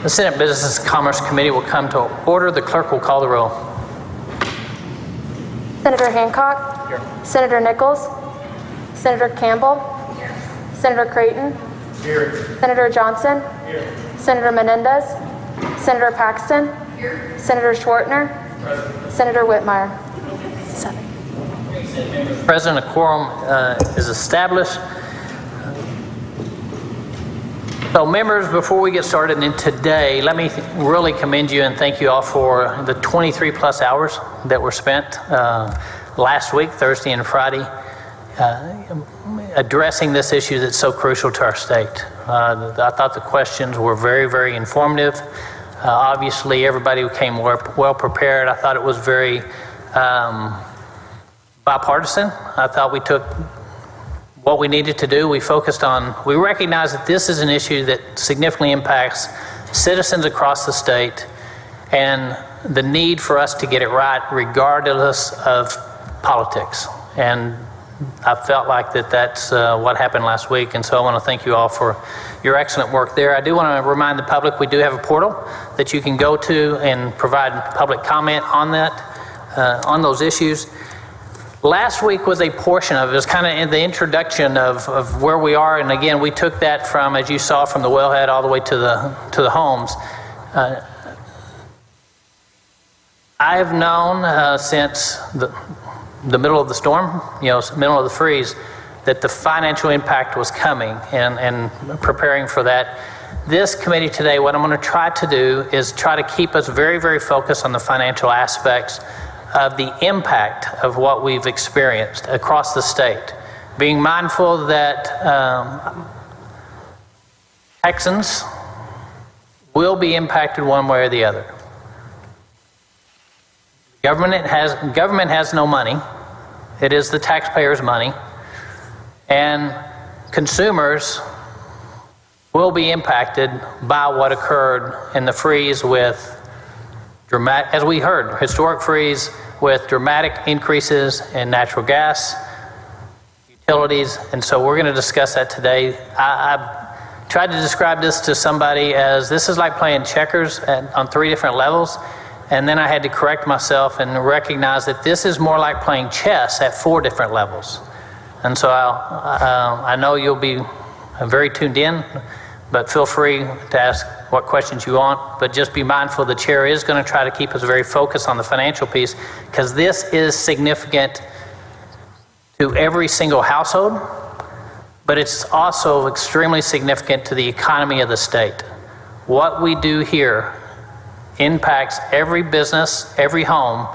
The Senate Business and Commerce Committee will come to order. The clerk will call the roll. Senator Hancock. Here. Senator Nichols. Senator Campbell. Here. Senator Creighton. Here. Senator Johnson. Here. Senator Menendez. Senator Paxton. Senator Schwartner. Senator Whitmire. 7. President, a quorum is established. So members, before we get started in today, let me really commend you and thank you all for the 23 plus hours that were spent last week, Thursday and Friday, addressing this issue that's so crucial to our state. I thought the questions were very, very informative. Obviously, everybody came well prepared. I thought it was very bipartisan. I thought we took what we needed to do. We recognize that this is an issue that significantly impacts citizens across the state and the need for us to get it right regardless of politics. And I felt like that's what happened last week, and so I want to thank you all for your excellent work there. I do want to remind the public we do have a portal that you can go to and provide public comment on that, on those issues. Last week was a portion of it. It was kind of in the introduction of where we are, and again, we took that from, as you saw, from the wellhead all the way to the homes. I have known since the middle of the storm, middle of the freeze, that the financial impact was coming, and preparing for that. This committee today, what I'm going to try to do is try to keep us very, very focused on the financial aspects of the impact of what we've experienced across the state. Being mindful that Texans will be impacted one way or the other. Government has no money. It is the taxpayers' money. And consumers will be impacted by what occurred in the freeze with dramatic, as we heard, historic freeze with dramatic increases in natural gas, utilities, and so we're going to discuss that today. I tried to describe this to somebody as this is like playing checkers on 3 different levels, and then I had to correct myself and recognize that this is more like playing chess at 4 different levels. And so I know you'll be very tuned in, but feel free to ask what questions you want, but just be mindful the chair is going to try to keep us very focused on the financial piece, because this is significant to every single household, but it's also extremely significant to the economy of the state. What we do here impacts every business, every home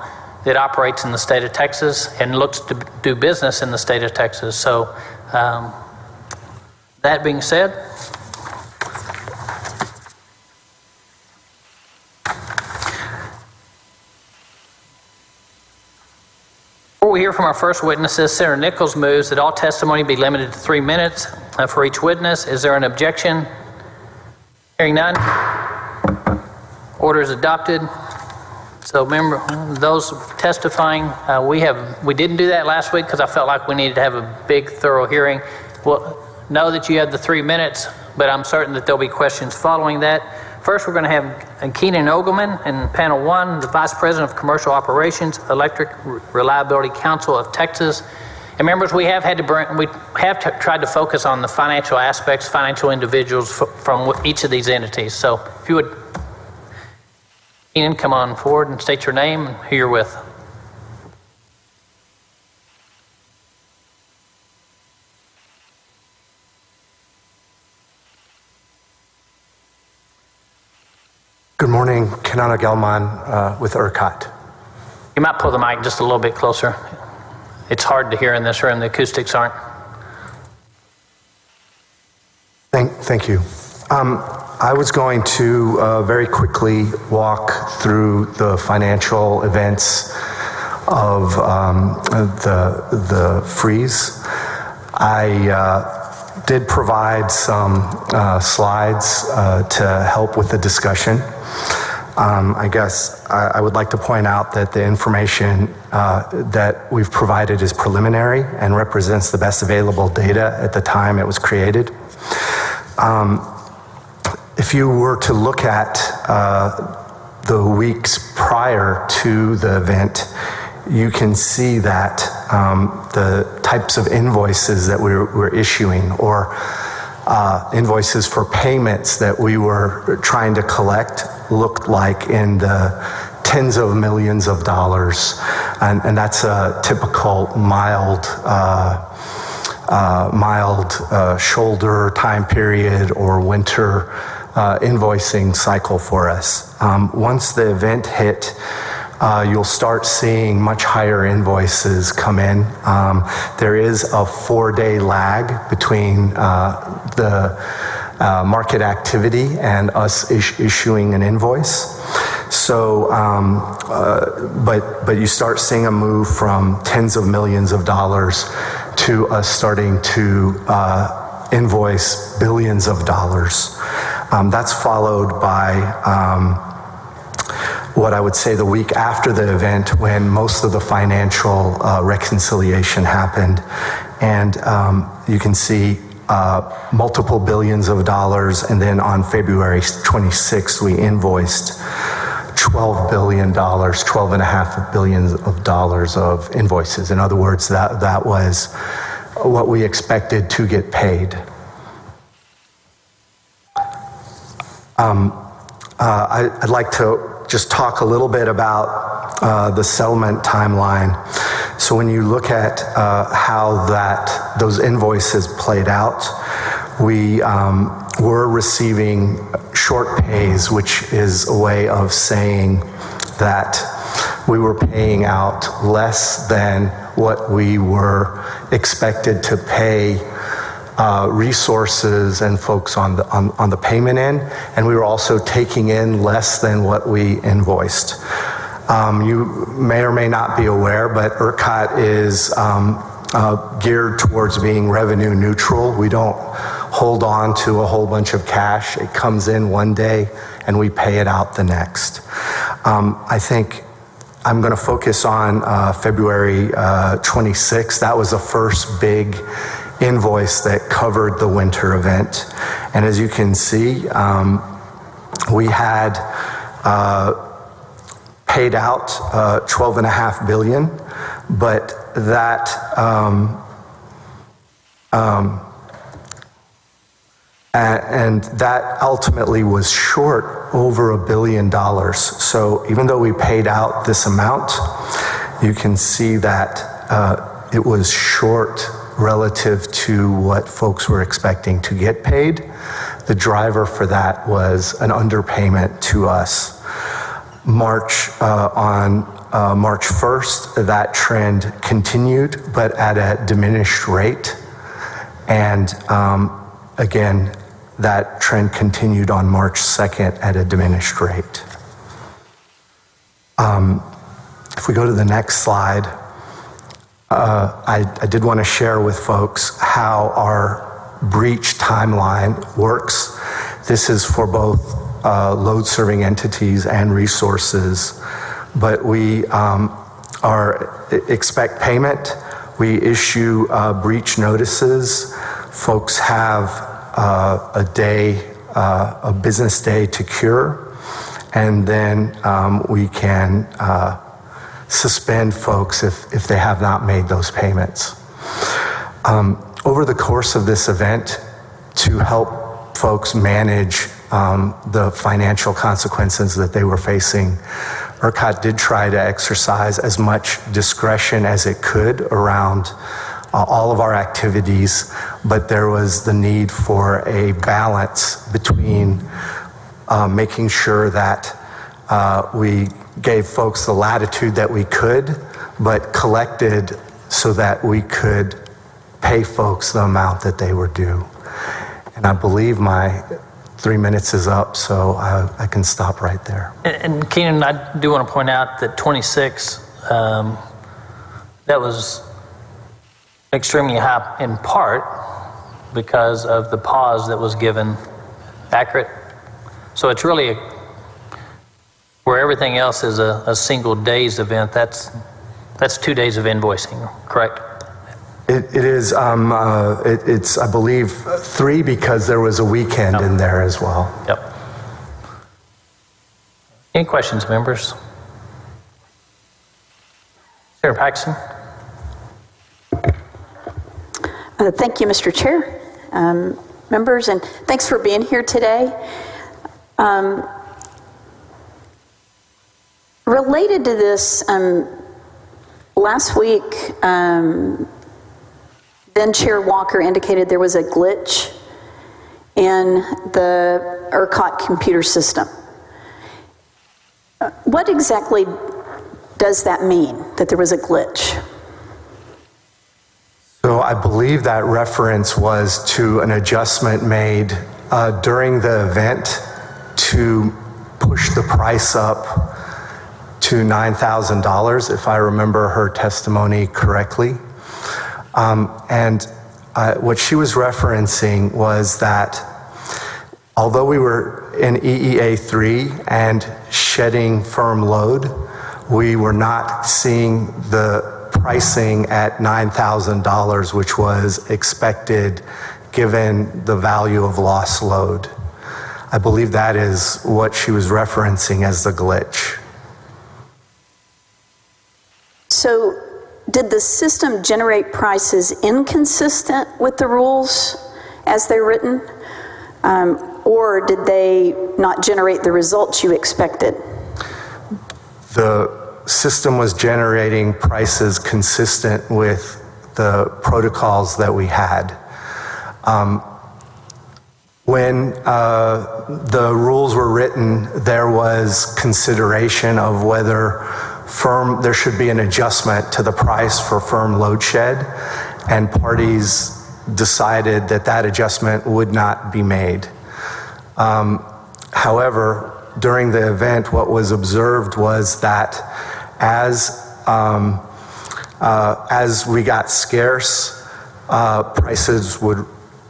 that operates in the state of Texas and looks to do business in the state of Texas. So that being said, before we hear from our first witnesses, Senator Nichols moves that all testimony be limited to 3 minutes for each witness. Is there an objection? Hearing none. Order is adopted. So remember, those testifying, we didn't do that last week because I felt like we needed to have a big, thorough hearing. Well, know that you have the 3 minutes, but I'm certain that there'll be questions following that. First, we're going to have Keenan Ogelman in panel 1, the Vice President of Commercial Operations, Electric Reliability Council of Texas. And members, we have tried to focus on the financial aspects, financial individuals from each of these entities. So if you would, Keenan, come on forward and state your name and who you're with. Good morning, Kenana Gelman with ERCOT. You might pull the mic just a little bit closer. It's hard to hear in this room, the acoustics aren't. Thank you. I was going to very quickly walk through the financial events of the freeze. I did provide some slides to help with the discussion. I guess I would like to point out that the information that we've provided is preliminary and represents the best available data at the time it was created. If you were to look at the weeks prior to the event, you can see that the types of invoices that we're issuing, or invoices for payments that we were trying to collect looked like in the tens of millions of dollars. And that's a typical mild shoulder time period or winter invoicing cycle for us. Once the event hit, you'll start seeing much higher invoices come in. There is a 4-day lag between the market activity and us issuing an invoice. So, but you start seeing a move from tens of millions of dollars to us starting to invoice billions of dollars. That's followed by what I would say the week after the event, when most of the financial reconciliation happened. And you can see multiple billions of dollars, and then on February 26th, we invoiced $12 billion, $12.5 billion of dollars of invoices. In other words, that was what we expected to get paid. I'd like to just talk a little bit about the settlement timeline. So when you look at how those invoices played out, we were receiving short pays, which is a way of saying that we were paying out less than what we were expected to pay resources and folks on the payment end, and we were also taking in less than what we invoiced. You may or may not be aware, but ERCOT is geared towards being revenue neutral. We don't hold on to a whole bunch of cash. It comes in one day and we pay it out the next. I think I'm going to focus on February 26th. That was the first big invoice that covered the winter event. And as you can see, we had paid out $12.5 billion, but that and that ultimately was short over $1 billion. So even though we paid out this amount, you can see that it was short relative to what folks were expecting to get paid. The driver for that was an underpayment to us. On March 1st, that trend continued, but at a diminished rate. And again, that trend continued on March 2nd at a diminished rate. If we go to the next slide, I did want to share with folks how our breach timeline works. This is for both load-serving entities and resources, but we expect payment. We issue breach notices. Folks have a business day to cure, and then we can suspend folks if they have not made those payments. Over the course of this event, to help folks manage the financial consequences that they were facing, ERCOT did try to exercise as much discretion as it could around all of our activities, but there was the need for a balance between making sure that we gave folks the latitude that we could, but collected so that we could pay folks the amount that they were due. And I believe my 3 minutes is up, so I can stop right there. And Keenan, I do want to point out that 26, that was extremely high in part because of the pause that was given. Accurate? So it's really where everything else is a single day's event. That's 2 days of invoicing, correct? It is, it's, I believe, 3 because there was a weekend in there as well. Yep. Any questions, members? Senator Paxton? Thank you, Mr. Chair. members, and thanks for being here today. Related to this, last week, then Chair Walker indicated there was a glitch in the ERCOT computer system. What exactly does that mean, that there was a glitch? So I believe that reference was to an adjustment made during the event to push the price up to $9,000, if I remember her testimony correctly. What she was referencing was that although we were in EEA 3 and shedding firm load, we were not seeing the pricing at $9,000, which was expected given the value of lost load. I believe that is what she was referencing as the glitch. So did the system generate prices inconsistent with the rules as they're written? Or did they not generate the results you expected? The system was generating prices consistent with the protocols that we had. When the rules were written, there was consideration of whether there should be an adjustment to the price for firm load shed, and parties decided that that adjustment would not be made. However, during the event, what was observed was that as we got scarce, prices would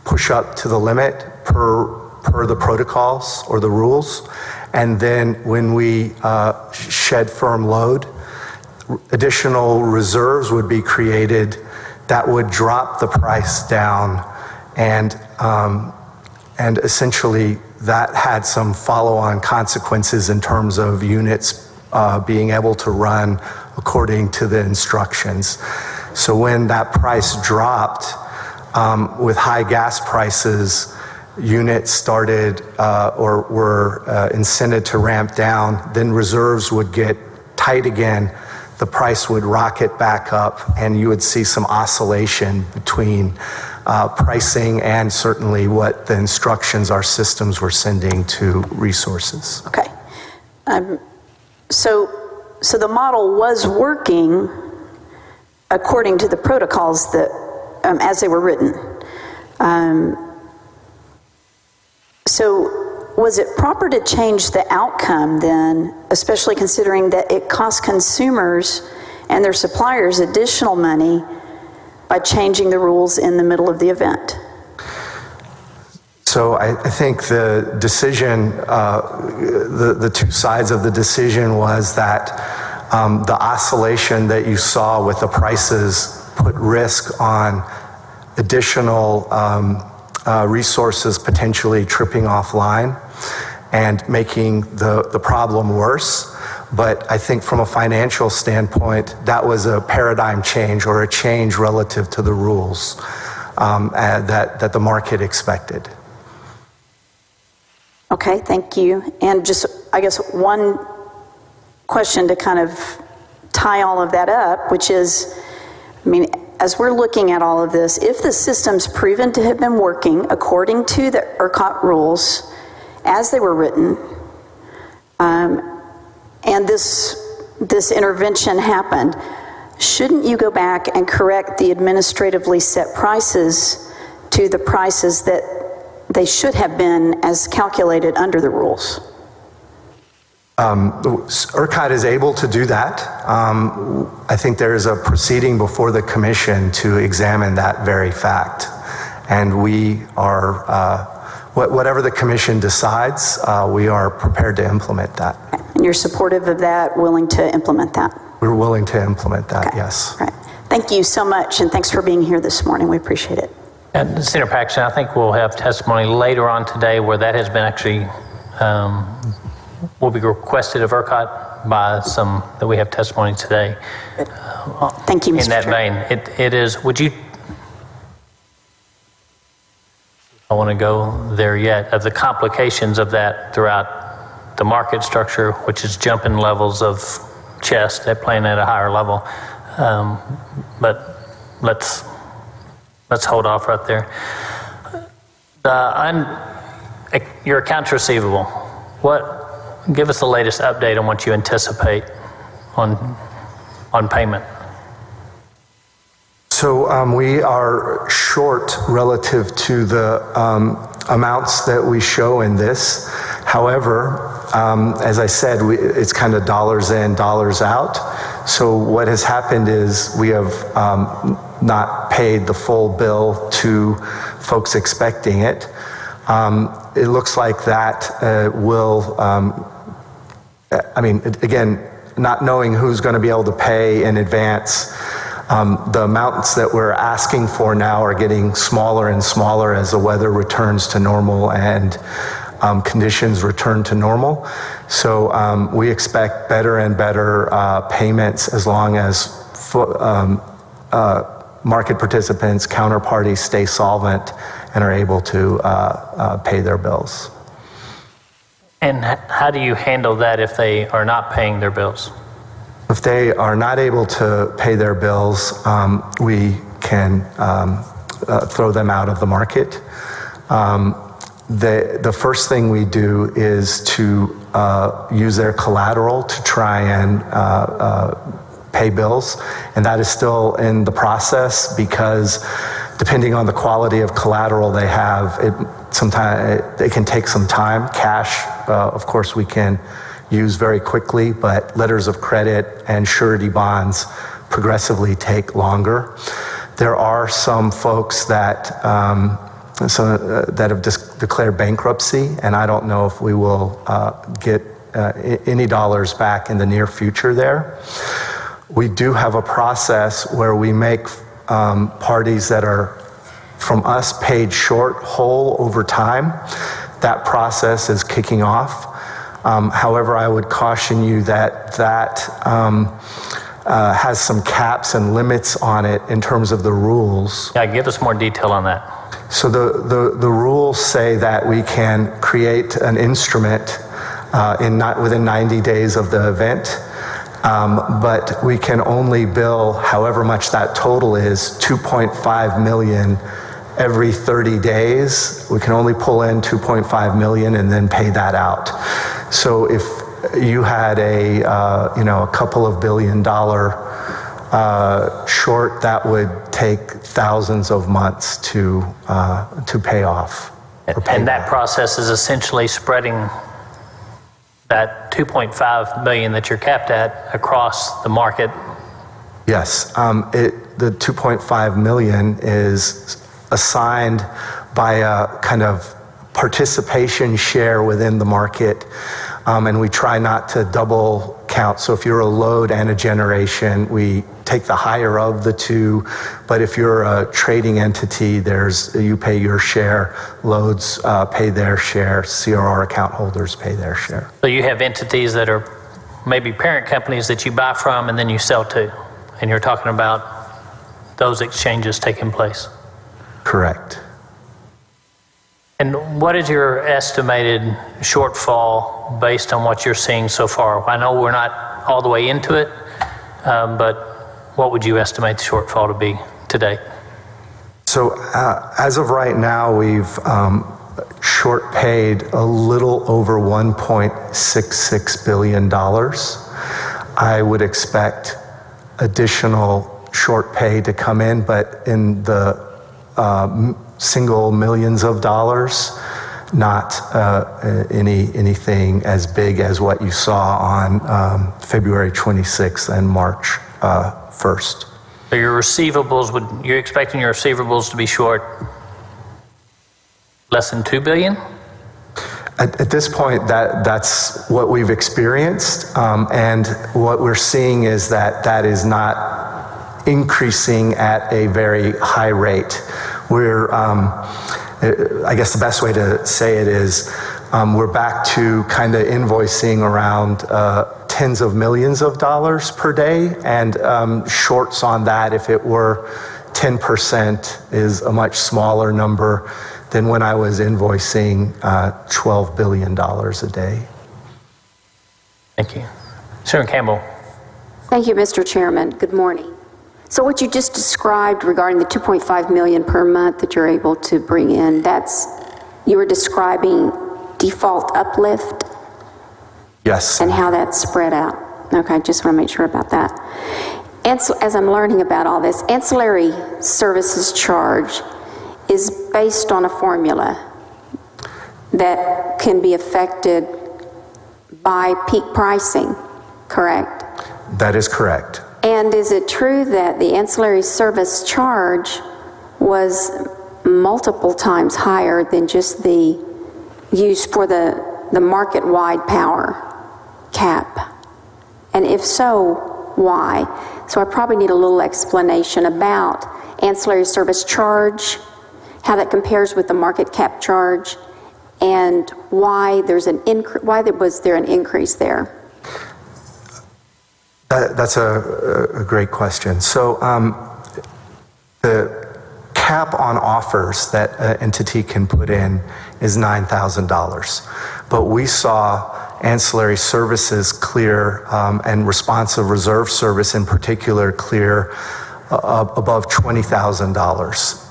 push up to the limit per the protocols or the rules. And then when we shed firm load, additional reserves would be created that would drop the price down, and essentially that had some follow-on consequences in terms of units being able to run according to the instructions. So when that price dropped, with high gas prices, units started or were incented to ramp down, then reserves would get tight again, the price would rocket back up, and you would see some oscillation between pricing and certainly what the instructions our systems were sending to resources. Okay. So the model was working according to the protocols that, as they were written. So was it proper to change the outcome then, especially considering that it cost consumers and their suppliers additional money by changing the rules in the middle of the event? So I think the decision, the two sides of the decision was that the oscillation that you saw with the prices put risk on additional resources potentially tripping offline and making the problem worse. But I think from a financial standpoint, that was a paradigm change or a change relative to the rules that the market expected. Okay, thank you. And just, I guess, one question to kind of tie all of that up, which is, I mean, as we're looking at all of this, if the system's proven to have been working according to the ERCOT rules as they were written, and this intervention happened, shouldn't you go back and correct the administratively set prices to the prices that they should have been as calculated under the rules? ERCOT is able to do that. I think there is a proceeding before the commission to examine that very fact. And we are, whatever the commission decides, we are prepared to implement that. And you're supportive of that, willing to implement that? We're willing to implement that, Okay. yes. Right. Thank you so much, and thanks for being here this morning. We appreciate it. And Senator Paxton, I think we'll have testimony later on today where that has been actually, will be requested of ERCOT by some, that we have testimony today. Thank you, Mr. In that Chair. vein, it is, would you? I want to go there yet, of the complications of that throughout the market structure, which is jumping levels of chest at playing at a higher level. But let's hold off right there. Your accounts receivable. Give us the latest update on what you anticipate on payment. So we are short relative to the amounts that we show in this. However, as I said, it's kind of dollars in, dollars out. So what has happened is we have not paid the full bill to folks expecting it. It looks like that will, again, not knowing who's going to be able to pay in advance, the amounts that we're asking for now are getting smaller and smaller as the weather returns to normal and conditions return to normal. So we expect better and better payments as long as market participants, counterparties stay solvent and are able to pay their bills. And how do you handle that if they are not paying their bills? If they are not able to pay their bills, we can throw them out of the market. The first thing we do is to use their collateral to try and pay bills, and that is still in the process because depending on the quality of collateral they have, it can take some time. Cash, of course, we can use very quickly, but letters of credit and surety bonds progressively take longer. There are some folks that have declared bankruptcy, and I don't know if we will get any dollars back in the near future there. We do have a process where we make parties that are from us paid short whole over time. That process is kicking off. However, I would caution you that has some caps and limits on it in terms of the rules. Yeah, give us more detail on that. So the rules say that we can create an instrument within 90 days of the event, but we can only bill however much that total is, 2.5 million every 30 days. We can only pull in 2.5 million and then pay that out. So if you had a couple of $1 billion short, that would take thousands of months to pay off. And that process is essentially spreading that 2.5 million that you're capped at across the market. Yes, the 2.5 million is assigned by a kind of participation share within the market, and we try not to double count. So if you're a load and a generation, we take the higher of the two, but if you're a trading entity, you pay your share, loads pay their share, CRR account holders pay their share. So you have entities that are maybe parent companies that you buy from and then you sell to, and you're talking about those exchanges taking place. Correct. And what is your estimated shortfall based on what you're seeing so far? I know we're not all the way into it, but what would you estimate the shortfall to be to date? So as of right now, we've short paid a little over $1.66 billion. I would expect additional short pay to come in, but in the single millions of dollars, not anything as big as what you saw on February 26th and March 1st. So your receivables, you're expecting your receivables to be short less than $2 billion? At this point, that's what we've experienced, and what we're seeing is that is not increasing at a very high rate. We're, I guess the best way to say it is, we're back to kind of invoicing around tens of millions of dollars per day, and shorts on that, if it were 10%, is a much smaller number than when I was invoicing $12 billion a day. Thank you. Senator Campbell. Thank you, Mr. Chairman. Good morning. So what you just described regarding the 2.5 million per month that you're able to bring in, you were describing default uplift? Yes. And how that's spread out. Okay, just want to make sure about that. And so, as I'm learning about all this, ancillary services charge is based on a formula that can be affected by peak pricing, correct? That is correct. And is it true that the ancillary service charge was multiple times higher than just the use for the market-wide power cap? And if so, why? So I probably need a little explanation about ancillary service charge, how that compares with the market cap charge, and why was there an increase there? That's a great question. So the cap on offers that an entity can put in is $9,000. But we saw ancillary services clear and responsive reserve service in particular clear above $20,000.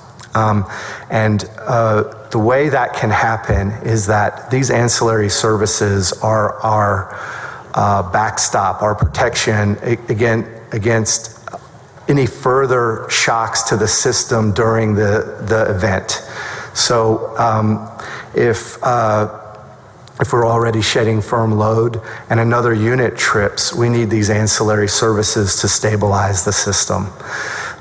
And the way that can happen is that these ancillary services are our backstop, our protection against any further shocks to the system during the event. So if we're already shedding firm load and another unit trips, we need these ancillary services to stabilize the system.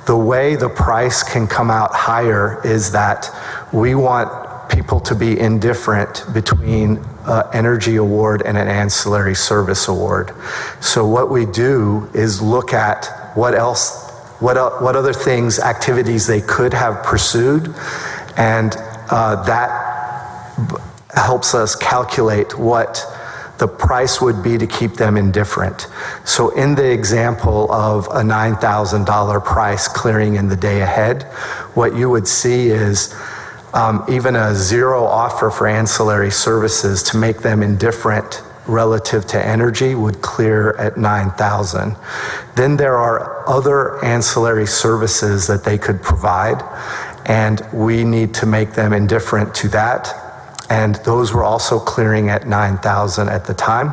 The way the price can come out higher is that we want people to be indifferent between an energy award and an ancillary service award. So what we do is look at what other things, activities they could have pursued, and that helps us calculate what the price would be to keep them indifferent. So in the example of a $9,000 price clearing in the day ahead, what you would see is even a zero offer for ancillary services to make them indifferent relative to energy would clear at $9,000. Then there are other ancillary services that they could provide, and we need to make them indifferent to that. And those were also clearing at $9,000 at the time.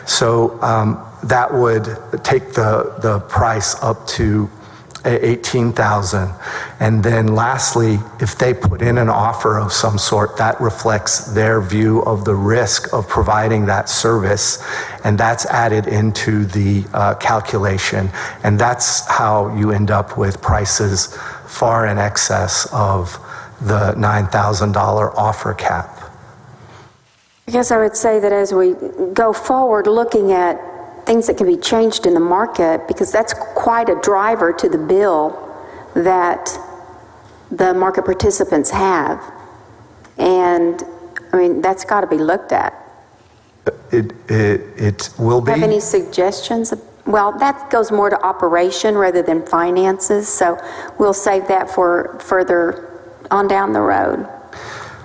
So that would take the price up to $18,000. And then lastly, if they put in an offer of some sort, that reflects their view of the risk of providing that service, and that's added into the calculation. And that's how you end up with prices far in excess of the $9,000 offer cap. I guess I would say that as we go forward looking at things that can be changed in the market, because that's quite a driver to the bill that the market participants have. And I mean, that's got to be looked at. It will be. Have any suggestions? Well, that goes more to operation rather than finances, so we'll save that for further on down the road.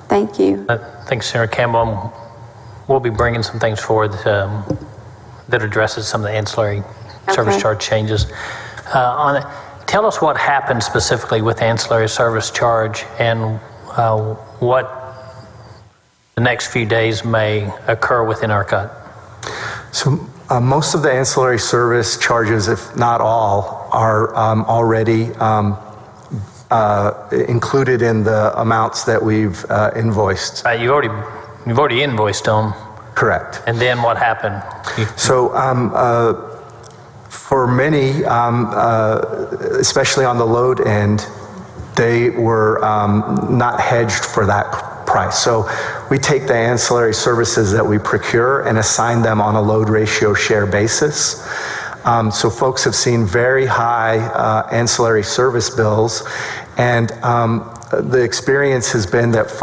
Thank you. Thanks, Senator Campbell. We'll be bringing some things forward that addresses some of the ancillary service charge changes. Tell us what happened specifically with ancillary service charge and what the next few days may occur within ERCOT. So most of the ancillary service charges, if not all, are already included in the amounts that we've invoiced. You've already invoiced them. Correct. And then what happened? So for many, especially on the load end, they were not hedged for that price. So we take the ancillary services that we procure and assign them on a load ratio share basis. So folks have seen very high ancillary service bills, and the experience has been that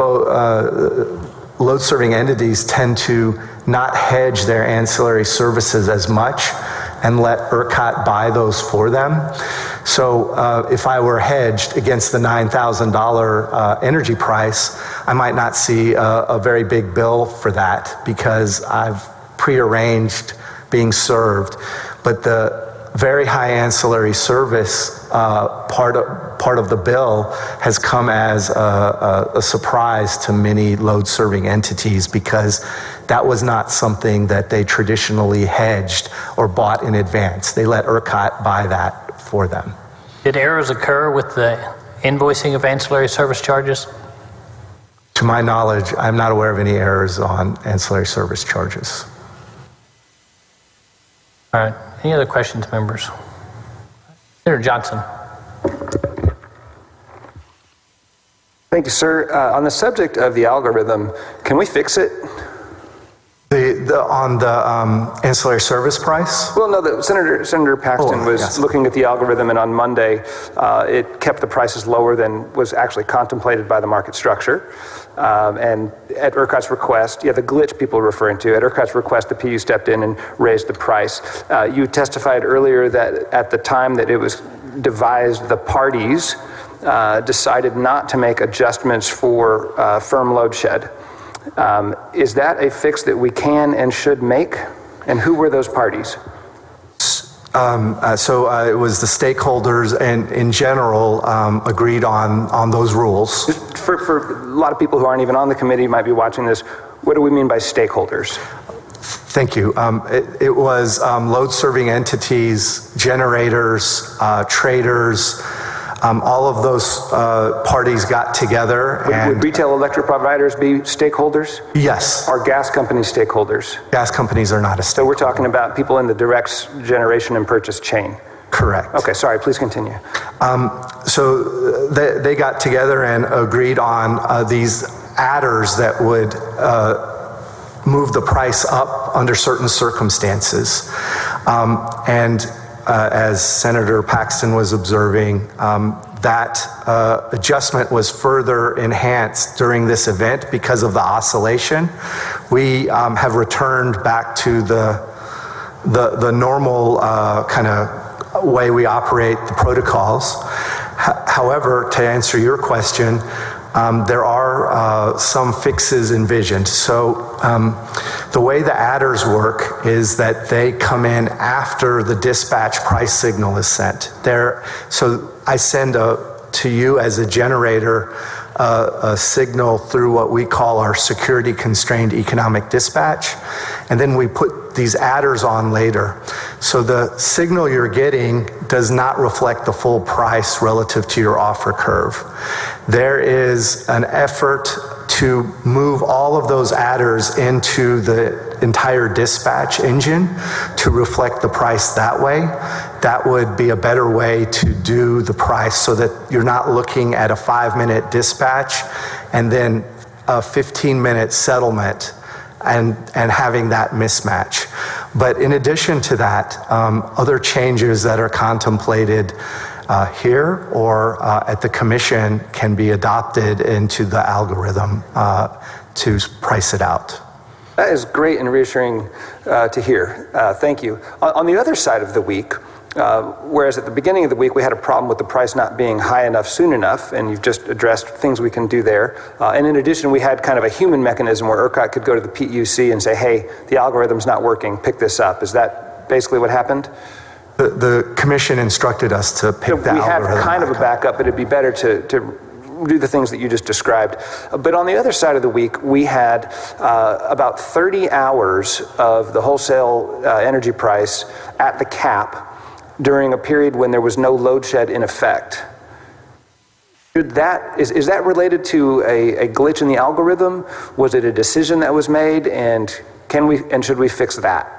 load serving entities tend to not hedge their ancillary services as much and let ERCOT buy those for them. So if I were hedged against the $9,000 energy price, I might not see a very big bill for that because I've prearranged being served. But the very high ancillary service part of the bill has come as a surprise to many load-serving entities because that was not something that they traditionally hedged or bought in advance. They let ERCOT buy that for them. Did errors occur with the invoicing of ancillary service charges? To my knowledge, I'm not aware of any errors on ancillary service charges. All right. Any other questions, members? Senator Johnson. Thank you, sir. On the subject of the algorithm, can we fix it? On the ancillary service price? Well, no, Senator Paxton was yes. looking at the algorithm, and on Monday, it kept the prices lower than was actually contemplated by the market structure. And at ERCOT's request, the glitch people are referring to, at ERCOT's request, the PU stepped in and raised the price. You testified earlier that at the time that it was devised, the parties decided not to make adjustments for firm load shed. Is that a fix that we can and should make? And who were those parties? So it was the stakeholders and in general agreed on those rules. Just for a lot of people who aren't even on the committee might be watching this, what do we mean by stakeholders? Thank you. It was load-serving entities, generators, traders, all of those parties got together. Would retail electric providers be stakeholders? Yes. Are gas companies stakeholders? Gas companies are not a stakeholder. So we're talking about people in the direct generation and purchase chain? Correct. Okay, sorry, please continue. So they got together and agreed on these adders that would move the price up under certain circumstances. As Senator Paxton was observing, that adjustment was further enhanced during this event because of the oscillation. We have returned back to the normal kind of way we operate the protocols. However, to answer your question, there are some fixes envisioned. So the way the adders work is that they come in after the dispatch price signal is sent. So I send to you as a generator a signal through what we call our security constrained economic dispatch, and then we put these adders on later. So the signal you're getting does not reflect the full price relative to your offer curve. There is an effort to move all of those adders into the entire dispatch engine to reflect the price that way. That would be a better way to do the price so that you're not looking at a 5-minute dispatch and then a 15-minute settlement and having that mismatch. But in addition to that, other changes that are contemplated here or at the commission can be adopted into the algorithm to price it out. That is great and reassuring to hear. Thank you. On the other side of the week, whereas at the beginning of the week we had a problem with the price not being high enough soon enough, and you've just addressed things we can do there. And in addition, we had kind of a human mechanism where ERCOT could go to the PUC and say, hey, the algorithm's not working, pick this up. Is that basically what happened? The commission instructed us to pick the algorithm. We have kind of a backup, but it'd be better to do the things that you just described. But on the other side of the week, we had about 30 hours of the wholesale energy price at the cap during a period when there was no load shed in effect. Is that related to a glitch in the algorithm? Was it a decision that was made, and should we fix that?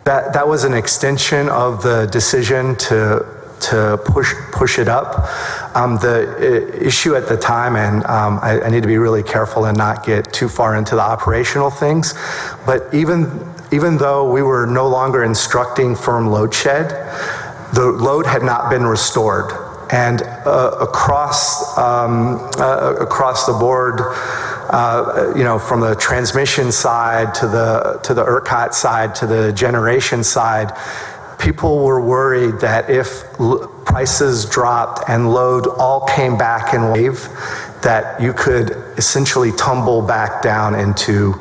That was an extension of the decision to push it up. The issue at the time, and I need to be really careful and not get too far into the operational things, but even though we were no longer instructing firm load shed, the load had not been restored. And across the board, from the transmission side to the ERCOT side to the generation side, people were worried that if prices dropped and load all came back in wave, that you could essentially tumble back down into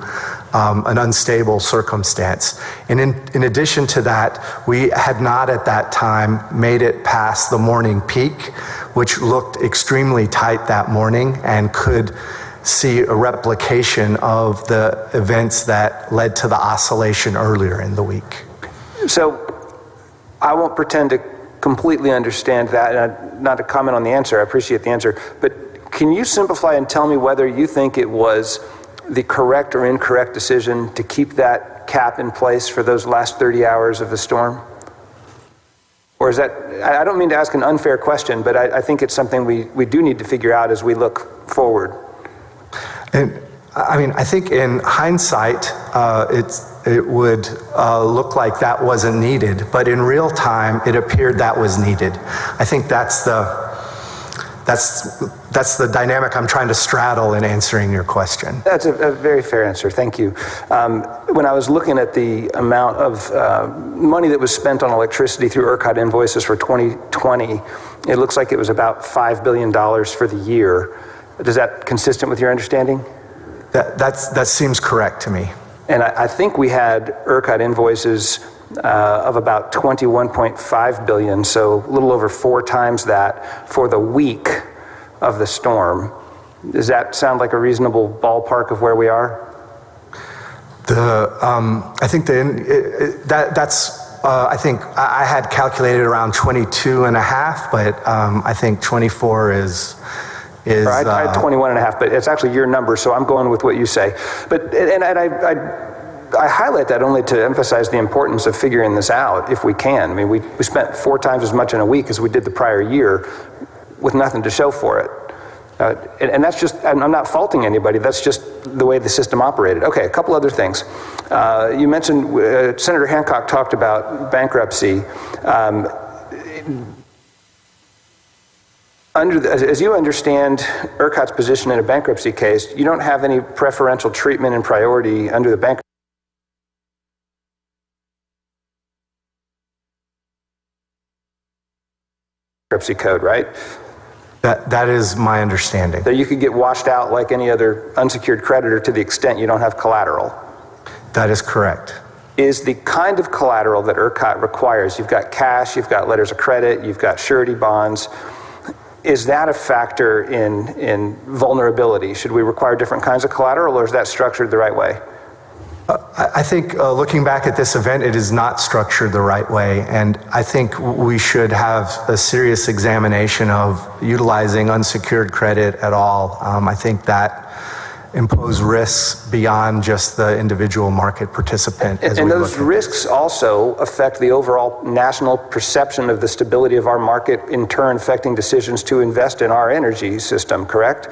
an unstable circumstance. And in addition to that, we had not at that time made it past the morning peak, which looked extremely tight that morning and could see a replication of the events that led to the oscillation earlier in the week. So I won't pretend to completely understand that, and not to comment on the answer. I appreciate the answer, but can you simplify and tell me whether you think it was the correct or incorrect decision to keep that cap in place for those last 30 hours of the storm? Or is that, I don't mean to ask an unfair question, but I think it's something we do need to figure out as we look forward. And I mean, I think in hindsight, it would look like that wasn't needed, but in real time, it appeared that was needed. I think that's the dynamic I'm trying to straddle in answering your question. That's a very fair answer, thank you. When I was looking at the amount of money that was spent on electricity through ERCOT invoices for 2020, it looks like it was about $5 billion for the year. Is that consistent with your understanding? That seems correct to me. And I think we had ERCOT invoices of about 21.5 billion, so a little over 4 times that for the week of the storm. Does that sound like a reasonable ballpark of where we are? I think I think I had calculated around 22 and a half, but I think 24 is. I had 21 and a half, but it's actually your number, so I'm going with what you say. But I highlight that only to emphasize the importance of figuring this out if we can. I mean, we spent 4 times as much in a week as we did the prior year with nothing to show for it. And that's just, I'm not faulting anybody, that's just the way the system operated. Okay, a couple other things. You mentioned, Senator Hancock talked about bankruptcy. As you understand ERCOT's position in a bankruptcy case, you don't have any preferential treatment and priority under the bankruptcy code, right? That is my understanding. That you could get washed out like any other unsecured creditor to the extent you don't have collateral. That is correct. Is the kind of collateral that ERCOT requires, you've got cash, you've got letters of credit, you've got surety bonds, is that a factor in vulnerability? Should we require different kinds of collateral, or is that structured the right way? I think looking back at this event, it is not structured the right way, and I think we should have a serious examination of utilizing unsecured credit at all. I think that impose risks beyond just the individual market participant. And those risks also affect the overall national perception of the stability of our market, in turn affecting decisions to invest in our energy system, correct?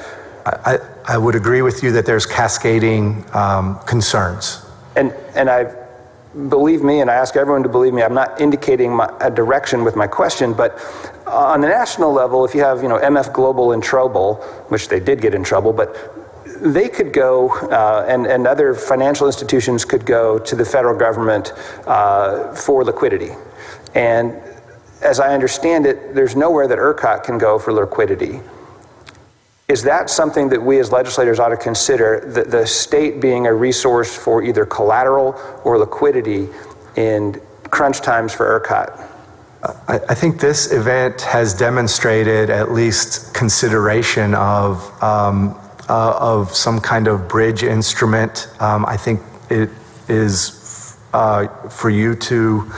I would agree with you that there's cascading concerns. And I believe me, and I ask everyone to believe me, I'm not indicating a direction with my question, but on the national level, if you have MF Global in trouble, which they did get in trouble, but they could go, and other financial institutions could go to the federal government for liquidity. And as I understand it, there's nowhere that ERCOT can go for liquidity. Is that something that we as legislators ought to consider, the state being a resource for either collateral or liquidity in crunch times for ERCOT? I think this event has demonstrated at least consideration of some kind of bridge instrument. I think it is for you to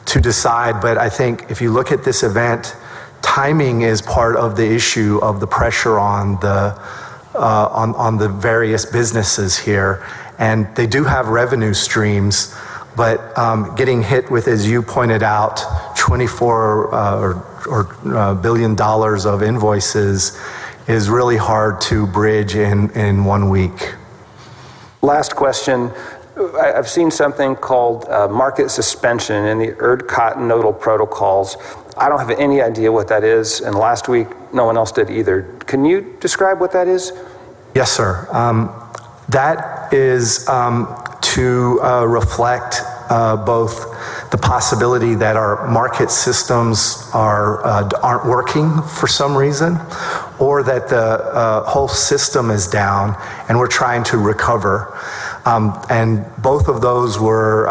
decide, but I think if you look at this event, timing is part of the issue of the pressure on the various businesses here, and they do have revenue streams, but getting hit with, as you pointed out, $24 billion of invoices is really hard to bridge in 1 week. Last question. I've seen something called market suspension in the ERCOT nodal protocols. I don't have any idea what that is, and last week no one else did either. Can you describe what that is? Yes, sir. That is to reflect both the possibility that our market systems aren't working for some reason, or that the whole system is down and we're trying to recover. And both of those were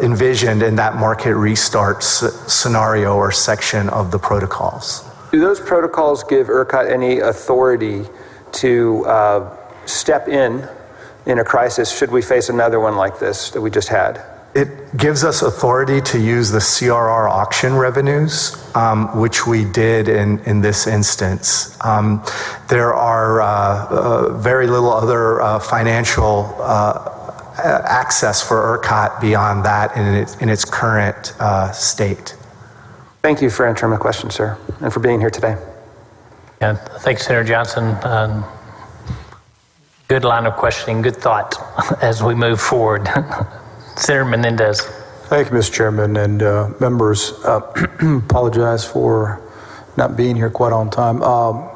envisioned in that market restart scenario or section of the protocols. Do those protocols give ERCOT any authority to step in a crisis should we face another one like this that we just had? It gives us authority to use the CRR auction revenues, which we did in this instance. There are very little other financial access for ERCOT beyond that in its current state. Thank you for answering my question, sir, and for being here today. Yeah, thanks, Senator Johnson. Good line of questioning, good thought as we move forward. Senator Menendez. Thank you, Mr. Chairman, and members. Apologize for not being here quite on time. Mr.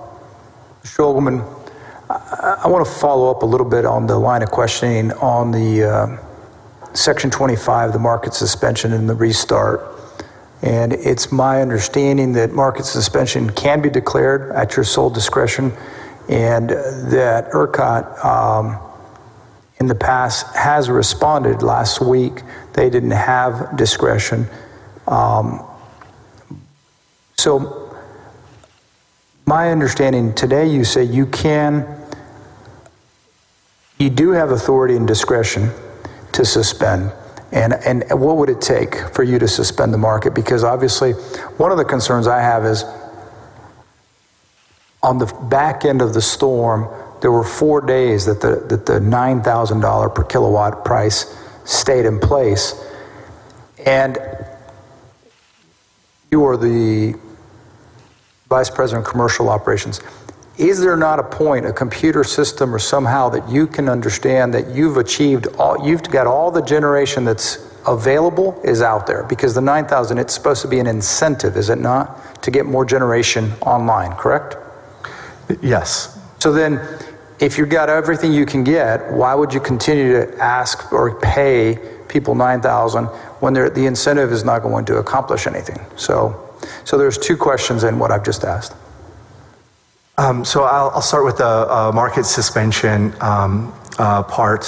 Shulman, I want to follow up a little bit on the line of questioning on the Section 25, the market suspension and the restart. And it's my understanding that market suspension can be declared at your sole discretion, and that ERCOT in the past has responded. Last week they didn't have discretion. So my understanding today, you say you do have authority and discretion to suspend. And what would it take for you to suspend the market? Because obviously one of the concerns I have is on the back end of the storm, there were 4 days that the $9,000 per kilowatt price stayed in place. And you are the Vice President of Commercial Operations. Is there not a point, a computer system or somehow that you can understand that you've got all the generation that's available is out there? Because the 9,000, it's supposed to be an incentive, is it not, to get more generation online, correct? Yes. So then, if you've got everything you can get, why would you continue to ask or pay people $9,000 when the incentive is not going to accomplish anything? So there's two questions in what I've just asked. So I'll start with the market suspension part.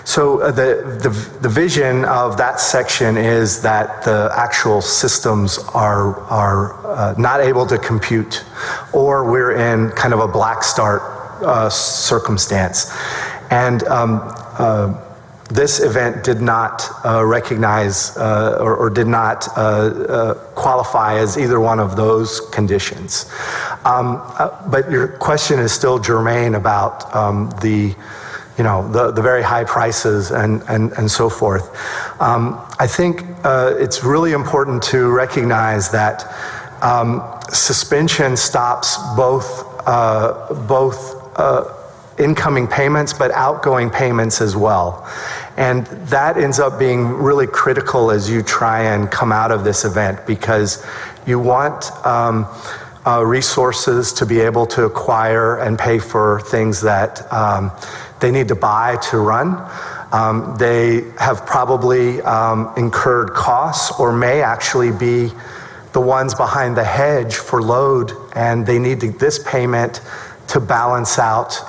So the vision of that section is that the actual systems are not able to compute, or we're in kind of a black start circumstance. And this event did not recognize or did not qualify as either one of those conditions. But your question is still germane about the very high prices and so forth. I think it's really important to recognize that suspension stops both incoming payments, but outgoing payments as well. And that ends up being really critical as you try and come out of this event, because you want resources to be able to acquire and pay for things that they need to buy to run. They have probably incurred costs, or may actually be the ones behind the hedge for load, and they need this payment to balance out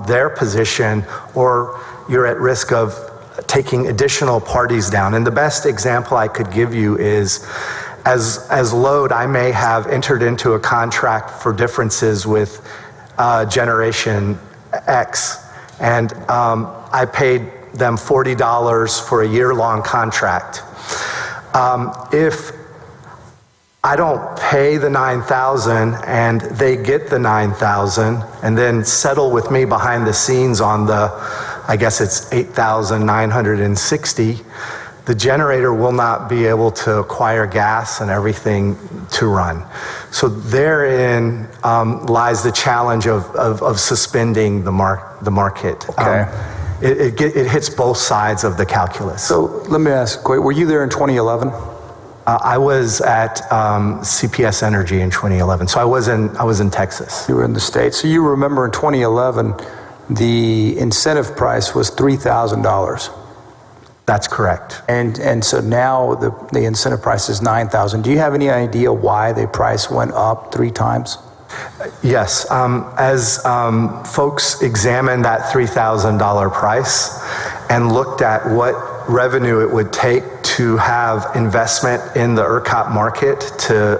their position, or you're at risk of taking additional parties down. And the best example I could give you is, as load, I may have entered into a contract for differences with Generation X, and I paid them $40 for a year-long contract. If I don't pay the $9,000 and they get the $9,000 and then settle with me behind the scenes on I guess it's $8,960, the generator will not be able to acquire gas and everything to run. So therein lies the challenge of suspending the market. Okay. It hits both sides of the calculus. So let me ask, were you there in 2011? I was at CPS Energy in 2011, so I was in Texas. You were in the States. So you remember in 2011, the incentive price was $3,000. That's correct. And so now the incentive price is $9,000. Do you have any idea why the price went up 3 times? Yes. As folks examined that $3,000 price and looked at what revenue it would take to have investment in the ERCOT market to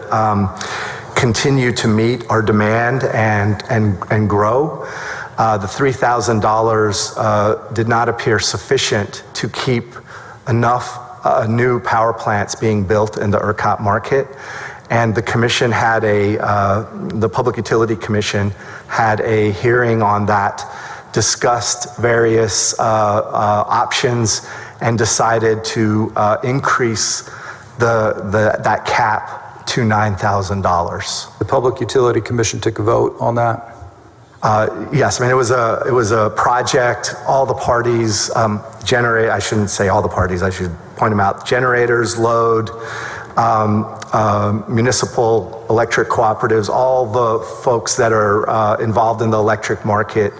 continue to meet our demand and grow, the $3,000 did not appear sufficient to keep enough new power plants being built in the ERCOT market. And the commission had the Public Utility Commission had a hearing on that, discussed various options, and decided to increase that cap to $9,000. The Public Utility Commission took a vote on that? Yes, I mean, it was a project. All the parties I shouldn't say all the parties, I should point them out. Generators, load, municipal electric cooperatives, all the folks that are involved in the electric market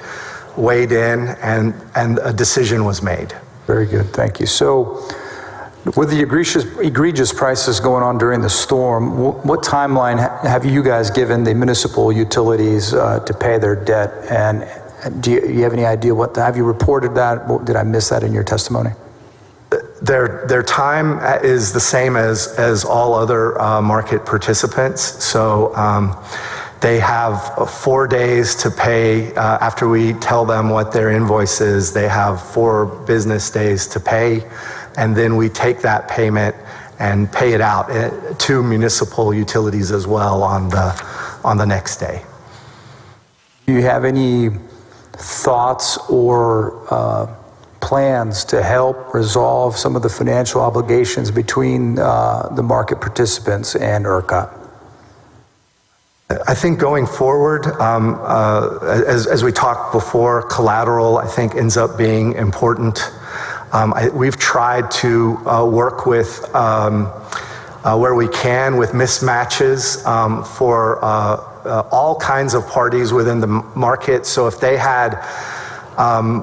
weighed in, and a decision was made. Very good, thank you. So with the egregious prices going on during the storm, what timeline have you guys given the municipal utilities to pay their debt? And do you have any idea have you reported that? Did I miss that in your testimony? Their time is the same as all other market participants. So they have 4 days to pay. After we tell them what their invoice is, they have 4 business days to pay. And then we take that payment and pay it out to municipal utilities as well on the next day. Do you have any thoughts or plans to help resolve some of the financial obligations between the market participants and ERCOT? I think going forward, as we talked before, collateral I think ends up being important. We've tried to work with where we can with mismatches for all kinds of parties within the market. So if they had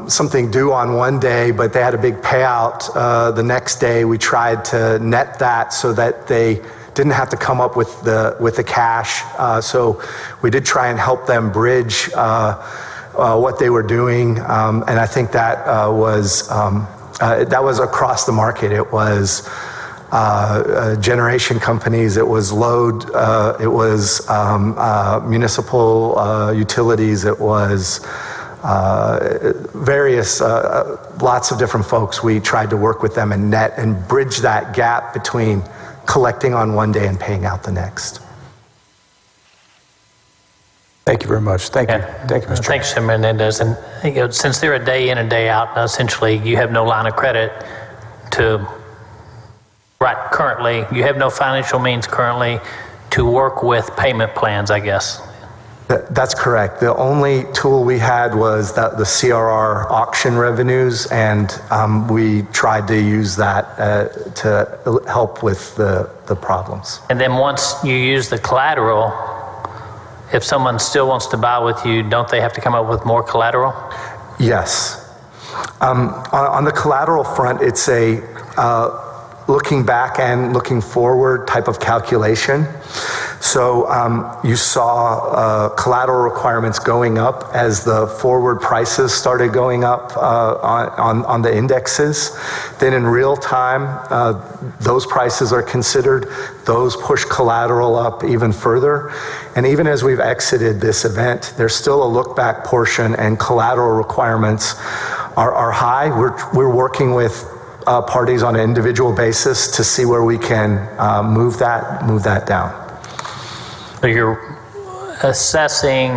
something due on one day, but they had a big payout the next day, we tried to net that so that they didn't have to come up with the cash. So we did try and help them bridge what they were doing, and I think that was across the market. It was generation companies, it was load, it was municipal utilities, it was various, lots of different folks. We tried to work with them and net and bridge that gap between collecting on one day and paying out the next. Thank you very much. Thank you. Thank you, Mr. Thanks, Mr. Menendez. And since they're a day in and day out, essentially you have no line of credit currently, you have no financial means currently to work with payment plans, I guess. That's correct. The only tool we had was the CRR auction revenues, and we tried to use that to help with the problems. And then once you use the collateral, if someone still wants to buy with you, don't they have to come up with more collateral? Yes. On the collateral front, it's a looking back and looking forward type of calculation. So you saw collateral requirements going up as the forward prices started going up on the indexes. Then in real time, those prices are considered. Those push collateral up even further. And even as we've exited this event, there's still a look back portion, and collateral requirements are high. We're working with parties on an individual basis to see where we can move that down. So you're assessing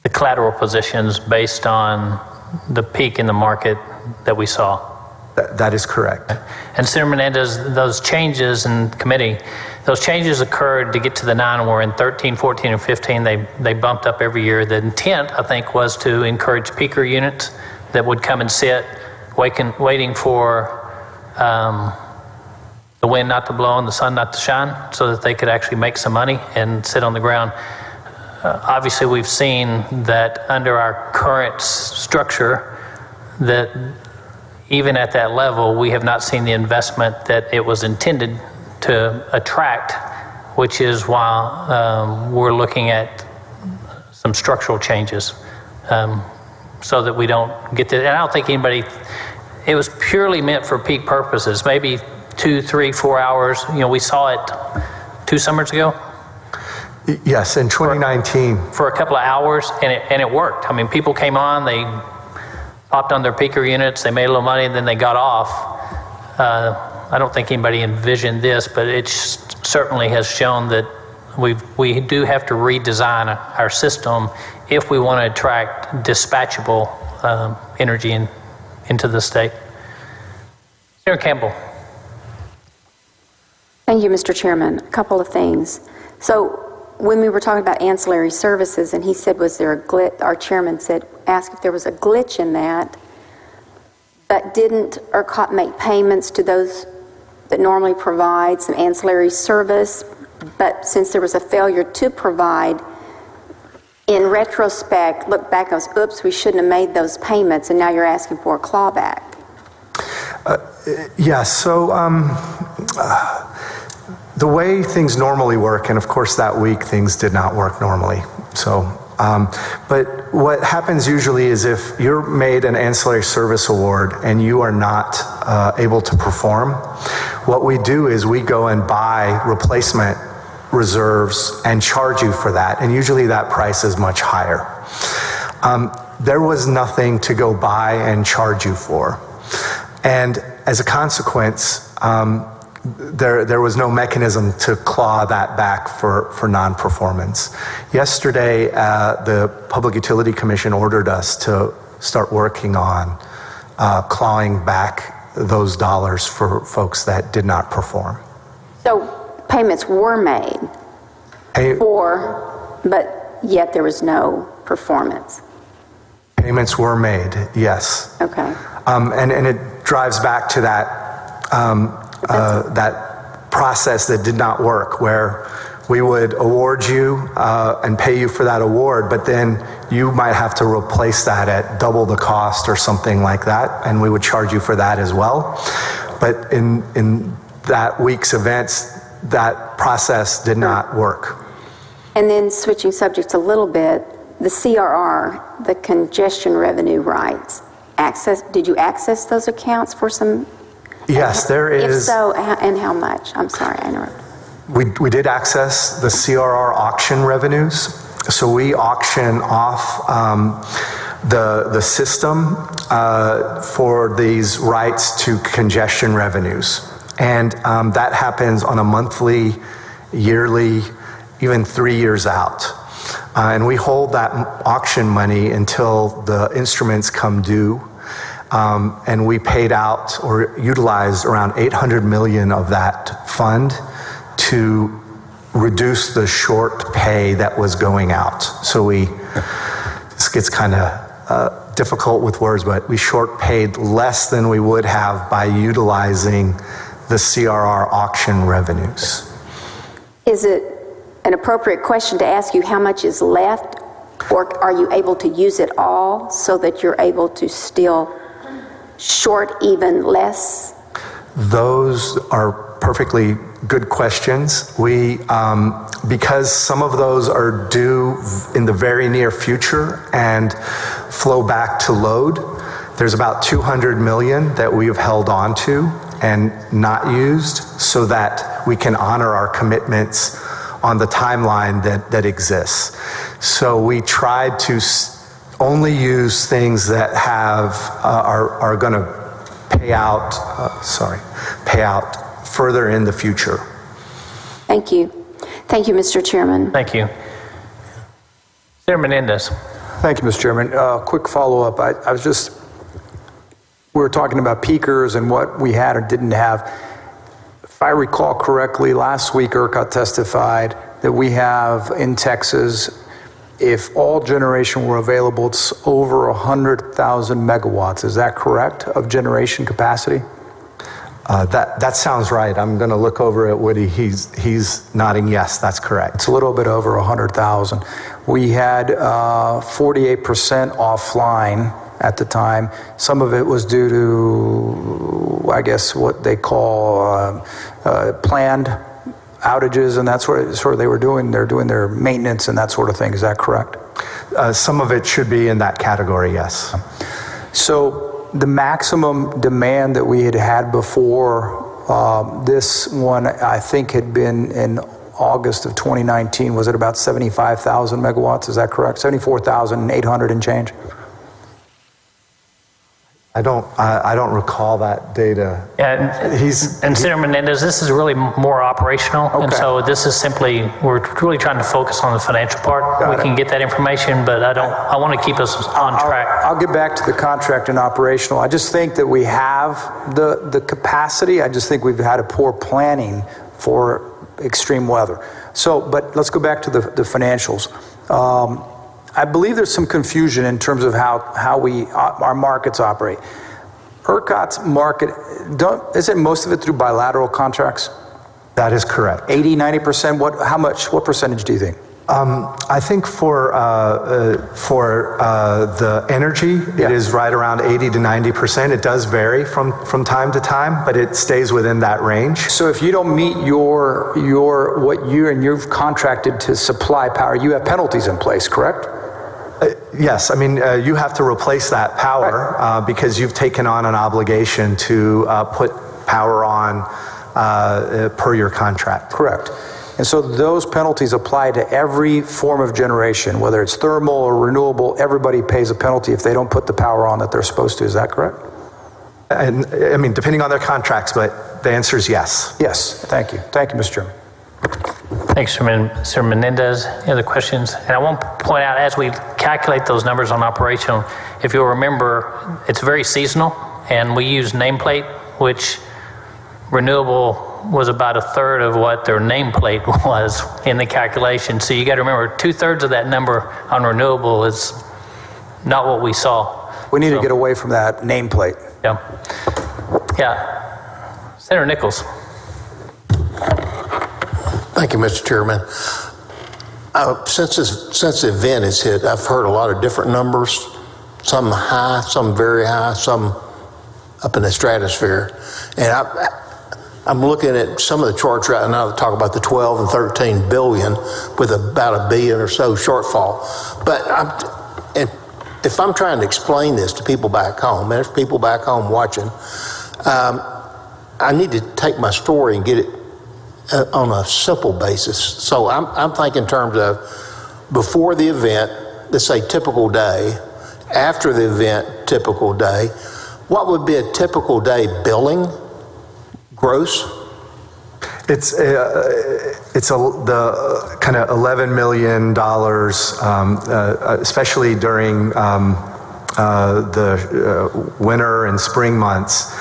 the collateral positions based on the peak in the market that we saw? That is correct. And Senator Menendez, those changes in committee, those changes occurred to get to the 9, where in 13, 14, and 15 they bumped up every year. The intent, I think, was to encourage peaker units that would come and sit waiting for the wind not to blow and the sun not to shine, so that they could actually make some money and sit on the ground. Obviously, we've seen that under our current structure that even at that level, we have not seen the investment that it was intended to attract, which is why we're looking at some structural changes so that we don't get that. And I don't think anybody, it was purely meant for peak purposes, maybe 2, 3, 4 hours. You know, we saw it 2 summers ago. Yes, in 2019. For a couple of hours, and it worked. I mean, people came on, they popped on their peaker units, they made a little money, and then they got off. I don't think anybody envisioned this, but it certainly has shown that we do have to redesign our system if we want to attract dispatchable energy into the state. Senator Campbell. Thank you, Mr. Chairman. A couple of things. So when we were talking about ancillary services, and he said, was there a glitch? Our chairman asked if there was a glitch in that, but didn't ERCOT make payments to those that normally provide some ancillary service? But since there was a failure to provide, in retrospect, look back and goes, oops, we shouldn't have made those payments, and now you're asking for a clawback. Yes, so the way things normally work, and of course that week things did not work normally. So, but what happens usually is if you're made an ancillary service award and you are not able to perform, what we do is we go and buy replacement reserves and charge you for that, and usually that price is much higher. There was nothing to go buy and charge you for, and as a consequence, there was no mechanism to claw that back for non-performance. Yesterday, the Public Utility Commission ordered us to start working on clawing back those dollars for folks that did not perform. So payments were made but yet there was no performance. Payments were made, yes. Okay. And it drives back to that that process that did not work, where we would award you and pay you for that award, but then you might have to replace that at double the cost or something like that, and we would charge you for that as well. But in that week's events, that process did not work. And then switching subjects a little bit, the CRR, the congestion revenue rights, did you access those accounts for some? Yes, there is. If so, and how much? I'm sorry, I interrupted. We did access the CRR auction revenues. So we auction off the system for these rights to congestion revenues. And that happens on a monthly, yearly, even 3 years out. And we hold that auction money until the instruments come due. And we paid out or utilized around 800 million of that fund to reduce the short pay that was going out. So this gets kind of difficult with words, but we short paid less than we would have by utilizing the CRR auction revenues. Is it an appropriate question to ask you how much is left, or are you able to use it all so that you're able to still short even less? Those are perfectly good questions. We, because some of those are due in the very near future and flow back to load, there's about 200 million that we have held on to and not used so that we can honor our commitments on the timeline that exists. So we tried to only use things that are going to pay out further in the future. Thank you. Thank you, Mr. Chairman. Thank you. Senator Menendez. Thank you, Mr. Chairman. Quick follow-up. We were talking about peakers and what we had or didn't have. If I recall correctly, last week ERCOT testified that we have in Texas, if all generation were available, it's over 100,000 megawatts. Is that correct, of generation capacity? That sounds right. I'm going to look over at Woody. He's nodding yes, that's correct. It's a little bit over 100,000. We had 48% offline at the time. Some of it was due to, I guess, what they call planned outages and that sort of they're doing their maintenance and that sort of thing. Is that correct? Some of it should be in that category, yes. So the maximum demand that we had before this one, I think, had been in August of 2019, was it about 75,000 megawatts? Is that correct? 74,800 and change? I don't recall that data. Yeah, and Senator Menendez, this is really more operational, and so this is simply, we're really trying to focus on the financial part. We can get that information, but I want to keep us on track. I'll get back to the contract and operational. I just think that we have the capacity. I just think we've had a poor planning for extreme weather. So, but let's go back to the financials. I believe there's some confusion in terms of how our markets operate. ERCOT's market, isn't most of it through bilateral contracts? That is correct. 80, 90%? What percentage do you think? I think for the energy, it is right around 80 to 90%. It does vary from time to time, but it stays within that range. So if you don't meet what you've contracted to supply power, you have penalties in place, correct? Yes, I mean, you have to replace that power because you've taken on an obligation to put power on per your contract. Correct. And so those penalties apply to every form of generation, whether it's thermal or renewable. Everybody pays a penalty if they don't put the power on that they're supposed to. Is that correct? And I mean, depending on their contracts, but the answer is yes. Yes. Thank you. Thank you, Mr. Chairman. Thanks, Mr. Menendez. Any other questions? And I want to point out, as we calculate those numbers on operational, if you'll remember, it's very seasonal, and we use nameplate, which renewable was about a third of what their nameplate was in the calculation. So you got to remember, 2/3 of that number on renewable is not what we saw. We need to get away from that nameplate. Yeah. Yeah. Senator Nichols. Thank you, Mr. Chairman. Since the event has hit, I've heard a lot of different numbers, some high, some very high, some up in the stratosphere. And I'm looking at some of the charts right now that talk about the 12 and 13 billion with about $1 billion or so shortfall. But if I'm trying to explain this to people back home, and there's people back home watching, I need to take my story and get it on a simple basis. So I'm thinking in terms of before the event, let's say typical day, after the event, typical day. What would be a typical day billing, gross? It's the kind of $11 million, especially during the winter and spring months.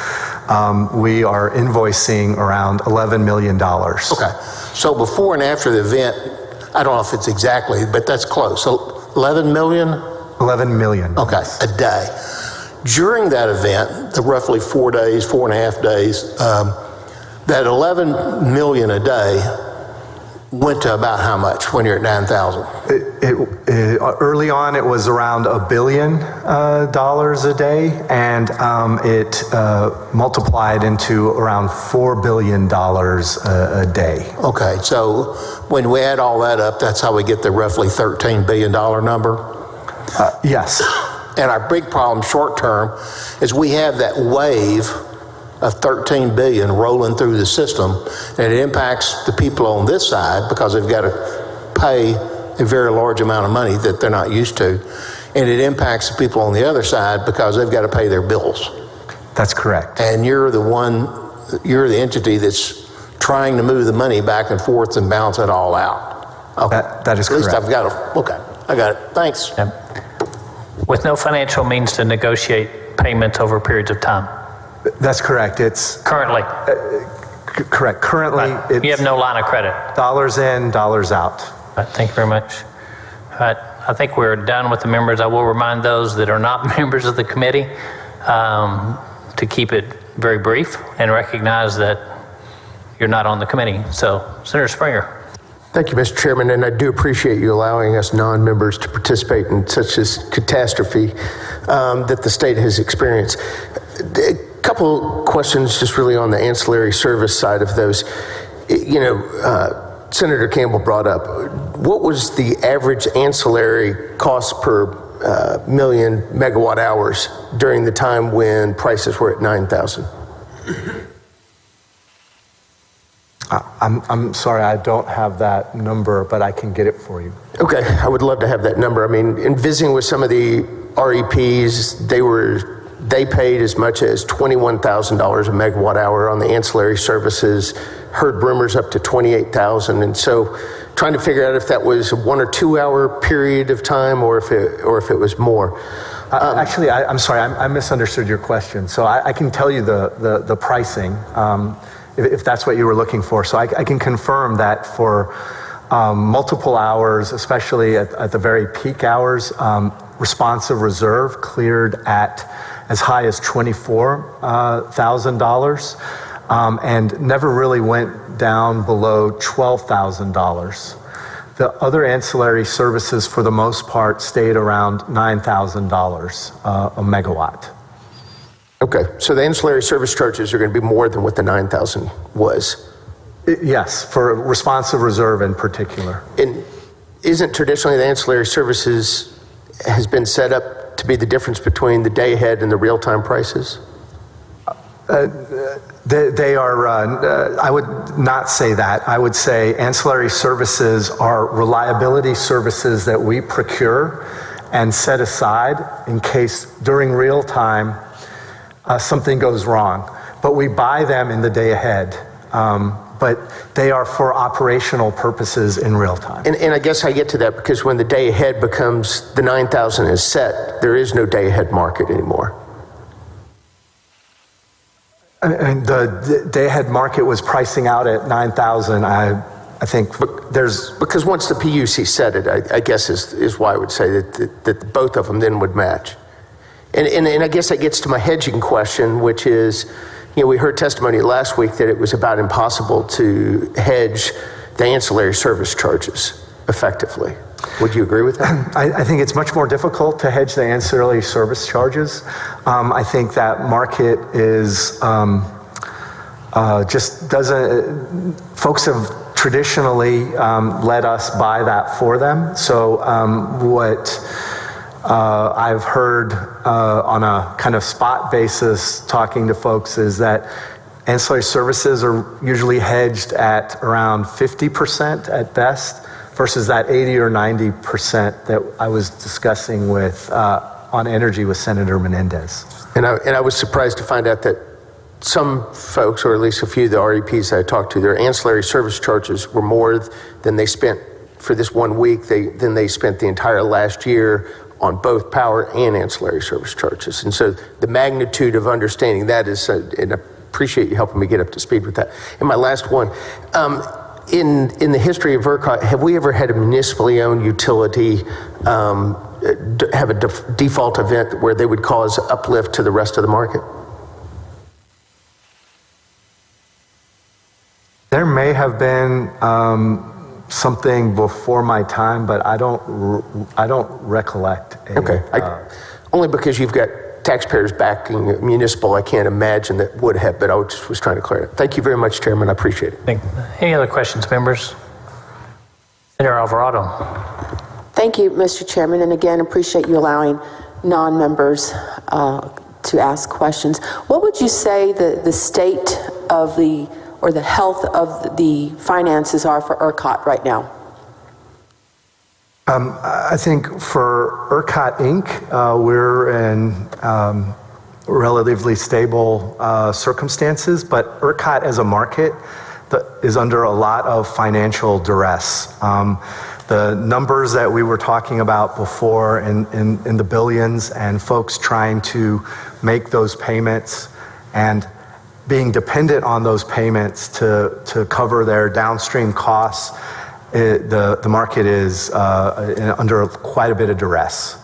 We are invoicing around $11 million. Okay, so before and after the event, I don't know if it's exactly, but that's close. So 11 million? 11 million. Okay, a day. During that event, the roughly 4 days, 4.5 days, that 11 million a day went to about how much when you're at 9,000? Early on, it was around $1 billion a day, and it multiplied into around $4 billion a day. Okay, so when we add all that up, that's how we get the roughly $13 billion number? Yes. And our big problem short term is we have that wave of 13 billion rolling through the system, and it impacts the people on this side because they've got to pay a very large amount of money that they're not used to, and it impacts the people on the other side because they've got to pay their bills. That's correct. And you're the entity that's trying to move the money back and forth and balance it all out. Okay. That is correct. At least I've got it. Okay, I got it. Thanks. Yep. With no financial means to negotiate payments over periods of time. That's correct. It's currently. Correct. Currently, it's you have no line of credit. Dollars in, dollars out. Thank you very much. I think we're done with the members. I will remind those that are not members of the committee to keep it very brief and recognize that you're not on the committee. So, Senator Springer. Thank you, Mr. Chairman, and I do appreciate you allowing us non-members to participate in such a catastrophe that the state has experienced. A couple questions just really on the ancillary service side of those. You know, Senator Campbell brought up, what was the average ancillary cost per million megawatt hours during the time when prices were at 9,000? I'm sorry, I don't have that number, but I can get it for you. Okay, I would love to have that number. I mean, in visiting with some of the REPs, they paid as much as $21,000 a megawatt hour on the ancillary services, heard rumors up to $28,000, and so trying to figure out if that was a 1 or 2 hour period of time or if it was more. Actually, I'm sorry, I misunderstood your question. So I can tell you the pricing, if that's what you were looking for. So I can confirm that for multiple hours, especially at the very peak hours, responsive reserve cleared at as high as $24,000 and never really went down below $12,000. The other ancillary services, for the most part, stayed around $9,000 a megawatt. Okay, so the ancillary service charges are going to be more than what the 9,000 was? Yes, for responsive reserve in particular. And isn't traditionally the ancillary services has been set up to be the difference between the day ahead and the real-time prices? They are, I would not say that. I would say ancillary services are reliability services that we procure and set aside in case during real time something goes wrong. But we buy them in the day ahead. But they are for operational purposes in real time. And I guess I get to that because when the day ahead becomes the 9,000 is set, there is no day ahead market anymore. And the day-ahead market was pricing out at 9,000. I think there's... Because once the PUC set it, I guess is why I would say that both of them then would match. And I guess that gets to my hedging question, which is, you know, we heard testimony last week that it was about impossible to hedge the ancillary service charges effectively. Would you agree with that? I think it's much more difficult to hedge the ancillary service charges. I think that market is just doesn't, folks have traditionally let us buy that for them. So what I've heard on a kind of spot basis talking to folks is that ancillary services are usually hedged at around 50% at best, versus that 80 or 90% that I was discussing with on energy with Senator Menendez. And I was surprised to find out that some folks, or at least a few of the REPs I talked to, their ancillary service charges were more than they spent for this 1 week than they spent the entire last year on both power and ancillary service charges. And so the magnitude of understanding that is, and I appreciate you helping me get up to speed with that. And my last one, in the history of ERCOT, have we ever had a municipally owned utility have a default event where they would cause uplift to the rest of the market? There may have been something before my time, but I don't recollect. Okay, only because you've got taxpayers backing municipal, I can't imagine that would have, but I just was trying to clear it. Thank you very much, Chairman. I appreciate it. Any other questions, members? Senator Alvarado. Thank you, Mr. Chairman, and again, appreciate you allowing non-members to ask questions. What would you say the state of the health of the finances are for ERCOT right now? I think for ERCOT Inc., we're in relatively stable circumstances, but ERCOT as a market is under a lot of financial duress. The numbers that we were talking about before in the billions, and folks trying to make those payments and being dependent on those payments to cover their downstream costs, the market is under quite a bit of duress.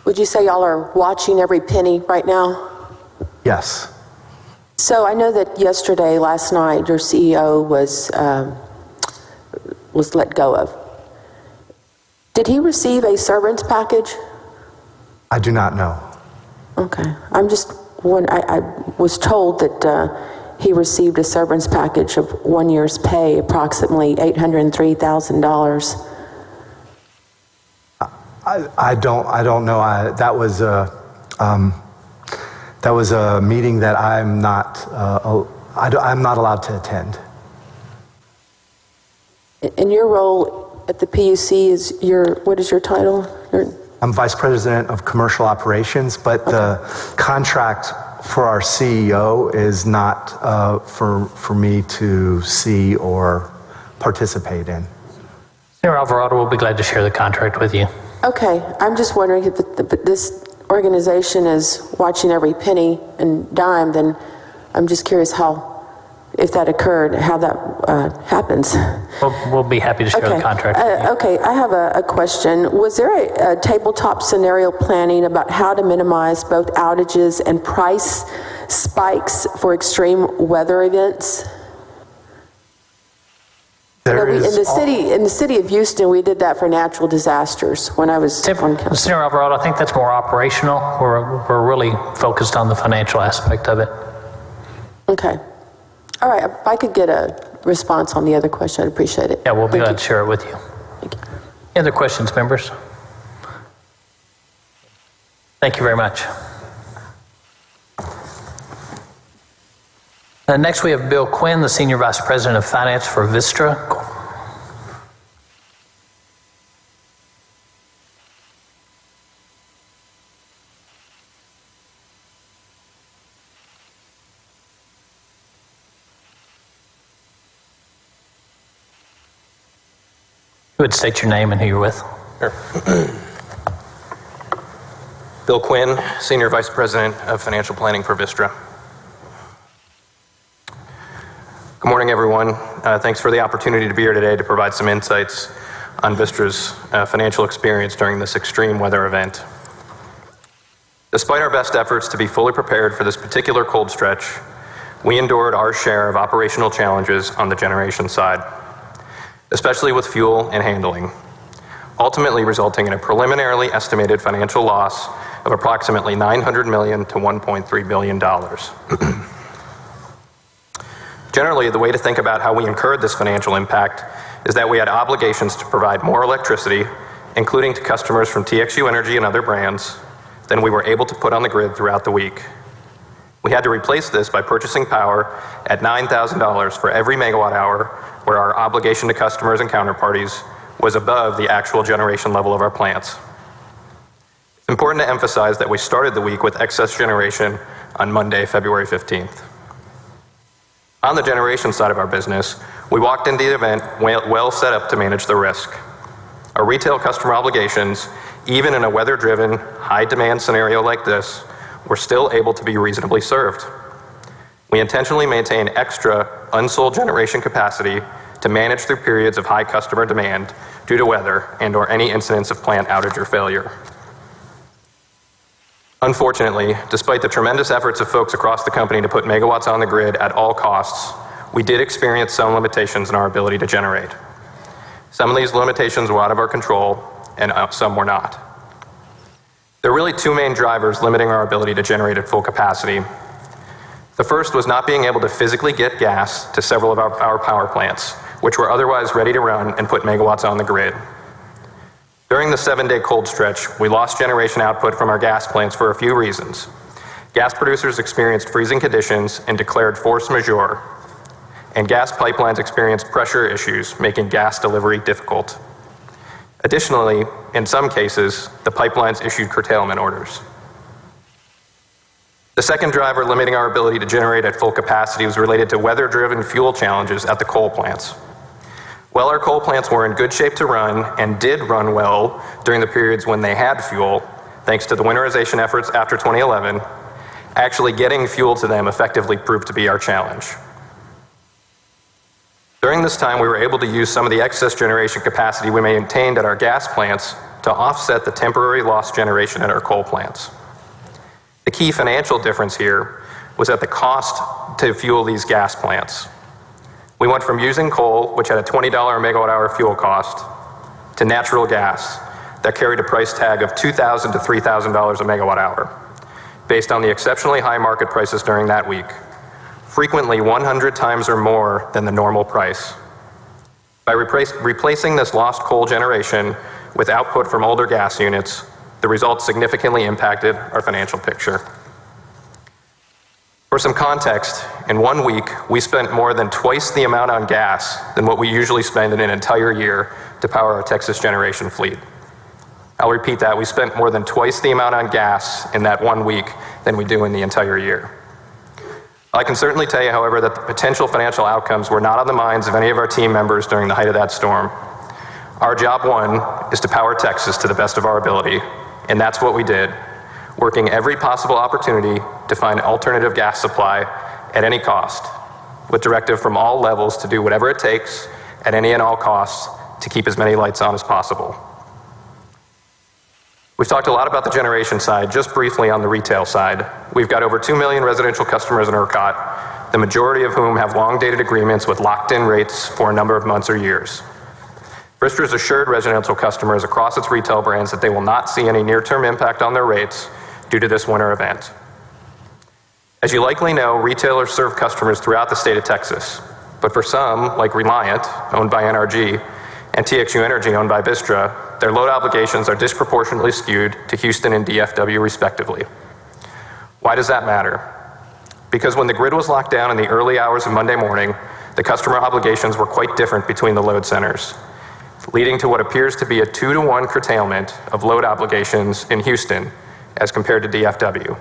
Would you say y'all are watching every penny right now? Yes. So I know that last night, your CEO was was let go of. Did he receive a severance package? I do not know. Okay. I'm just, I was told that he received a severance package of 1 year's pay, approximately $803,000. I don't know. That was a meeting that I'm not allowed to attend. And your role at the PUC is what is your title? I'm Vice President of Commercial Operations, but the contract for our CEO is not for me to see or participate in. Senator Alvarado will be glad to share the contract with you. Okay, I'm just wondering if this organization is watching every penny and dime, then I'm just curious if that occurred, how that happens. We'll be happy to share the contract with you. Okay, I have a question. Was there a tabletop scenario planning about how to minimize both outages and price spikes for extreme weather events? In the city of Houston, we did that for natural disasters when I was on council. Senator Alvarado, I think that's more operational. We're really focused on the financial aspect of it. Okay. All right, if I could get a response on the other question, I'd appreciate it. Yeah, we'll be glad to share it with you. Thank you. Any other questions, members? Thank you very much. Next, we have Bill Quinn, the Senior Vice President of Finance for Vistra. You would state your name and who you're with. Sure. Bill Quinn, Senior Vice President of Financial Planning for Vistra. Good morning, everyone. Thanks for the opportunity to be here today to provide some insights on Vistra's financial experience during this extreme weather event. Despite our best efforts to be fully prepared for this particular cold stretch, we endured our share of operational challenges on the generation side, especially with fuel and handling, ultimately resulting in a preliminarily estimated financial loss of approximately $900 million to $1.3 billion. Generally, the way to think about how we incurred this financial impact is that we had obligations to provide more electricity, including to customers from TXU Energy and other brands, than we were able to put on the grid throughout the week. We had to replace this by purchasing power at $9,000 for every megawatt hour, where our obligation to customers and counterparties was above the actual generation level of our plants. It's important to emphasize that we started the week with excess generation on Monday, February 15th. On the generation side of our business, we walked into the event well set up to manage the risk. Our retail customer obligations, even in a weather-driven, high-demand scenario like this, were still able to be reasonably served. We intentionally maintain extra unsold generation capacity to manage through periods of high customer demand due to weather and/or any incidents of plant outage or failure. Unfortunately, despite the tremendous efforts of folks across the company to put megawatts on the grid at all costs, we did experience some limitations in our ability to generate. Some of these limitations were out of our control, and some were not. There are really two main drivers limiting our ability to generate at full capacity. The first was not being able to physically get gas to several of our power plants, which were otherwise ready to run and put megawatts on the grid. During the 7-day cold stretch, we lost generation output from our gas plants for a few reasons. Gas producers experienced freezing conditions and declared force majeure, and gas pipelines experienced pressure issues, making gas delivery difficult. Additionally, in some cases, the pipelines issued curtailment orders. The second driver limiting our ability to generate at full capacity was related to weather-driven fuel challenges at the coal plants. While our coal plants were in good shape to run and did run well during the periods when they had fuel, thanks to the winterization efforts after 2011, actually getting fuel to them effectively proved to be our challenge. During this time, we were able to use some of the excess generation capacity we maintained at our gas plants to offset the temporary lost generation at our coal plants. The key financial difference here was that the cost to fuel these gas plants We went from using coal, which had a $20 a megawatt hour fuel cost, to natural gas that carried a price tag of $2,000 to $3,000 a megawatt hour, based on the exceptionally high market prices during that week, frequently 100 times or more than the normal price. By replacing this lost coal generation with output from older gas units, the results significantly impacted our financial picture. For some context, in 1 week, we spent more than twice the amount on gas than what we usually spend in an entire year to power our Texas generation fleet. I'll repeat that, we spent more than twice the amount on gas in that 1 week than we do in the entire year. I can certainly tell you, however, that the potential financial outcomes were not on the minds of any of our team members during the height of that storm. Our job one is to power Texas to the best of our ability, and that's what we did, working every possible opportunity to find alternative gas supply at any cost, with directive from all levels to do whatever it takes at any and all costs to keep as many lights on as possible. We've talked a lot about the generation side. Just briefly on the retail side, we've got over 2 million residential customers in ERCOT, the majority of whom have long-dated agreements with locked-in rates for a number of months or years. Vistra's assured residential customers across its retail brands that they will not see any near-term impact on their rates due to this winter event. As you likely know, retailers serve customers throughout the state of Texas, but for some, like Reliant, owned by NRG, and TXU Energy, owned by Vistra, their load obligations are disproportionately skewed to Houston and DFW respectively. Why does that matter? Because when the grid was locked down in the early hours of Monday morning, the customer obligations were quite different between the load centers, leading to what appears to be a 2-to-1 curtailment of load obligations in Houston as compared to DFW.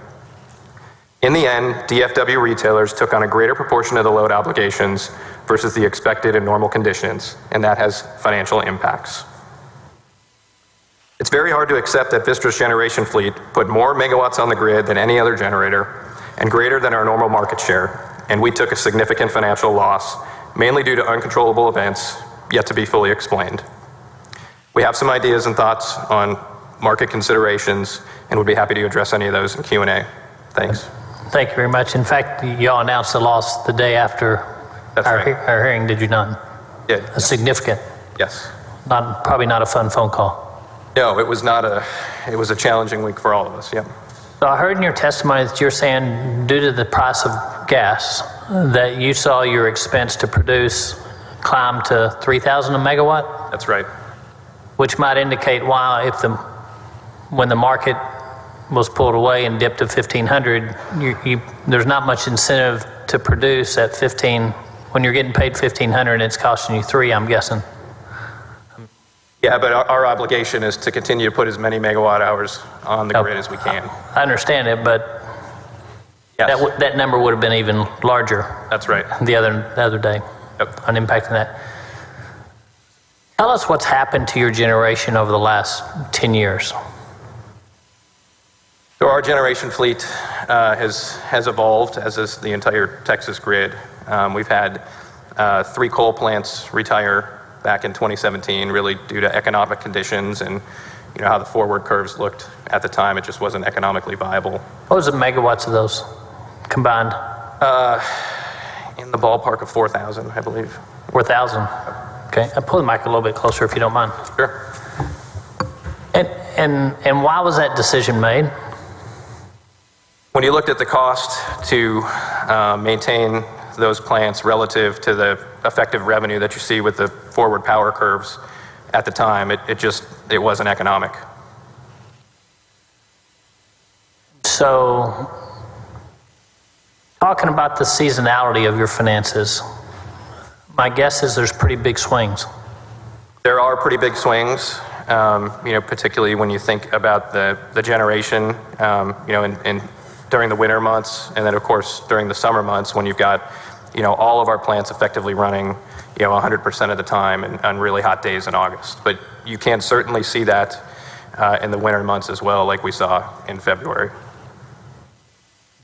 In the end, DFW retailers took on a greater proportion of the load obligations versus the expected in normal conditions, and that has financial impacts. It's very hard to accept that Vistra's generation fleet put more megawatts on the grid than any other generator and greater than our normal market share, and we took a significant financial loss, mainly due to uncontrollable events yet to be fully explained. We have some ideas and thoughts on market considerations, and would be happy to address any of those in Q&A. Thanks. Thank you very much. In fact, y'all announced the loss the day after our hearing, did you not? Did. A significant. Yes. Probably not a fun phone call. No, it was a challenging week for all of us, yeah. So I heard in your testimony that you're saying due to the price of gas that you saw your expense to produce climb to $3,000 a megawatt? That's right. Which might indicate why when the market was pulled away and dipped to 1,500, there's not much incentive to produce at 15 when you're getting paid 1,500 and it's costing you $3, I'm guessing. Yeah, but our obligation is to continue to put as many megawatt hours on the grid as we can. I understand it, but yes, that number would have been even larger. That's right. The other day. Yep. On impacting that. Tell us what's happened to your generation over the last 10 years. So our generation fleet has evolved, as is the entire Texas grid. We've had 3 coal plants retire back in 2017, really due to economic conditions and how the forward curves looked at the time. It just wasn't economically viable. What was the megawatts of those combined? In the ballpark of 4,000, I believe. 4,000. Okay, I'll pull the mic a little bit closer if you don't mind. Sure. And why was that decision made? When you looked at the cost to maintain those plants relative to the effective revenue that you see with the forward power curves at the time, it wasn't economic. So, talking about the seasonality of your finances, my guess is there's pretty big swings. There are pretty big swings, particularly when you think about the generation, during the winter months, and then of course during the summer months when you've got, all of our plants effectively running, 100% of the time and on really hot days in August. But you can certainly see that in the winter months as well, like we saw in February.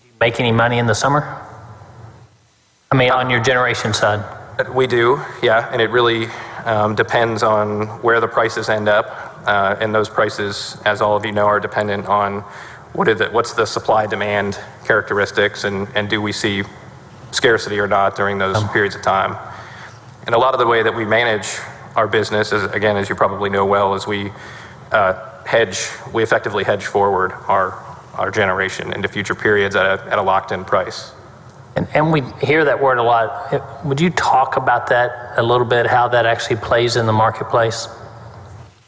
Do you make any money in the summer? I mean, on your generation side. We do, yeah, and it really depends on where the prices end up, and those prices, as all of you know, are dependent on what's the supply-demand characteristics, and do we see scarcity or not during those periods of time. And a lot of the way that we manage our business, is, again, as you probably know well, is we effectively hedge forward our generation into future periods at a locked-in price. And we hear that word a lot. Would you talk about that a little bit, how that actually plays in the marketplace?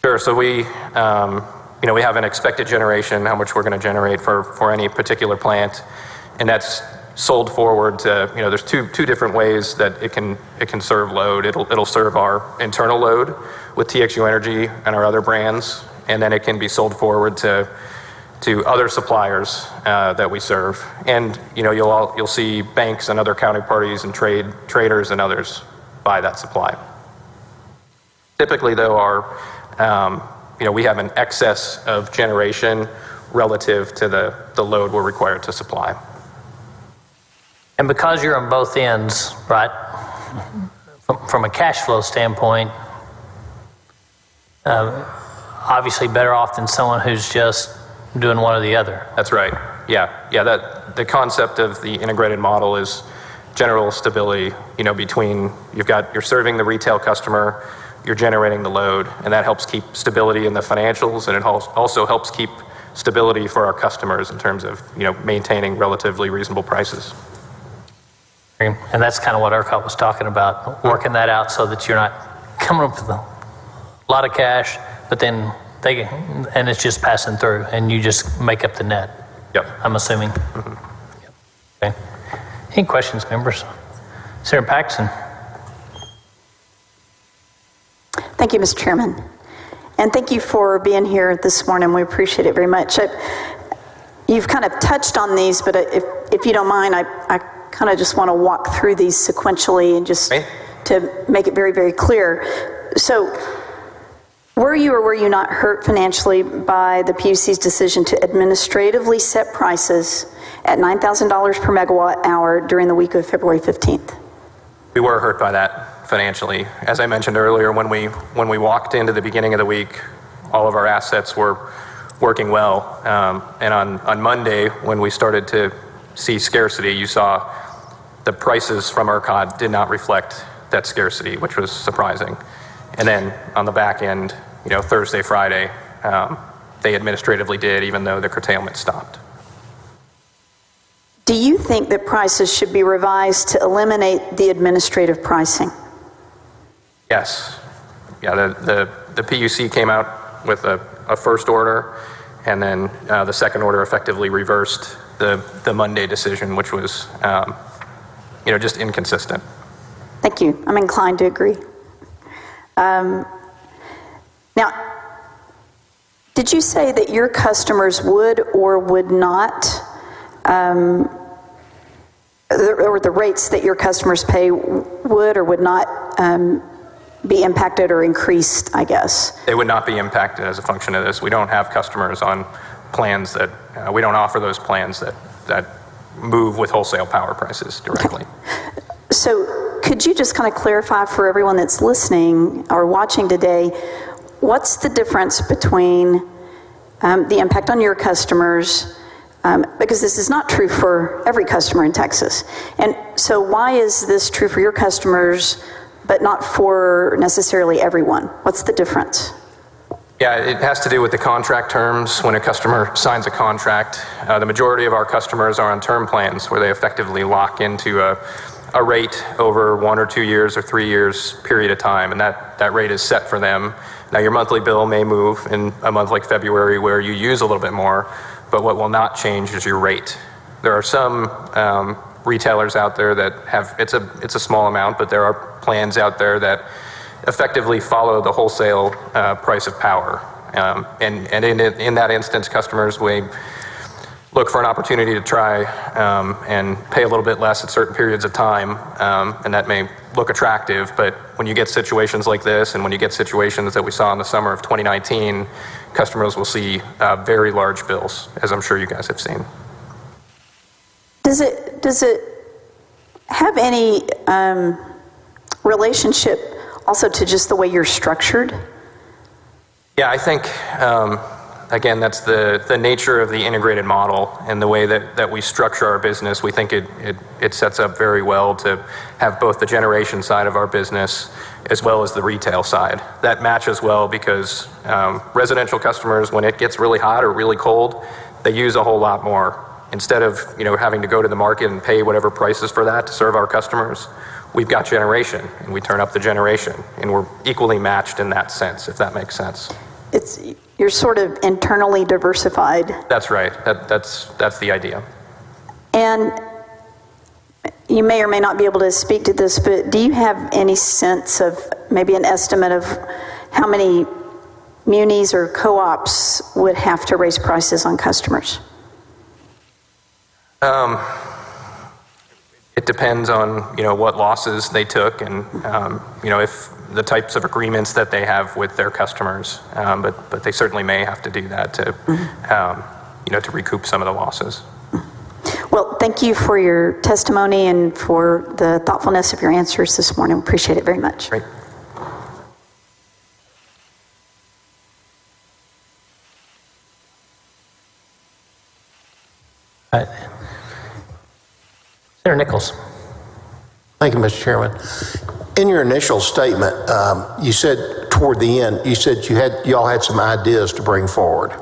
Sure. So we have an expected generation, how much we're going to generate for any particular plant, and that's sold forward to, there's two different ways that it can serve load. It'll serve our internal load with TXU Energy and our other brands, and then it can be sold forward to other suppliers that we serve. And you'll see banks and other counterparties and traders and others buy that supply. Typically, though, we have an excess of generation relative to the load we're required to supply. And because you're on both ends, right, from a cash flow standpoint, obviously better off than someone who's just doing one or the other. That's right. Yeah. The concept of the integrated model is general stability, between you're serving the retail customer, you're generating the load, and that helps keep stability in the financials, and it also helps keep stability for our customers in terms of, maintaining relatively reasonable prices. And that's kind of what ERCOT was talking about, working that out so that you're not coming up with a lot of cash, but then and it's just passing through, and you just make up the net. Yep. I'm assuming. Mm-hmm. Yep. Okay. Any questions, members? Sarah Paxton. Thank you, Mr. Chairman. And thank you for being here this morning. We appreciate it very much. You've kind of touched on these, but if you don't mind, I kind of just want to walk through these sequentially and just to make it very, very clear. So, were you or were you not hurt financially by the PUC's decision to administratively set prices at $9,000 per megawatt hour during the week of February 15th? We were hurt by that financially. As I mentioned earlier, when we walked into the beginning of the week, all of our assets were working well. And on Monday, when we started to see scarcity, you saw the prices from ERCOT did not reflect that scarcity, which was surprising. And then on the back end, Thursday, Friday, they administratively did, even though the curtailment stopped. Do you think that prices should be revised to eliminate the administrative pricing? Yes. Yeah, the PUC came out with a first order, and then the second order effectively reversed the Monday decision, which was, just inconsistent. Thank you. I'm inclined to agree. Now, did you say that your customers would or would not, or the rates that your customers pay would or would not be impacted or increased, I guess? They would not be impacted as a function of this. We don't have customers on plans that, we don't offer those plans that move with wholesale power prices directly. Okay. So could you just kind of clarify for everyone that's listening or watching today, what's the difference between the impact on your customers, because this is not true for every customer in Texas. And so why is this true for your customers, but not for necessarily everyone? What's the difference? Yeah, it has to do with the contract terms. When a customer signs a contract, the majority of our customers are on term plans where they effectively lock into a rate over 1 or 2 years or 3 years period of time, and that rate is set for them. Now, your monthly bill may move in a month like February where you use a little bit more, but what will not change is your rate. There are some retailers out there that have, it's a small amount, but there are plans out there that effectively follow the wholesale price of power. And in that instance, customers may look for an opportunity to try and pay a little bit less at certain periods of time, and that may look attractive, but when you get situations like this, and when you get situations that we saw in the summer of 2019, customers will see very large bills, as I'm sure you guys have seen. Does it have any relationship also to just the way you're structured? Yeah, I think again, that's the nature of the integrated model and the way that we structure our business. We think it sets up very well to have both the generation side of our business as well as the retail side. That matches well because residential customers, when it gets really hot or really cold, they use a whole lot more. Instead of having to go to the market and pay whatever prices for that to serve our customers, we've got generation and we turn up the generation, and we're equally matched in that sense, if that makes sense. You're sort of internally diversified. That's right. That's the idea. And you may or may not be able to speak to this, but do you have any sense of maybe an estimate of how many munis or co-ops would have to raise prices on customers? It depends on what losses they took and if the types of agreements that they have with their customers, but they certainly may have to do that to to recoup some of the losses. Well, thank you for your testimony and for the thoughtfulness of your answers this morning. Appreciate it very much. Great. Senator Nichols. Thank you, Mr. Chairman. In your initial statement, you said toward the end, you said you all had some ideas to bring forward,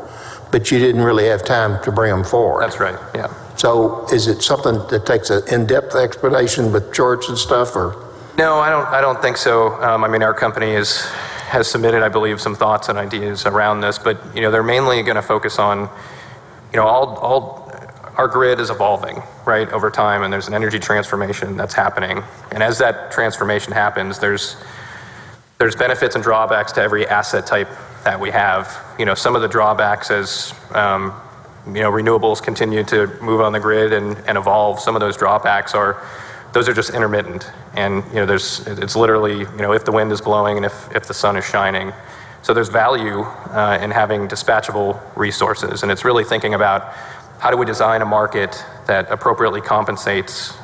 but you didn't really have time to bring them forward. That's right, yeah. So is it something that takes an in-depth explanation with charts and stuff, or? No, I don't think so. Our company has submitted, I believe, some thoughts and ideas around this, but they're mainly going to focus on, all our grid is evolving, right, over time, and there's an energy transformation that's happening. And as that transformation happens, there's benefits and drawbacks to every asset type that we have. Some of the drawbacks as renewables continue to move on the grid and evolve, some of those drawbacks those are just intermittent. And it's literally, if the wind is blowing and if the sun is shining. So there's value in having dispatchable resources, and it's really thinking about how do we design a market that appropriately compensates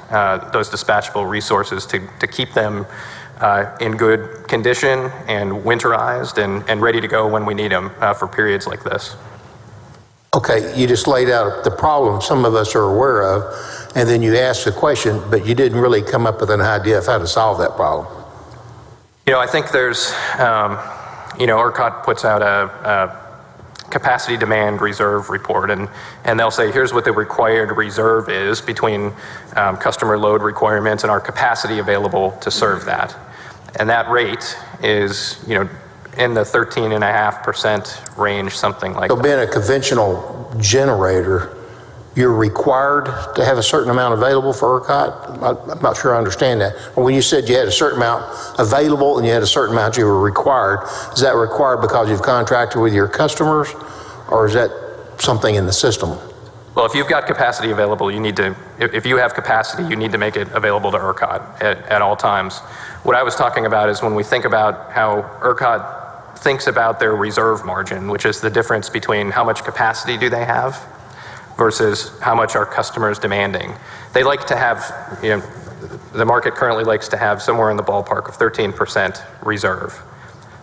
those dispatchable resources to keep them in good condition and winterized and ready to go when we need them for periods like this. Okay, you just laid out the problem some of us are aware of, and then you asked the question, but you didn't really come up with an idea of how to solve that problem. I think there's, ERCOT puts out a capacity demand reserve report, and they'll say, here's what the required reserve is between customer load requirements and our capacity available to serve that. And that rate is, in the 13.5% range, something like that. So being a conventional generator, you're required to have a certain amount available for ERCOT? I'm not sure I understand that. When you said you had a certain amount available and you had a certain amount you were required, is that required because you've contracted with your customers, or is that something in the system? Well, if you've got capacity available, if you have capacity, you need to make it available to ERCOT at all times. What I was talking about is when we think about how ERCOT thinks about their reserve margin, which is the difference between how much capacity do they have versus how much are customers demanding. They like to have, the market currently likes to have somewhere in the ballpark of 13% reserve.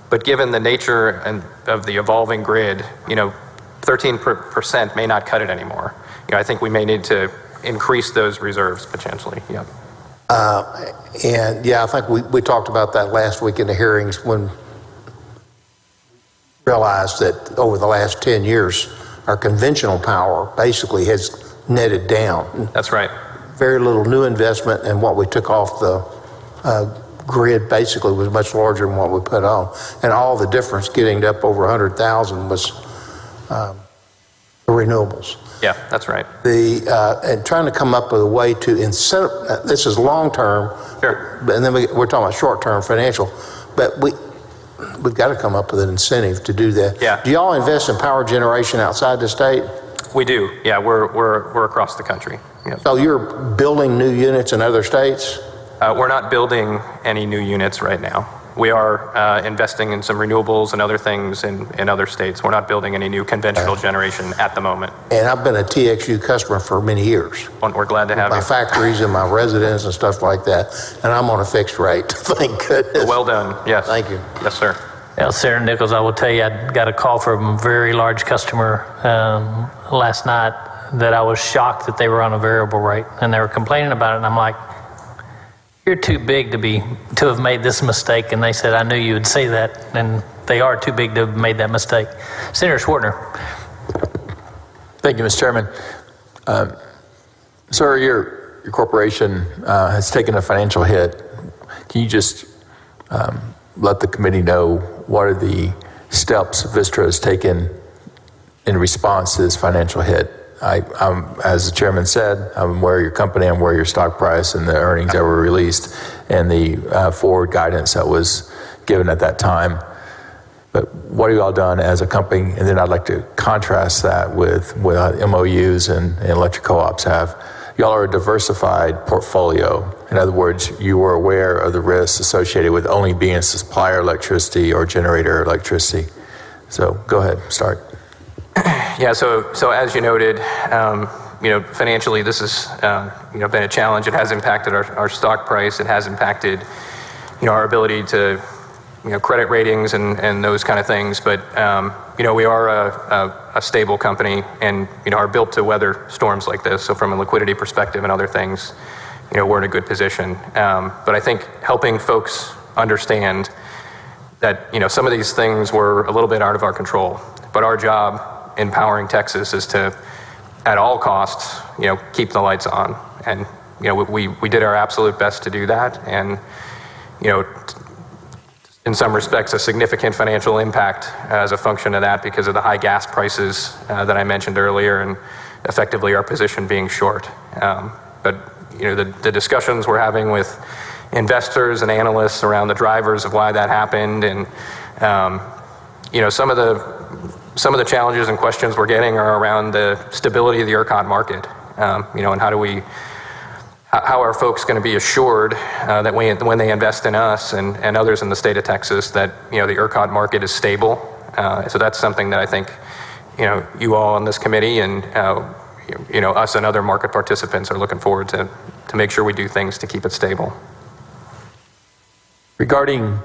But given the nature of the evolving grid, 13% may not cut it anymore. I think we may need to increase those reserves potentially, yeah. And yeah, I think we talked about that last week in the hearings when we realized that over the last 10 years, our conventional power basically has netted down. That's right. Very little new investment, and what we took off the grid basically was much larger than what we put on. And all the difference getting up over 100,000 was the renewables. Yeah, that's right. And trying to come up with a way to incentivize, this is long term, sure. And then we're talking about short term financial, but we've got to come up with an incentive to do that. Yeah. Do y'all invest in power generation outside the state? We do. Yeah, we're across the country. Yep. So you're building new units in other states? We're not building any new units right now. We are investing in some renewables and other things in other states. We're not building any new conventional generation at the moment. And I've been a TXU customer for many years. We're glad to have you. My factories and my residence and stuff like that. And I'm on a fixed rate. Thank goodness. Well done. Yes. Thank you. Yes, sir. Senator Nichols, I will tell you, I got a call from a very large customer last night that I was shocked that they were on a variable rate, and they were complaining about it, and I'm like, you're too big to have made this mistake. And they said, I knew you would say that, and they are too big to have made that mistake. Senator Schwartner. Thank you, Mr. Chairman. Sir, your corporation has taken a financial hit. Can you just let the committee know what are the steps Vistra has taken in response to this financial hit? As the chairman said, I'm aware of your company, I'm aware of your stock price and the earnings that were released and the forward guidance that was given at that time. But what have you all done as a company? And then I'd like to contrast that with MOUs and electric co-ops have. Y'all are a diversified portfolio. In other words, you were aware of the risks associated with only being a supplier electricity or generator electricity. So go ahead, start. Yeah, so as you noted, financially this has been a challenge. It has impacted our stock price. It has impacted our ability to credit ratings and those kind of things. But we are a stable company and are built to weather storms like this. So from a liquidity perspective and other things, we're in a good position. But I think helping folks understand that some of these things were a little bit out of our control. But our job in powering Texas is to, at all costs, keep the lights on. And we did our absolute best to do that. And in some respects, a significant financial impact as a function of that because of the high gas prices that I mentioned earlier, and effectively our position being short. But the discussions we're having with investors and analysts around the drivers of why that happened, and some of the challenges and questions we're getting are around the stability of the ERCOT market, and how are folks going to be assured that when they invest in us and others in the state of Texas that the ERCOT market is stable. So that's something that I think you all on this committee and us and other market participants are looking forward to make sure we do things to keep it stable. Regarding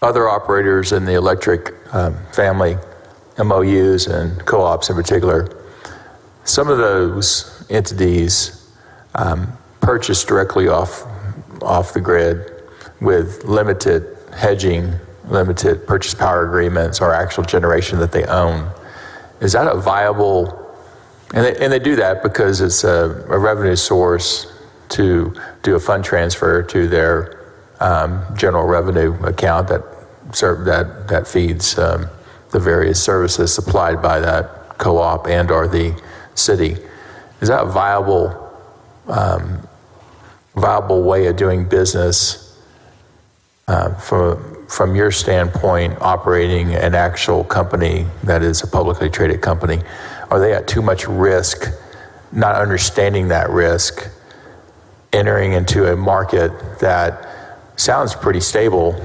other operators in the electric family, MOUs and co-ops in particular, some of those entities purchase directly off the grid with limited hedging, limited purchase power agreements, or actual generation that they own. Is that a viable, and they do that because it's a revenue source to do a fund transfer to their general revenue account that feeds the various services supplied by that co-op and or the city. Is that a viable way of doing business from your standpoint, operating an actual company that is a publicly traded company? Are they at too much risk, not understanding that risk, entering into a market that sounds pretty stable,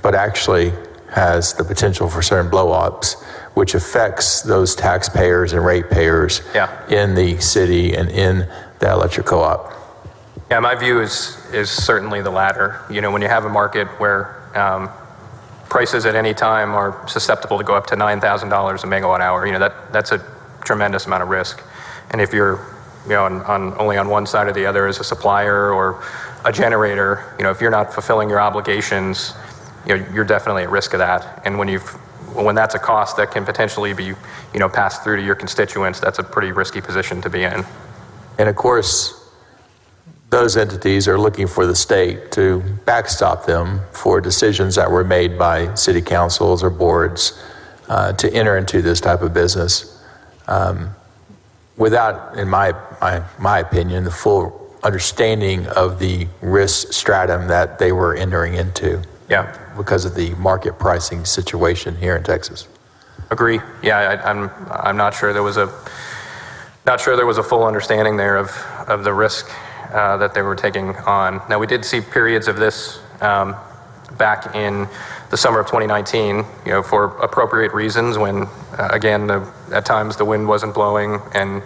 but actually has the potential for certain blow-ups, which affects those taxpayers and ratepayers in the city and in the electric co-op? Yeah, my view is certainly the latter. When you have a market where prices at any time are susceptible to go up to $9,000 a megawatt hour, that's a tremendous amount of risk. And if you're only on one side or the other as a supplier or a generator, if you're not fulfilling your obligations, you're definitely at risk of that. And when that's a cost that can potentially be passed through to your constituents, that's a pretty risky position to be in. And of course, those entities are looking for the state to backstop them for decisions that were made by city councils or boards to enter into this type of business without, in my opinion, the full understanding of the risk stratum that they were entering into. Yeah. Because of the market pricing situation here in Texas. Agree. Yeah, I'm not sure there was a full understanding there of the risk that they were taking on. Now, we did see periods of this back in the summer of 2019, for appropriate reasons when, again, at times the wind wasn't blowing and,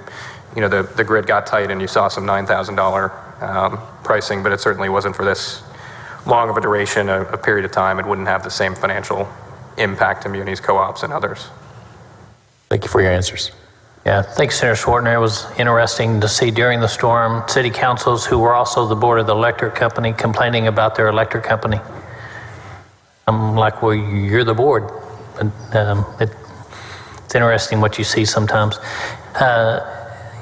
the grid got tight and you saw some $9,000 pricing, but it certainly wasn't for this long of a duration, a period of time. It wouldn't have the same financial impact to munis, co-ops, and others. Thank you for your answers. Yeah, thanks, Senator Schwartner. It was interesting to see during the storm city councils who were also the board of the electric company complaining about their electric company. I'm like, well, you're the board. It's interesting what you see sometimes.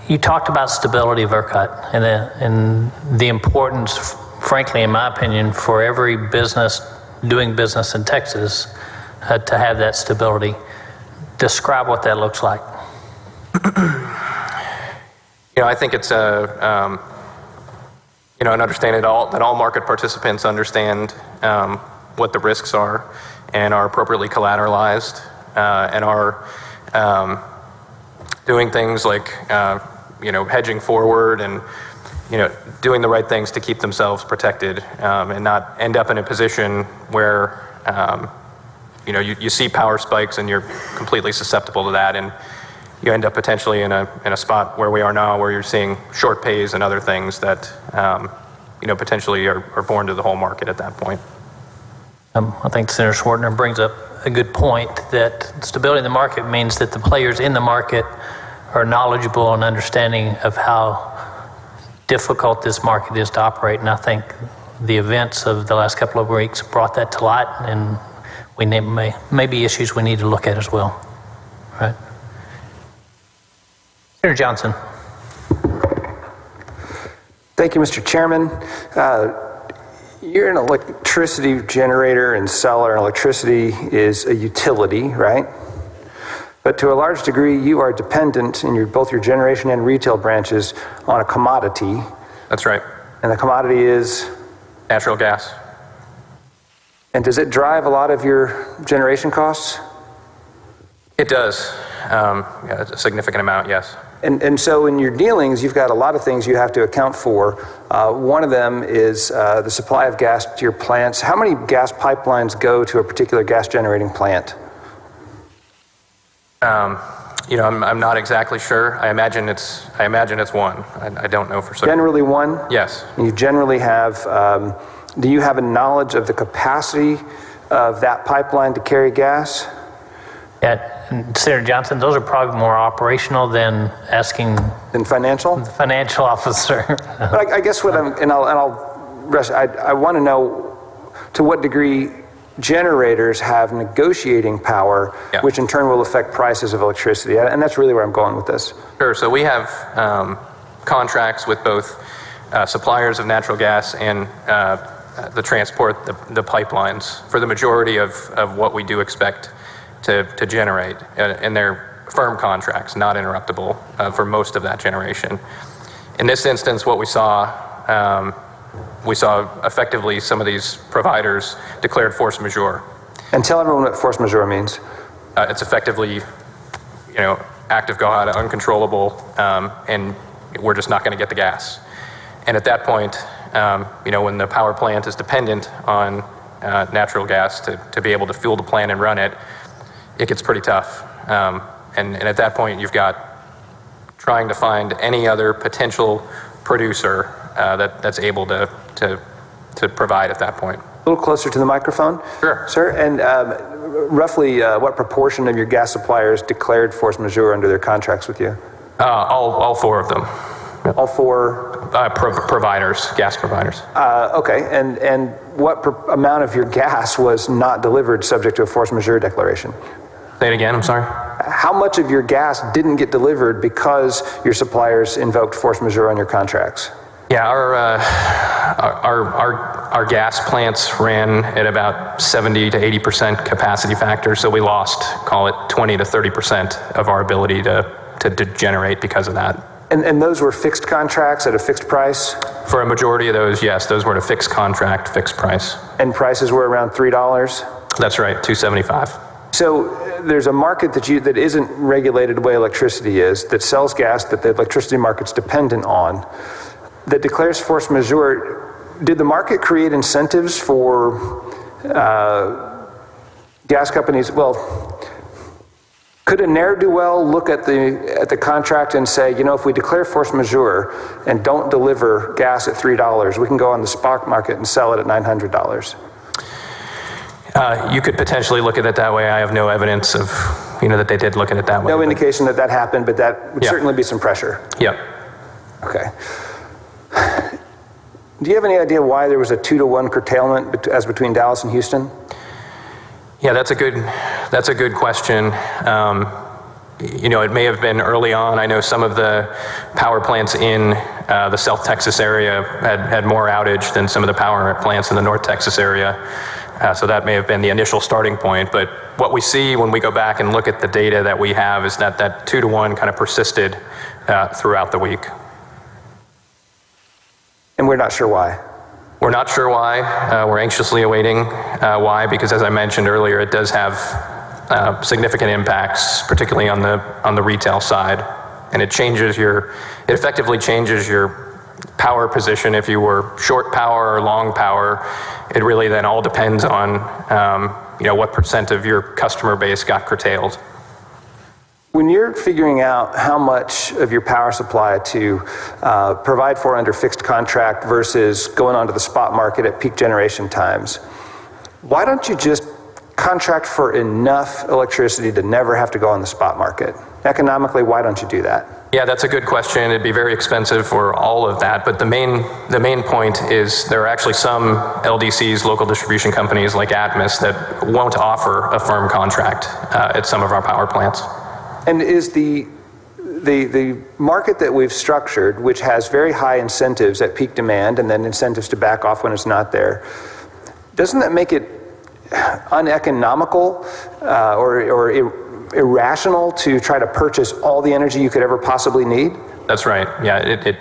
You talked about stability of ERCOT and the importance, frankly, in my opinion, for every business doing business in Texas to have that stability. Describe what that looks like. I think it's an understanding that all market participants understand what the risks are and are appropriately collateralized and are doing things like hedging forward and doing the right things to keep themselves protected and not end up in a position where you see power spikes and you're completely susceptible to that, and you end up potentially in a spot where we are now, where you're seeing short pays and other things that potentially are born to the whole market at that point. I think Senator Schwartner brings up a good point that stability in the market means that the players in the market are knowledgeable and understanding of how difficult this market is to operate, and I think the events of the last couple of weeks brought that to light, and we may be issues we need to look at as well. Right? Senator Johnson. Thank you, Mr. Chairman. You're an electricity generator and seller. Electricity is a utility, right? But to a large degree, you are dependent in both your generation and retail branches on a commodity. That's right. And the commodity is? Natural gas. And does it drive a lot of your generation costs? It does. A significant amount, yes. And so in your dealings, you've got a lot of things you have to account for. One of them is the supply of gas to your plants. How many gas pipelines go to a particular gas generating plant? I'm not exactly sure. I imagine it's one. I don't know for certain. Generally one? Yes. And you generally have, do you have a knowledge of the capacity of that pipeline to carry gas? Yeah, Senator Johnson, those are probably more operational than asking. Than financial? The financial officer. But I guess what I want to know to what degree generators have negotiating power, yeah, which in turn will affect prices of electricity. And that's really where I'm going with this. Sure. So we have contracts with both suppliers of natural gas and the transport, the pipelines, for the majority of what we do expect to generate. And they're firm contracts, not interruptible for most of that generation. In this instance, what we saw effectively some of these providers declared force majeure. And tell everyone what force majeure means. It's effectively, active go out, uncontrollable, and we're just not going to get the gas. And at that point, when the power plant is dependent on natural gas to be able to fuel the plant and run it, it gets pretty tough. And at that point, you've got trying to find any other potential producer that's able to provide at that point. A little closer to the microphone. Sure. Sir, and roughly what proportion of your gas suppliers declared force majeure under their contracts with you? All four of them. All four? Providers, gas providers. Okay, and what amount of your gas was not delivered subject to a force majeure declaration? Say it again, I'm sorry. How much of your gas didn't get delivered because your suppliers invoked force majeure on your contracts? Yeah, our gas plants ran at about 70 to 80% capacity factor, so we lost, call it 20 to 30% of our ability to generate because of that. And those were fixed contracts at a fixed price? For a majority of those, yes, those were at a fixed contract, fixed price. And prices were around $3? That's right, $2.75. So there's a market that isn't regulated the way electricity is, that sells gas that the electricity market's dependent on, that declares force majeure. Did the market create incentives for gas companies? Well, could a ne'er-do-well look at the contract and say, if we declare force majeure and don't deliver gas at $3, we can go on the spot market and sell it at $900? You could potentially look at it that way. I have no evidence of, that they did look at it that way. No indication that that happened, but that would certainly be some pressure. Yep. Okay. Do you have any idea why there was a 2-to-1 curtailment as between Dallas and Houston? Yeah, that's a good question. It may have been early on. I know some of the power plants in the South Texas area had more outage than some of the power plants in the North Texas area. So that may have been the initial starting point. But what we see when we go back and look at the data that we have is that 2-to-1 kind of persisted throughout the week. And we're not sure why. We're not sure why. We're anxiously awaiting why, because as I mentioned earlier, it does have significant impacts, particularly on the retail side, and it effectively changes your power position. If you were short power or long power, it really then all depends on what percent of your customer base got curtailed. When you're figuring out how much of your power supply to provide for under fixed contract versus going onto the spot market at peak generation times, why don't you just contract for enough electricity to never have to go on the spot market? Economically, why don't you do that? Yeah, that's a good question. It'd be very expensive for all of that, but the main point is there are actually some LDCs, local distribution companies like Atmos, that won't offer a firm contract at some of our power plants. And is the market that we've structured, which has very high incentives at peak demand and then incentives to back off when it's not there, doesn't that make it uneconomical or irrational to try to purchase all the energy you could ever possibly need? That's right. Yeah,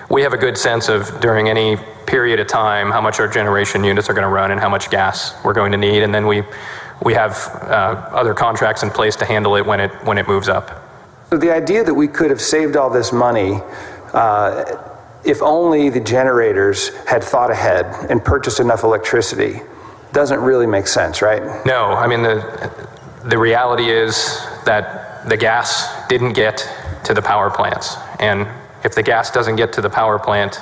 we have a good sense of, during any period of time, how much our generation units are going to run and how much gas we're going to need, and then we have other contracts in place to handle it when it moves up. So the idea that we could have saved all this money if only the generators had thought ahead and purchased enough electricity doesn't really make sense, right? No, I mean, the reality is that the gas didn't get to the power plants. And if the gas doesn't get to the power plant,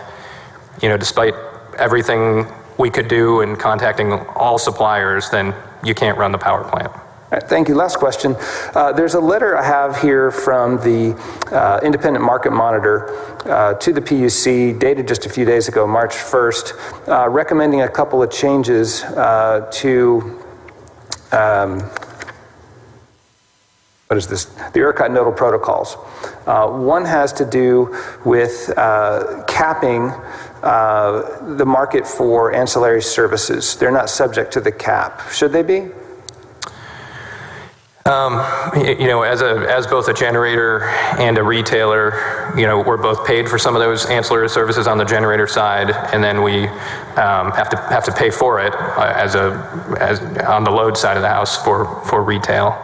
despite everything we could do in contacting all suppliers, then you can't run the power plant. All right, thank you. Last question. There's a letter I have here from the Independent Market Monitor to the PUC, dated just a few days ago, March 1st, recommending a couple of changes to what is this? The ERCOT nodal protocols. One has to do with capping the market for ancillary services. They're not subject to the cap. Should they be? As both a generator and a retailer, we're both paid for some of those ancillary services on the generator side, and then we have to pay for it as on the load side of the house for retail.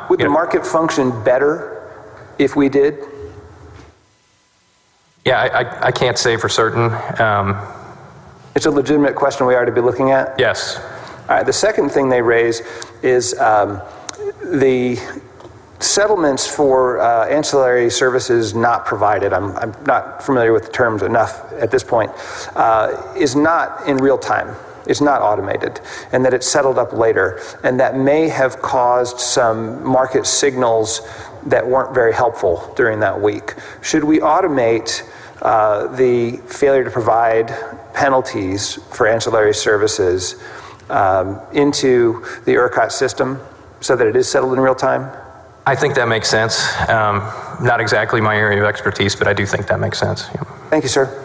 Would the market function better if we did? Yeah, I can't say for certain. It's a legitimate question we ought to be looking at? Yes. All right, the second thing they raise is the settlements for ancillary services not provided, I'm not familiar with the terms enough at this point, is not in real time. It's not automated, and that it's settled up later, and that may have caused some market signals that weren't very helpful during that week. Should we automate the failure to provide penalties for ancillary services into the ERCOT system so that it is settled in real time? I think that makes sense. Not exactly my area of expertise, but I do think that makes sense. Yeah. Thank you, sir.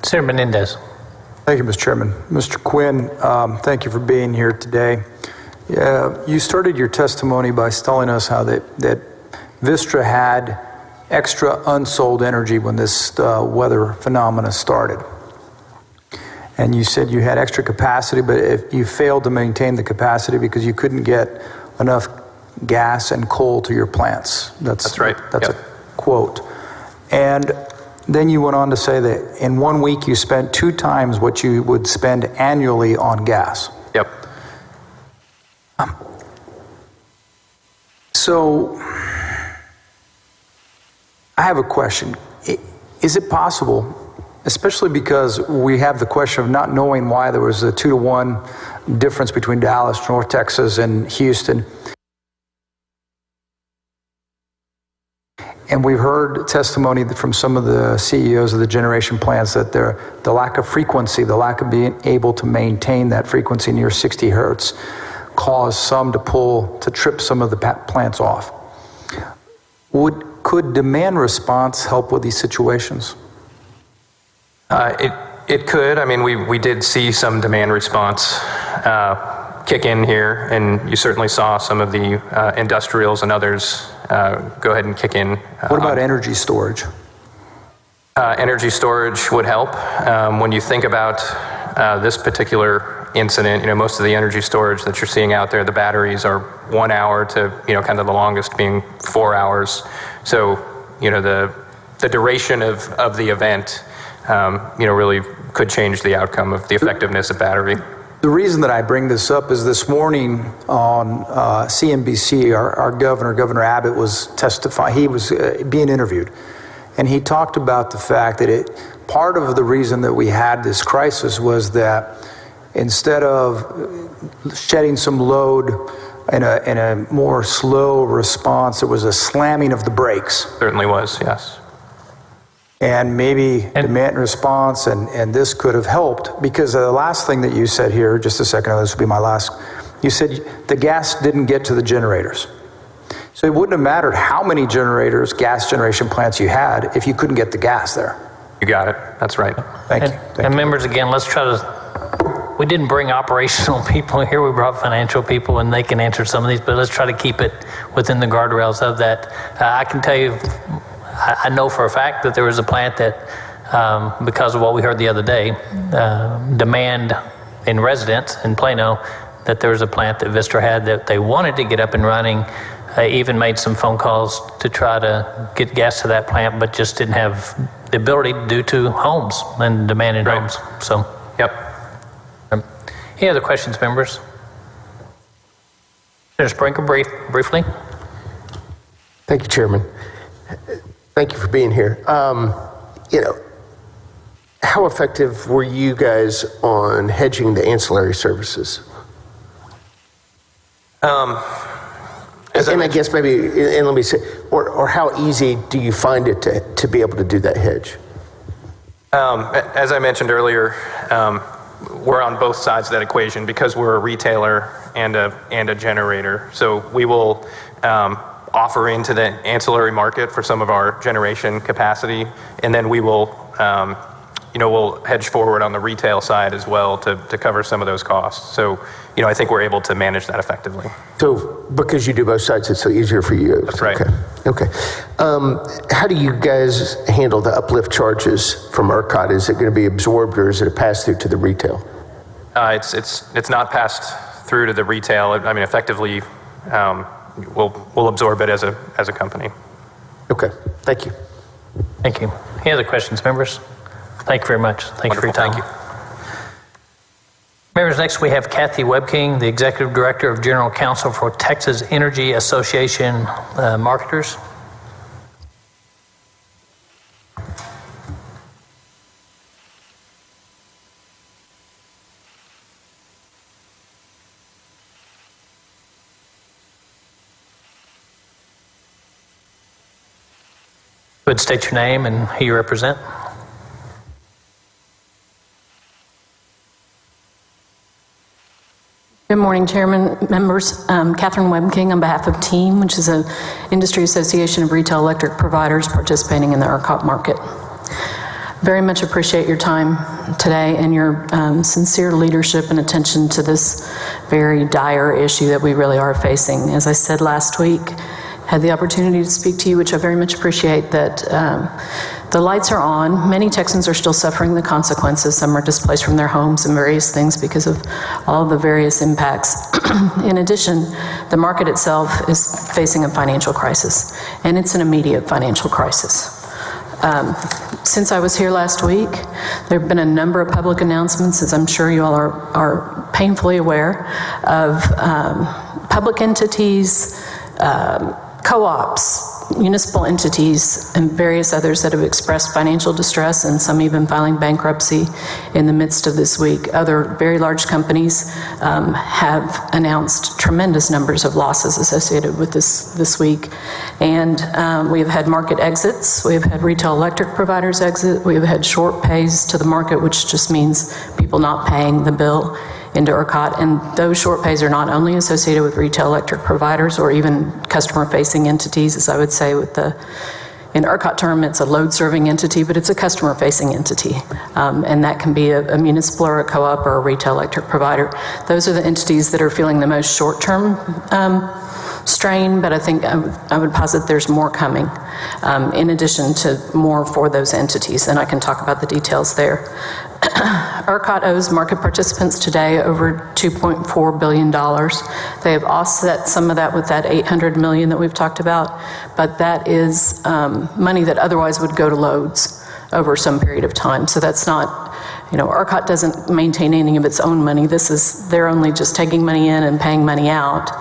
Senator Menendez. Thank you, Mr. Chairman. Mr. Quinn, thank you for being here today. You started your testimony by telling us how that Vistra had extra unsold energy when this weather phenomena started. And you said you had extra capacity, but if you failed to maintain the capacity because you couldn't get enough gas and coal to your plants. That's right. That's a quote. And then you went on to say that in 1 week you spent 2 times what you would spend annually on gas. Yep. So I have a question. Is it possible especially because we have the question of not knowing why there was a 2-to-1 difference between Dallas, North Texas, and Houston. And we've heard testimony from some of the CEOs of the generation plants that the lack of frequency, the lack of being able to maintain that frequency near 60 hertz caused some to trip some of the plants off. Could demand response help with these situations? It could. I mean, we did see some demand response kick in here, and you certainly saw some of the industrials and others go ahead and kick in. What about energy storage? Energy storage would help. When you think about this particular incident, most of the energy storage that you're seeing out there, the batteries are 1 hour to, kind of the longest being 4 hours. So, the duration of the event, really could change the outcome of the effectiveness of battery. The reason that I bring this up is this morning on CNBC, our Governor Abbott was testifying. He was being interviewed, and he talked about the fact that part of the reason that we had this crisis was that instead of shedding some load in a more slow response, it was a slamming of the brakes. Certainly was, yes. And maybe demand response, and this could have helped, because the last thing that you said here, just a second, this will be my last, you said the gas didn't get to the generators. So it wouldn't have mattered how many generators, gas generation plants you had, if you couldn't get the gas there. You got it, that's right. Thank you. And members, again, let's try to, we didn't bring operational people here, we brought financial people, and they can answer some of these, but let's try to keep it within the guardrails of that. I can tell you, I know for a fact that there was a plant that, because of what we heard the other day, demand in residents in Plano, that there was a plant that Vistra had that they wanted to get up and running. They even made some phone calls to try to get gas to that plant, but just didn't have the ability due to homes and demand in homes. So, yep. Any other questions, members? Senator Sprinkle, briefly. Thank you, Chairman. Thank you for being here. How effective were you guys on hedging the ancillary services? And I guess maybe, and let me say, or how easy do you find it to be able to do that hedge? As I mentioned earlier, we're on both sides of that equation because we're a retailer and a generator. So we will offer into the ancillary market for some of our generation capacity, and then we will, we'll hedge forward on the retail side as well to cover some of those costs. So, I think we're able to manage that effectively. So, because you do both sides, it's so easier for you. That's right. Okay. How do you guys handle the uplift charges from ERCOT? Is it going to be absorbed, or is it a pass through to the retail? It's not passed through to the retail. I mean, effectively, we'll absorb it as a company. Okay. Thank you. Thank you. Any other questions, members? Thank you very much. Thank you for your time. Thank you. Members, next we have Kathy Webking, the Executive Director of General Counsel for Texas Energy Association Marketers. Would state your name and who you represent. Good morning, Chairman, members. Catherine Webking on behalf of TEAM, which is an industry association of retail electric providers participating in the ERCOT market. Very much appreciate your time today and your sincere leadership and attention to this very dire issue that we really are facing. As I said last week, had the opportunity to speak to you, which I very much appreciate, that the lights are on. Many Texans are still suffering the consequences. Some are displaced from their homes and various things because of all of the various impacts. In addition, the market itself is facing a financial crisis, and it's an immediate financial crisis. Since I was here last week, there have been a number of public announcements, as I'm sure you all are painfully aware, of public entities, co-ops, municipal entities and various others that have expressed financial distress, and some even filing bankruptcy in the midst of this week. Other very large companies have announced tremendous numbers of losses associated with this week. And we have had market exits. We have had retail electric providers exit. We have had short pays to the market, which just means people not paying the bill into ERCOT. And those short pays are not only associated with retail electric providers or even customer-facing entities, as I would say in ERCOT term, it's a load-serving entity, but it's a customer-facing entity. And that can be a municipal or a co-op or a retail electric provider. Those are the entities that are feeling the most short-term strain, but I think I would posit there's more coming in addition to more for those entities, and I can talk about the details there. ERCOT owes market participants today over $2.4 billion. They have offset some of that with that $800 million that we've talked about, but that is money that otherwise would go to loads over some period of time. So that's not, ERCOT doesn't maintain any of its own money. They're only just taking money in and paying money out.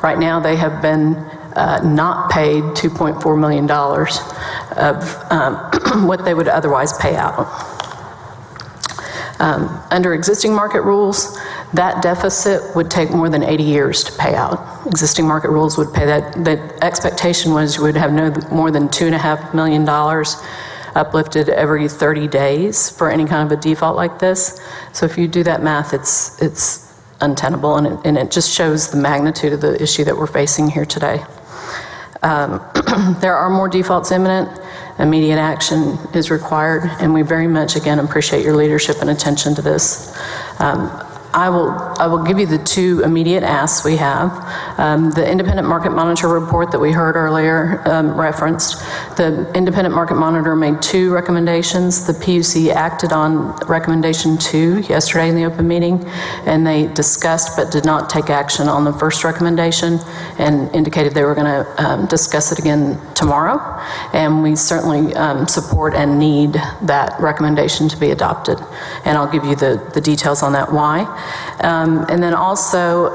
Right now they have been not paid $2.4 million of what they would otherwise pay out. Under existing market rules, that deficit would take more than 80 years to pay out. Existing market rules would pay that. The expectation was you would have no more than $2.5 million uplifted every 30 days for any kind of a default like this. So if you do that math, it's untenable, and it just shows the magnitude of the issue that we're facing here today. There are more defaults imminent. Immediate action is required, and we very much, again, appreciate your leadership and attention to this. I will give you the two immediate asks we have. The Independent Market Monitor report that we heard earlier referenced. The Independent Market Monitor made two recommendations. The PUC acted on recommendation 2 yesterday in the open meeting, and they discussed but did not take action on the first recommendation and indicated they were going to discuss it again tomorrow. And we certainly support and need that recommendation to be adopted. And I'll give you the details on that why. And then also,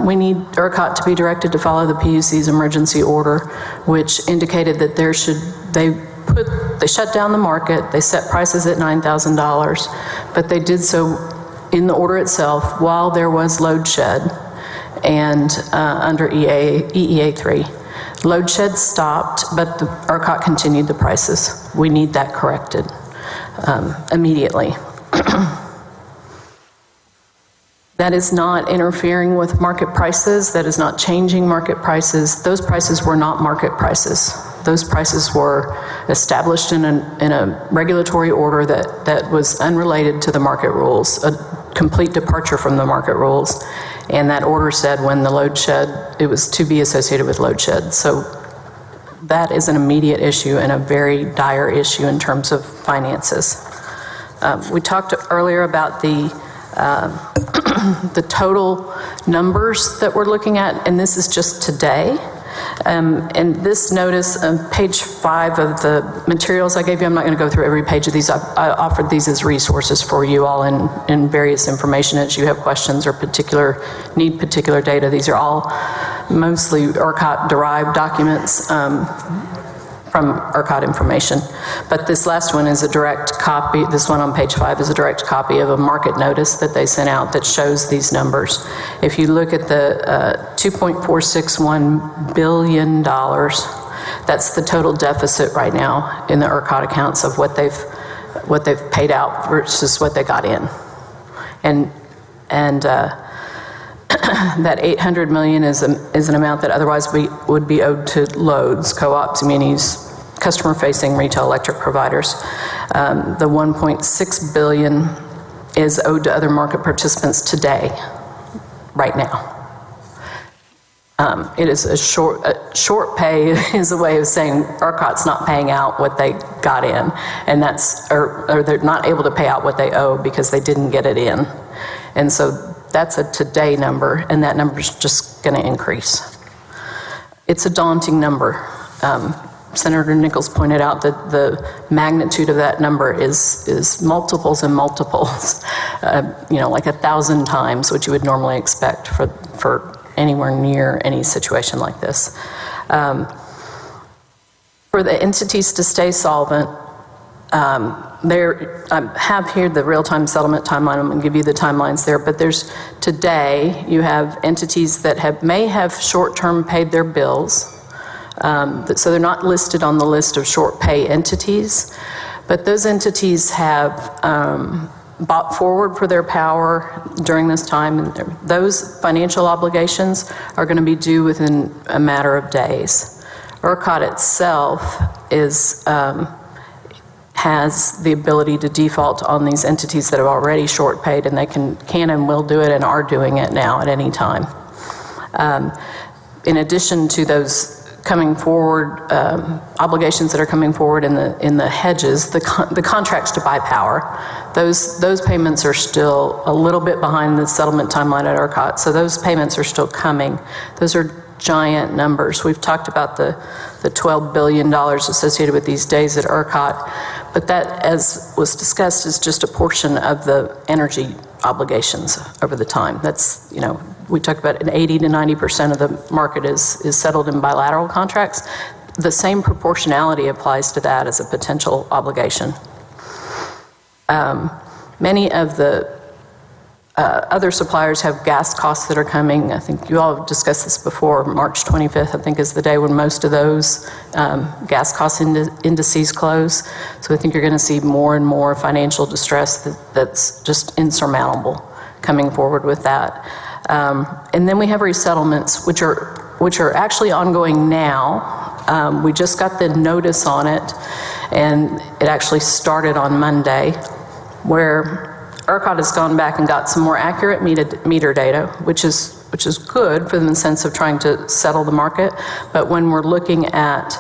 we need ERCOT to be directed to follow the PUC's emergency order, which indicated that they shut down the market, they set prices at $9,000, but they did so in the order itself while there was load shed and under EEA 3. Load shed stopped, but the ERCOT continued the prices. We need that corrected immediately. That is not interfering with market prices. That is not changing market prices. Those prices were not market prices. Those prices were established in a regulatory order that was unrelated to the market rules, a complete departure from the market rules. And that order said when the load shed, it was to be associated with load shed. So that is an immediate issue and a very dire issue in terms of finances. We talked earlier about the total numbers that we're looking at, and this is just today. And this notice on page 5 of the materials I gave you, I'm not going to go through every page of these. I offered these as resources for you all in various information as you have questions or need particular data. These are all mostly ERCOT-derived documents from ERCOT information. But this last one is a direct copy, this one on page 5 is a direct copy of a market notice that they sent out that shows these numbers. If you look at the $2.461 billion, that's the total deficit right now in the ERCOT accounts of what they've paid out versus what they got in. And that $800 million is an amount that otherwise would be owed to loads, co-ops, munis, customer-facing retail electric providers. The $1.6 billion is owed to other market participants today, right now. It is a short pay is a way of saying ERCOT's not paying out what they got in, and or they're not able to pay out what they owe because they didn't get it in. And so that's a today number, and that number is just going to increase. It's a daunting number. Senator Nichols pointed out that the magnitude of that number is multiples and multiples, like 1,000 times what you would normally expect for anywhere near any situation like this. For the entities to stay solvent, I have here the real-time settlement timeline. I'm going to give you the timelines there, but today you have entities that may have short-term paid their bills, so they're not listed on the list of short pay entities, but those entities have bought forward for their power during this time, and those financial obligations are going to be due within a matter of days. ERCOT itself has the ability to default on these entities that have already short paid, and they can and will do it and are doing it now at any time. In addition to those coming forward, obligations that are coming forward in the hedges, the contracts to buy power, those payments are still a little bit behind the settlement timeline at ERCOT, so those payments are still coming. Those are giant numbers. We've talked about the $12 billion associated with these days at ERCOT, but that, as was discussed, is just a portion of the energy obligations over the time. That's, we talked about 80 to 90% of the market is settled in bilateral contracts. The same proportionality applies to that as a potential obligation. Many of the other suppliers have gas costs that are coming. I think you all have discussed this before. March 25th, I think, is the day when most of those gas cost indices close. So I think you're going to see more and more financial distress that's just insurmountable coming forward with that. And then we have resettlements, which are actually ongoing now. We just got the notice on it, and it actually started on Monday, where ERCOT has gone back and got some more accurate meter data, which is good for the sense of trying to settle the market. But when we're looking at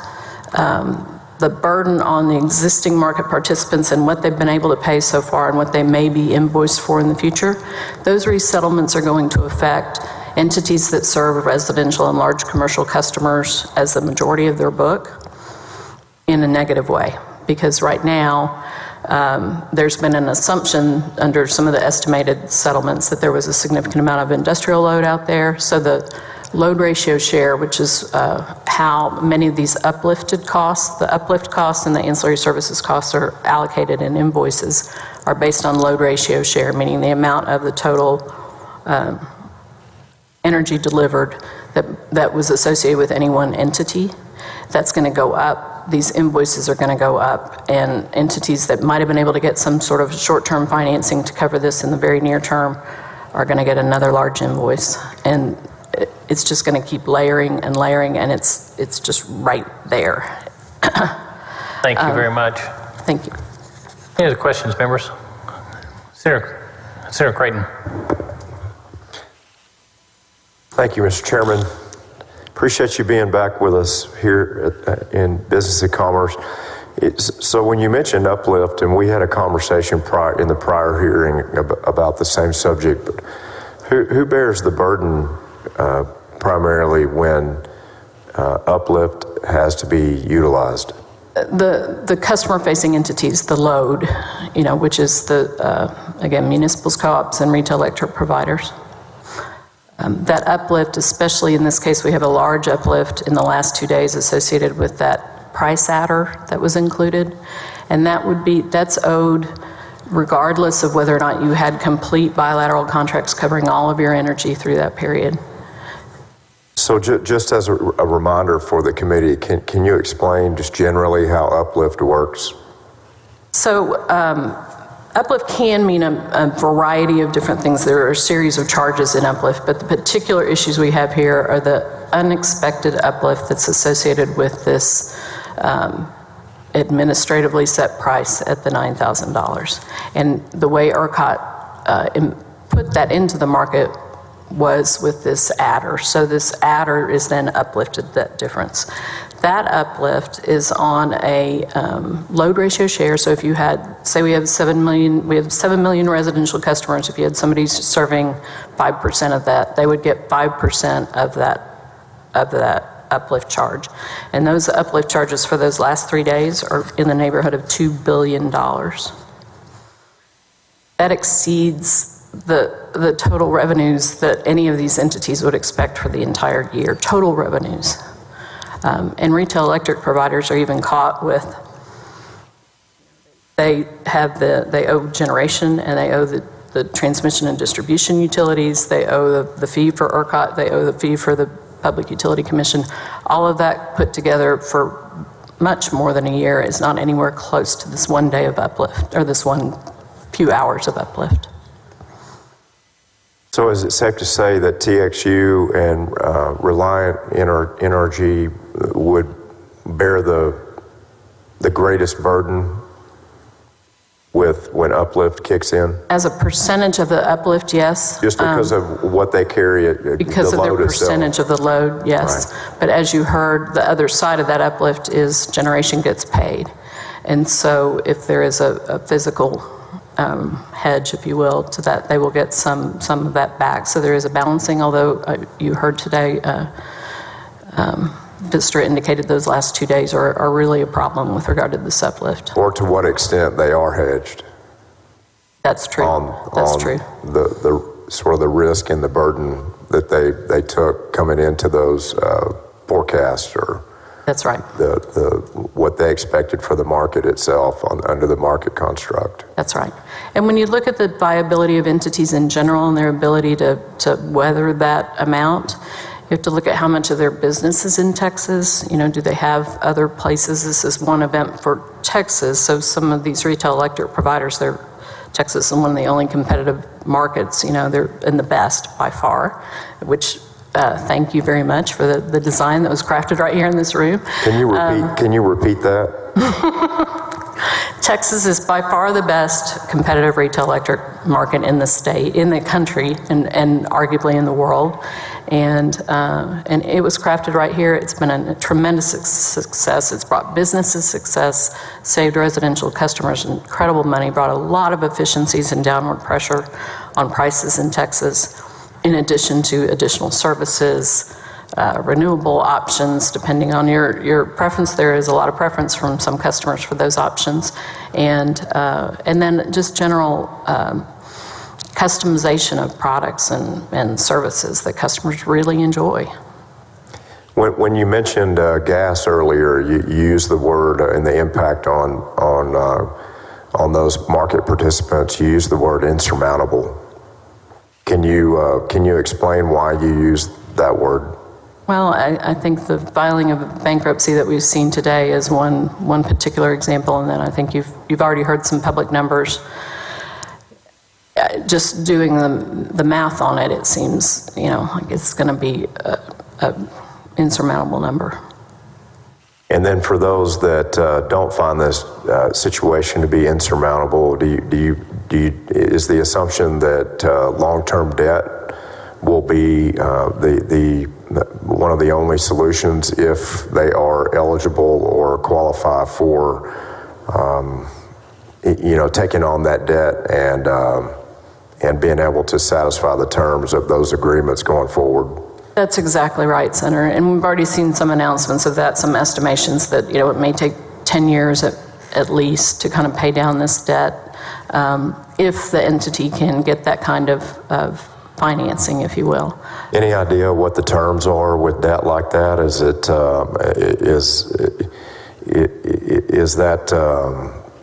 the burden on the existing market participants and what they've been able to pay so far and what they may be invoiced for in the future, those resettlements are going to affect entities that serve residential and large commercial customers as the majority of their book in a negative way. Because right now, there's been an assumption under some of the estimated settlements that there was a significant amount of industrial load out there. So the load ratio share, which is how many of these uplifted costs, the uplift costs and the ancillary services costs are allocated in invoices, are based on load ratio share, meaning the amount of the total energy delivered that was associated with any one entity. That's going to go up. These invoices are going to go up, and entities that might have been able to get some sort of short-term financing to cover this in the very near term are going to get another large invoice. And it's just going to keep layering and layering, and it's just right there. Thank you very much. Thank you. Any other questions, members? Senator Creighton. Thank you, Mr. Chairman. Appreciate you being back with us here in Business and Commerce. So when you mentioned Uplift, and we had a conversation in the prior hearing about the same subject, but who bears the burden primarily when Uplift has to be utilized? The customer-facing entities, the load, which is again, municipals, co-ops, and retail electric providers. That uplift, especially in this case, we have a large uplift in the last 2 days associated with that price adder that was included. And that's owed regardless of whether or not you had complete bilateral contracts covering all of your energy through that period. So just as a reminder for the committee, can you explain just generally how Uplift works? So Uplift can mean a variety of different things. There are a series of charges in Uplift, but the particular issues we have here are the unexpected uplift that's associated with this administratively set price at the $9,000. And the way ERCOT put that into the market was with this adder. So this adder is then uplifted, that difference. That uplift is on a load ratio share. So if you had, say we have 7 million residential customers. If you had somebody serving 5% of that, they would get 5% of that uplift charge. And those uplift charges for those last 3 days are in the neighborhood of $2 billion. That exceeds the total revenues that any of these entities would expect for the entire year, total revenues. And retail electric providers are even caught with, they owe generation, and they owe the transmission and distribution utilities, they owe the fee for ERCOT, they owe the fee for the Public Utility Commission. All of that put together for much more than a year is not anywhere close to this one day of uplift, or this one few hours of uplift. So is it safe to say that TXU and Reliant Energy would bear the greatest burden with when uplift kicks in? As a percentage of the uplift, yes. Just because of what they carry, because the of their load percentage itself. of the load, yes. Right. But as you heard, the other side of that uplift is generation gets paid. And so if there is a physical hedge, if you will, to that, they will get some of that back. So there is a balancing, although you heard today, Vistra indicated those last 2 days are really a problem with regard to this uplift. Or to what extent they are hedged. That's true. That's true. The sort of the risk and the burden that they took coming into those forecasts, or that's right. The what they expected for the market itself under the market construct. That's right. And when you look at the viability of entities in general and their ability to weather that amount, you have to look at how much of their business is in Texas. You know, do they have other places? This is one event for Texas. So some of these retail electric providers, Texas is one of the only competitive markets. You know, they're in the best by far, which thank you very much for the design that was crafted right here in this room. Can you repeat that? Texas is by far the best competitive retail electric market in the state, in the country, and arguably in the world. And it was crafted right here. It's been a tremendous success. It's brought businesses success, saved residential customers incredible money, brought a lot of efficiencies and downward pressure on prices in Texas, in addition to additional services, renewable options, depending on your preference. There is a lot of preference from some customers for those options. And then just general customization of products and services that customers really enjoy. When you mentioned gas earlier, you used the word and the impact on those market participants. You used the word insurmountable. Can you explain why you used that word? Well, I think the filing of bankruptcy that we've seen today is one particular example, and then I think you've already heard some public numbers. Just doing the math on it, it seems, like it's going to be a insurmountable number. And then for those that don't find this situation to be insurmountable, is the assumption that long-term debt will be one of the only solutions if they are eligible or qualify for taking on that debt and being able to satisfy the terms of those agreements going forward? That's exactly right, Senator. And we've already seen some announcements of that, some estimations that it may take 10 years at least to kind of pay down this debt if the entity can get that kind of financing, if you will. Any idea what the terms are with debt like that?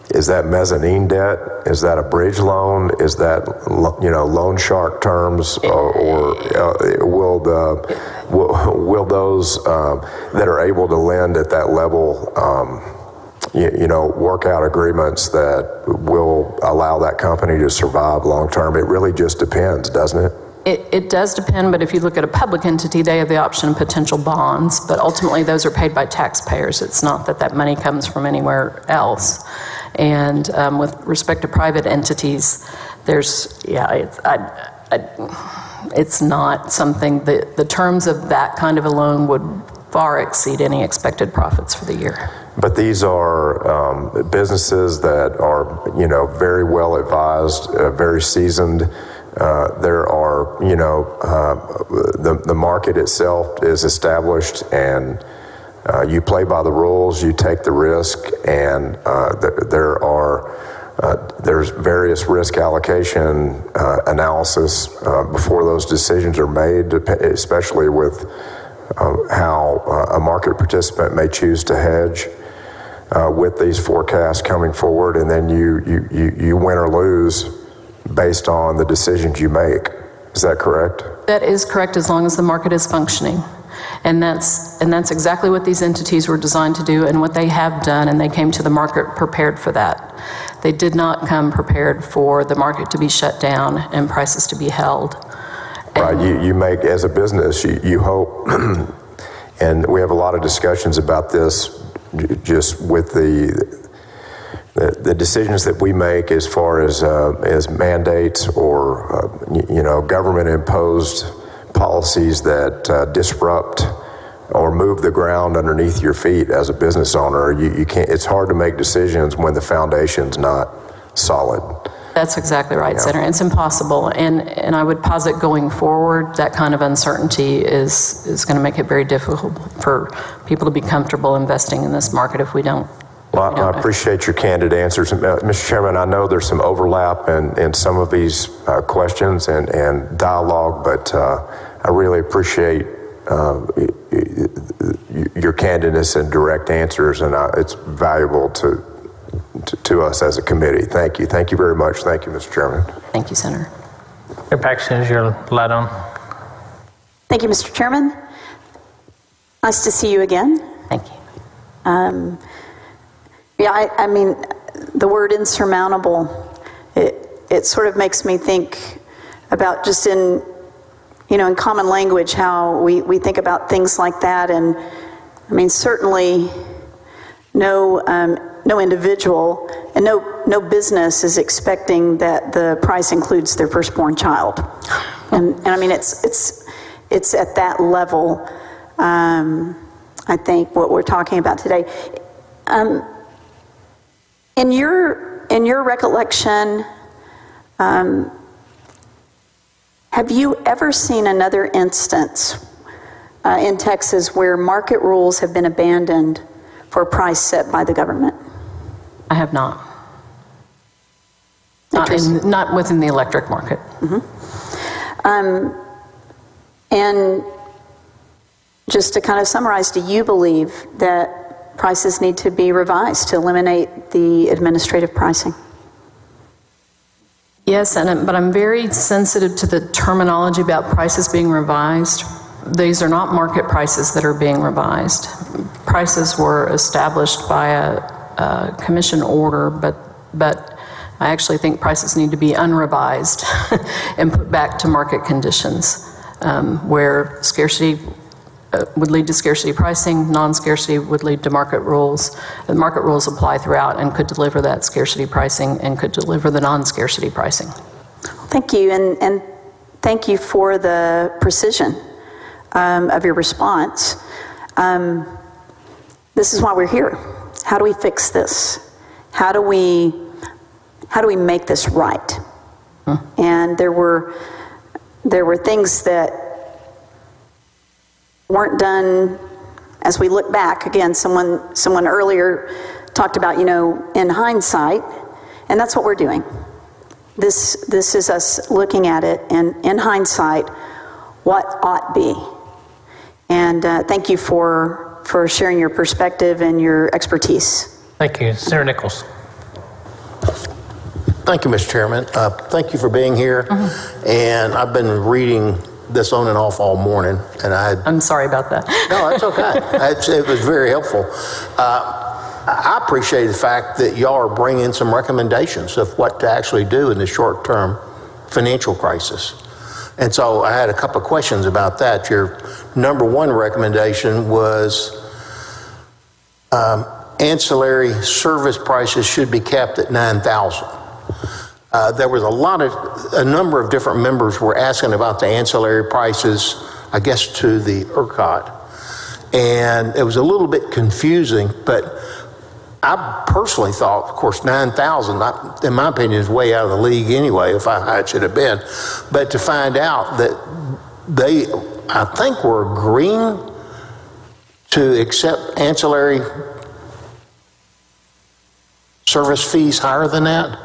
Is that mezzanine debt? Is that a bridge loan? Is that loan shark terms, or will those that are able to lend at that level, work out agreements that will allow that company to survive long term? It really just depends, doesn't it? It does depend, but if you look at a public entity, they have the option of potential bonds, but ultimately those are paid by taxpayers. It's not that money comes from anywhere else. And with respect to private entities, it's not something that the terms of that kind of a loan would far exceed any expected profits for the year. But these are businesses that are, very well advised, very seasoned. There are, the market itself is established, and you play by the rules, you take the risk, and there's various risk allocation analysis before those decisions are made, especially with how a market participant may choose to hedge with these forecasts coming forward, and then you win or lose based on the decisions you make. Is that correct? That is correct, as long as the market is functioning. And that's exactly what these entities were designed to do and what they have done, and they came to the market prepared for that. They did not come prepared for the market to be shut down and prices to be held. Right, you make, as a business, you hope, and we have a lot of discussions about this just with the decisions that we make as far as mandates or government imposed policies that disrupt or move the ground underneath your feet as a business owner. You can't. It's hard to make decisions when the foundation's not solid. That's exactly right, Senator. It's impossible, and I would posit going forward that kind of uncertainty is going to make it very difficult for people to be comfortable investing in this market if we don't. Well, I appreciate your candid answers. Mr. Chairman, I know there's some overlap in some of these questions and dialogue, but I really appreciate your candidness and direct answers, and it's valuable to us as a committee. Thank you. Thank you very much. Thank you, Mr. Chairman. Thank you, Senator. Mayor Paxton, is your light on? Thank you, Mr. Chairman. Nice to see you again. Thank you. I mean, the word insurmountable, it sort of makes me think about just in common language, how we think about things like that. And I mean, certainly no individual and no business is expecting that the price includes their firstborn child. And I mean, it's at that level, I think, what we're talking about today. In your recollection, have you ever seen another instance in Texas where market rules have been abandoned for a price set by the government? I have not. Not within the electric market. Mm-hmm. And just to kind of summarize, do you believe that prices need to be revised to eliminate the administrative pricing? Yes, but I'm very sensitive to the terminology about prices being revised. These are not market prices that are being revised. Prices were established by a commission order, but I actually think prices need to be unrevised and put back to market conditions, where scarcity would lead to scarcity pricing, non-scarcity would lead to market rules. The market rules apply throughout and could deliver that scarcity pricing and could deliver the non-scarcity pricing. Thank you, and thank you for the precision of your response. This is why we're here. How do we fix this? How do we make this right? And there were things that weren't done. As we look back, again, someone earlier talked about, in hindsight, and that's what we're doing. This is us looking at it, and in hindsight, what ought be. And thank you for sharing your perspective and your expertise. Thank you. Senator Nichols. Thank you, Mr. Chairman. Thank you for being here. Mm-hmm. And I've been reading this on and off all morning, and I'm sorry about that. No, that's okay. It was very helpful. I appreciate the fact that y'all are bringing some recommendations of what to actually do in the short-term financial crisis. And so I had a couple of questions about that. Your number one recommendation was ancillary service prices should be capped at $9,000. There was a number of different members were asking about the ancillary prices, I guess, to the ERCOT. And it was a little bit confusing, but I personally thought, of course, 9,000, in my opinion, is way out of the league anyway, if I should have been. But to find out that they, I think, were agreeing to accept ancillary service fees higher than that?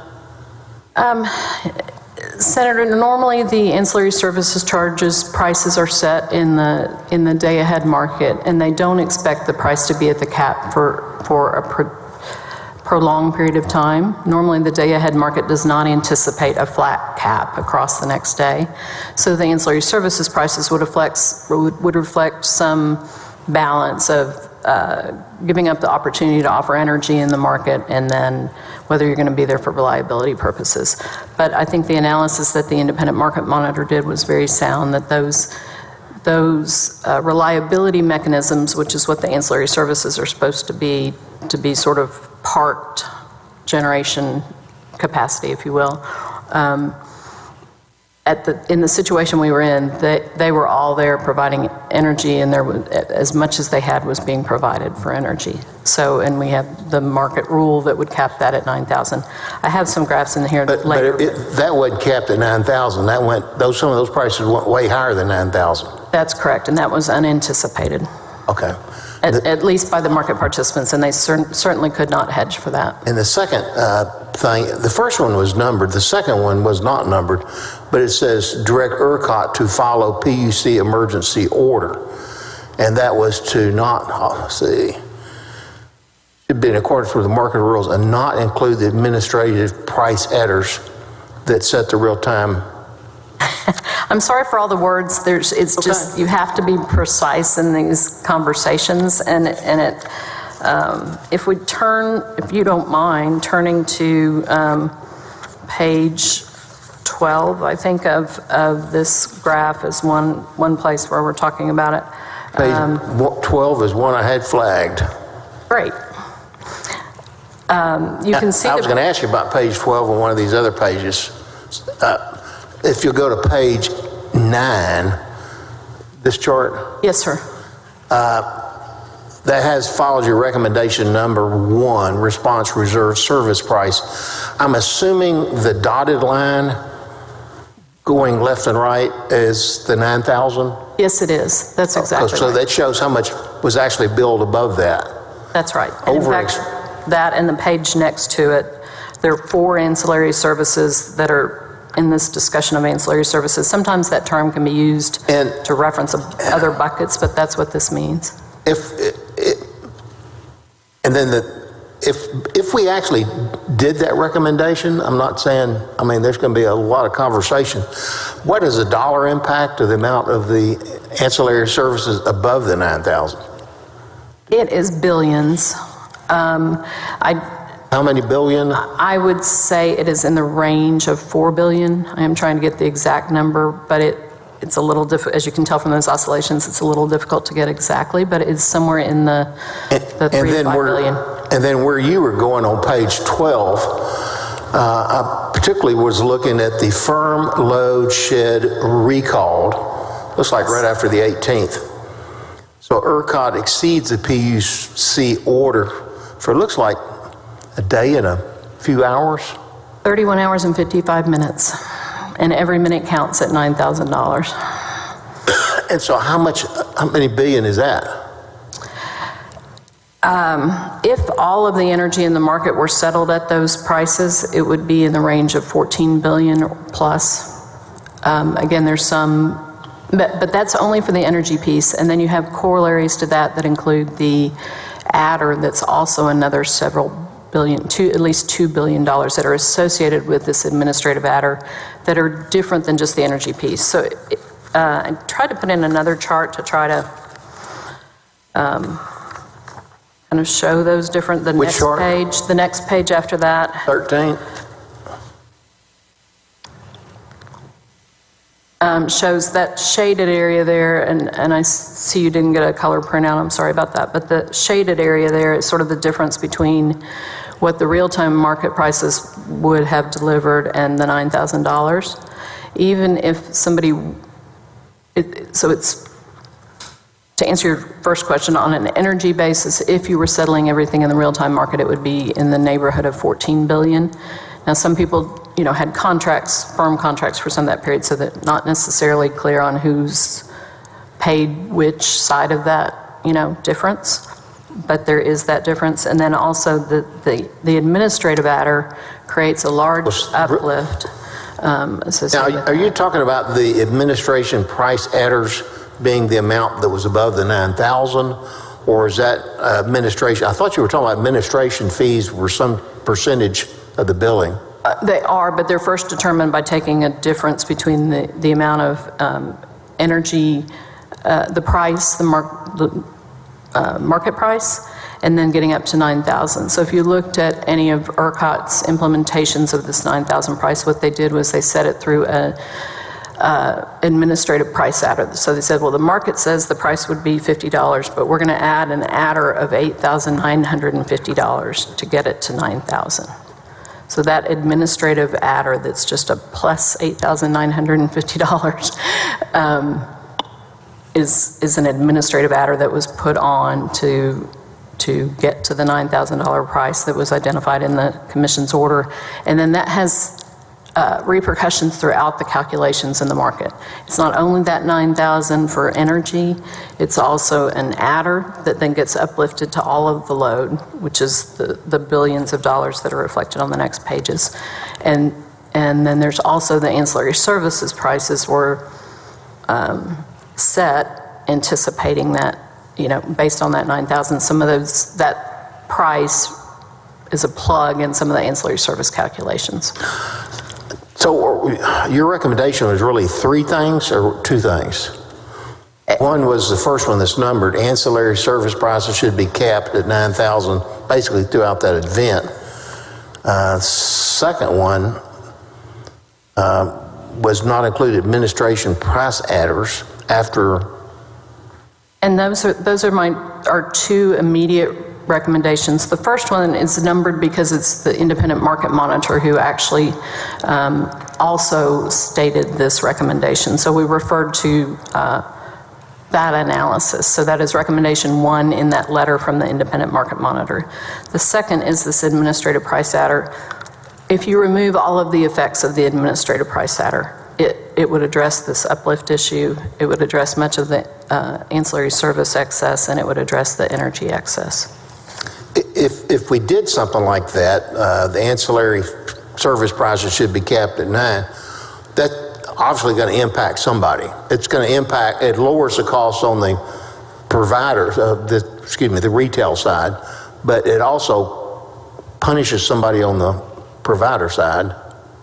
Senator, normally the ancillary services charges prices are set in the day-ahead market, and they don't expect the price to be at the cap for a prolonged period of time. Normally the day-ahead market does not anticipate a flat cap across the next day. So the ancillary services prices would reflect some balance of giving up the opportunity to offer energy in the market, and then whether you're going to be there for reliability purposes. But I think the analysis that the independent market monitor did was very sound, that those reliability mechanisms, which is what the ancillary services are supposed to be sort of parked generation capacity, if you will, in the situation we were in, they were all there providing energy, and there was, as much as they had was being provided for energy. So, and we have the market rule that would cap that at 9,000. I have some graphs in here later. But that wasn't capped at 9,000. That went, some of those prices went way higher than 9,000. That's correct, and that was unanticipated. Okay. At least by the market participants, and they certainly could not hedge for that. And the second thing, the first one was numbered, the second one was not numbered, but it says direct ERCOT to follow PUC emergency order. And that was to not, it'd be in accordance with the market rules and not include the administrative price adders that set the real-time. I'm sorry for all the words. It's okay. Just, you have to be precise in these conversations, and if you don't mind, turning to page 12, I think of this graph is one place where we're talking about it. Page 12 is one I had flagged. Great. You can see. I was going to ask you about page 12 on one of these other pages. If you go to page 9, this chart. Yes, sir. That follows your recommendation number 1, response reserve service price. I'm assuming the dotted line going left and right is the 9,000? Yes, it is. That's exactly so right. That shows how much was actually billed above that. That's right. In fact, that and the page next to it, there are 4 ancillary services that are in this discussion of ancillary services. Sometimes that term can be used to reference other buckets, but that's what this means. If we actually did that recommendation, I'm not saying, I mean, there's going to be a lot of conversation. What is the dollar impact of the amount of the ancillary services above the 9,000? It is billions. How many billion? I would say it is in the range of 4 billion. I am trying to get the exact number, but it's a little difficult, as you can tell from those oscillations, it's a little difficult to get exactly, but it's somewhere in the 3 to 5 billion. And then where you were going on page 12, I particularly was looking at the firm load shed recalled. Looks like right after the 18th. So ERCOT exceeds the PUC order for, it looks like, a day and a few hours? 31 hours and 55 minutes. And every minute counts at $9,000. And so how many billion is that? If all of the energy in the market were settled at those prices, it would be in the range of 14 billion plus. Again, there's some, but that's only for the energy piece. And then you have corollaries to that include the adder that's also another several billion, at least $2 billion that are associated with this administrative adder that are different than just the energy piece. So I tried to put in another chart to try to kind of show those different, the next page after that. 13. Shows that shaded area there, and I see you didn't get a color printout, I'm sorry about that, but the shaded area there is sort of the difference between what the real-time market prices would have delivered and the $9,000. Even if somebody, so it's, to answer your first question, on an energy basis, if you were settling everything in the real-time market, it would be in the neighborhood of 14 billion. Now, some people, had contracts, firm contracts for some of that period, so that not necessarily clear on who's paid which side of that, difference. But there is that difference. And then also the administrative adder creates a large uplift associated. Now, are you talking about the administration price adders being the amount that was above the 9,000, or is that administration? I thought you were talking about administration fees were some percentage of the billing. They are, but they're first determined by taking a difference between the amount of energy, the price, the market price, and then getting up to 9,000. So if you looked at any of ERCOT's implementations of this 9,000 price, what they did was they set it through a administrative price adder. So they said, well, the market says the price would be $50, but we're going to add an adder of $8,950 to get it to 9,000. So that administrative adder that's just a plus $8,950 is an administrative adder that was put on to get to the $9,000 price that was identified in the commission's order. And then that has repercussions throughout the calculations in the market. It's not only that 9,000 for energy, it's also an adder that then gets uplifted to all of the load, which is the billions of dollars that are reflected on the next pages. And then there's also the ancillary services prices were set anticipating that, based on that 9,000, some of those, that price is a plug in some of the ancillary service calculations. So your recommendation was really three things or two things? One was the first one that's numbered, ancillary service prices should be capped at 9,000 basically throughout that event. Second one was not include administration price adders after. And those are our two immediate recommendations. The first one is numbered because it's the independent market monitor who actually also stated this recommendation. So we referred to that analysis. So that is recommendation 1 in that letter from the independent market monitor. The second is this administrative price adder. If you remove all of the effects of the administrative price adder, it would address this uplift issue, it would address much of the ancillary service excess, and it would address the energy excess. If we did something like that, the ancillary service prices should be capped at 9. That's obviously going to impact somebody. It's going to impact. It lowers the cost on the providers, the retail side, but it also punishes somebody on the provider side.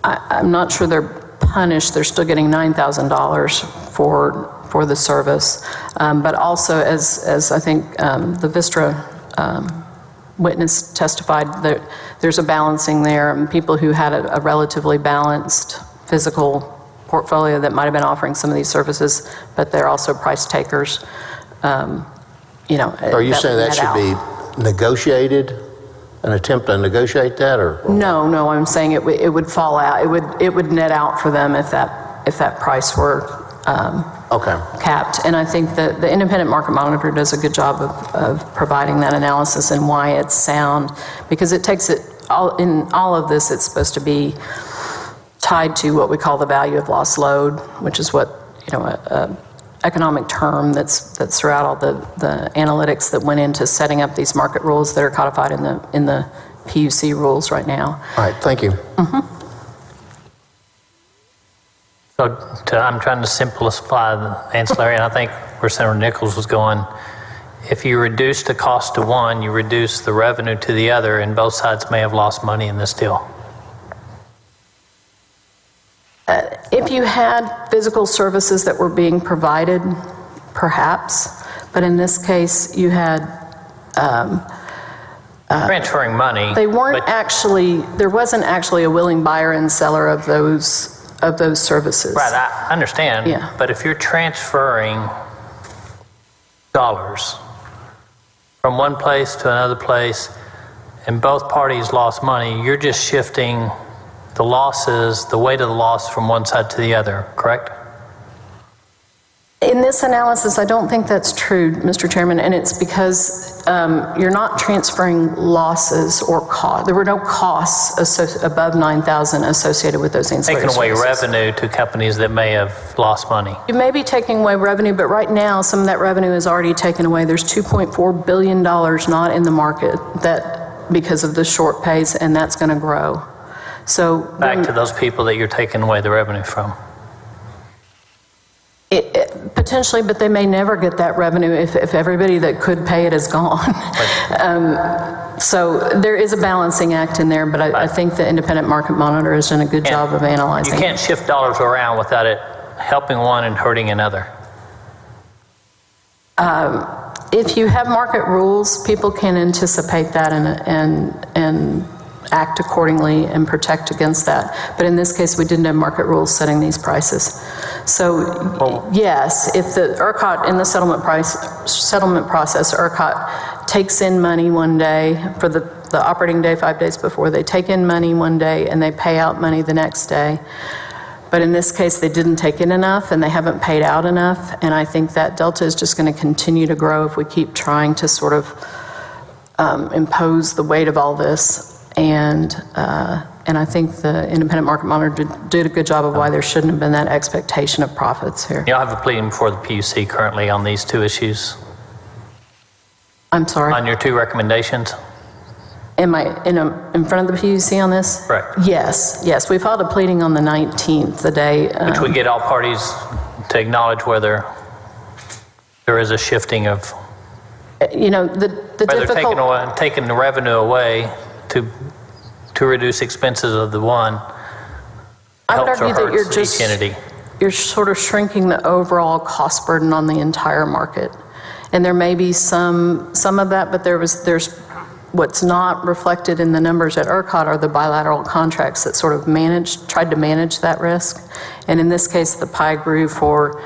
I'm not sure they're punished. They're still getting $9,000 for the service, but also as I think the Vistra witness testified, that there's a balancing there, and people who had a relatively balanced physical portfolio that might have been offering some of these services, but they're also price takers. Are you saying that should be negotiated, an attempt to negotiate that, or? No, I'm saying it would fall out. It would net out for them if that price were capped. And I think that the independent market monitor does a good job of providing that analysis and why it's sound, because it takes it all in all of this. It's supposed to be tied to what we call the value of lost load, which is what a economic term that's throughout all the analytics that went into setting up these market rules that are codified in the PUC rules right now. All right, thank you. Mm-hmm. So I'm trying to simplify the ancillary, and I think where Senator Nichols was going, if you reduce the cost to one, you reduce the revenue to the other, and both sides may have lost money in this deal. If you had physical services that were being provided, perhaps, but in this case, you had transferring money. They weren't there wasn't actually a willing buyer and seller of those services. Right, I understand. Yeah. But if you're transferring dollars from one place to another place, and both parties lost money, you're just shifting the losses, the weight of the loss from one side to the other, correct? In this analysis, I don't think that's true, Mr. Chairman, and it's because you're not transferring losses or costs. There were no costs above 9,000 associated with those ancillary services. Taking away revenue to companies that may have lost money. You may be taking away revenue, but right now, some of that revenue is already taken away. There's $2.4 billion not in the market because of the short pays, and that's going to grow. So back to those people that you're taking away the revenue from. Potentially, but they may never get that revenue if everybody that could pay it is gone. So there is a balancing act in there, but I think the independent market monitor has done a good job of analyzing. You can't shift dollars around without it helping one and hurting another. If you have market rules, people can anticipate that and act accordingly and protect against that. But in this case, we didn't have market rules setting these prices. So yes, if the ERCOT in the settlement process, ERCOT takes in money one day for the operating day 5 days before, they take in money one day and they pay out money the next day. But in this case, they didn't take in enough and they haven't paid out enough. And I think that delta is just going to continue to grow if we keep trying to sort of impose the weight of all this. And I think the independent market monitor did a good job of why there shouldn't have been that expectation of profits here. You'll have a pleading before the PUC currently on these two issues? I'm sorry? On your two recommendations? Am I in front of the PUC on this? Right. Yes. We filed a pleading on the 19th, the day. Which would get all parties to acknowledge whether there is a shifting of... the whether taking the revenue away to reduce expenses of the one helps or hurts each entity. You're sort of shrinking the overall cost burden on the entire market. And there may be some of that, but there's what's not reflected in the numbers at ERCOT are the bilateral contracts that sort of tried to manage that risk. And in this case, the pie grew for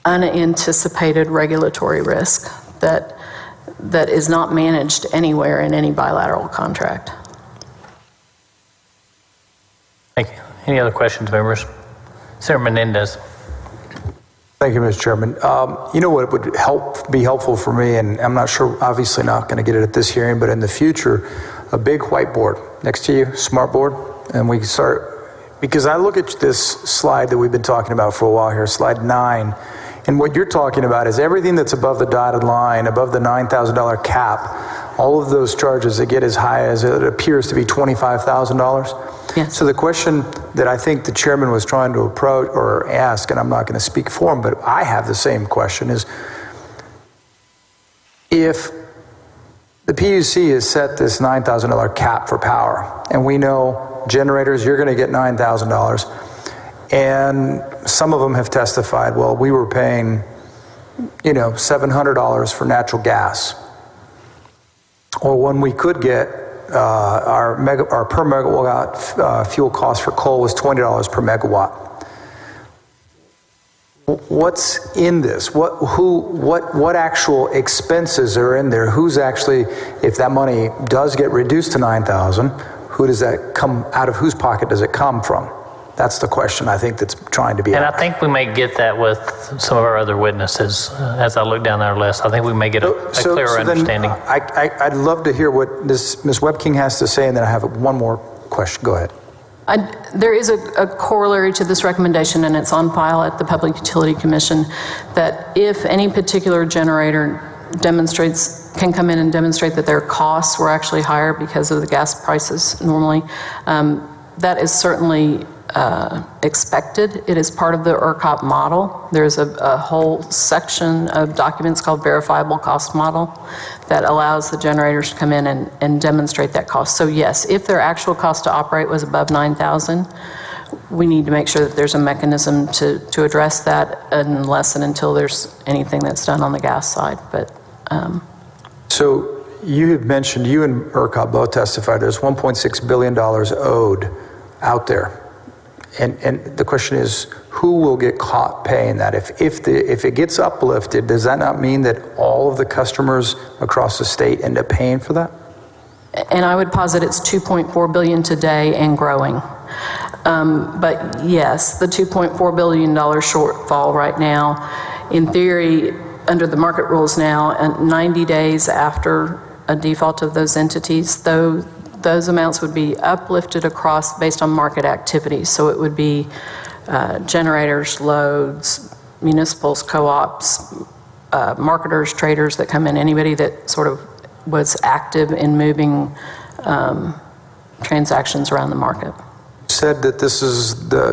unanticipated regulatory risk that is not managed anywhere in any bilateral contract. Thank you. Any other questions, members? Senator Menendez. Thank you, Mr. Chairman. You know what would be helpful for me, and I'm not sure, obviously not going to get it at this hearing, but in the future, a big whiteboard next to you, smartboard, and we can start, because I look at this slide that we've been talking about for a while here, slide 9, and what you're talking about is everything that's above the dotted line, above the $9,000 cap, all of those charges that get as high as it appears to be $25,000. Yes. So the question that I think the chairman was trying to approach or ask, and I'm not going to speak for him, but I have the same question, is if the PUC has set this $9,000 cap for power, and we know generators, you're going to get $9,000, and some of them have testified, well, we were paying, $700 for natural gas. Or when we could get our per megawatt fuel cost for coal was $20 per megawatt. What's in this? What actual expenses are in there? Who's actually, if that money does get reduced to $9,000, who does that come out of? Whose pocket does it come from? That's the question I think that's trying to be asked. And I think we may get that with some of our other witnesses as I look down our list. I think we may get a clearer understanding. I'd love to hear what Ms. Webking has to say, and then I have one more question. Go ahead. There is a corollary to this recommendation, and it's on file at the Public Utility Commission, that if any particular generator can come in and demonstrate that their costs were actually higher because of the gas prices normally, that is certainly expected. It is part of the ERCOT model. There's a whole section of documents called verifiable cost model that allows the generators to come in and demonstrate that cost. So yes, if their actual cost to operate was above $9,000, we need to make sure that there's a mechanism to address that unless and until there's anything that's done on the gas side. But so you have mentioned, you and ERCOT both testified, there's $1.6 billion owed out there. And the question is, who will get caught paying that? If it gets uplifted, does that not mean that all of the customers across the state end up paying for that? And I would posit it's $2.4 billion today and growing. But yes, the $2.4 billion shortfall right now, in theory, under the market rules now, and 90 days after a default of those entities, those amounts would be uplifted across based on market activities. So it would be generators, loads, municipals, co-ops, marketers, traders that come in, anybody that sort of was active in moving transactions around the market. Said that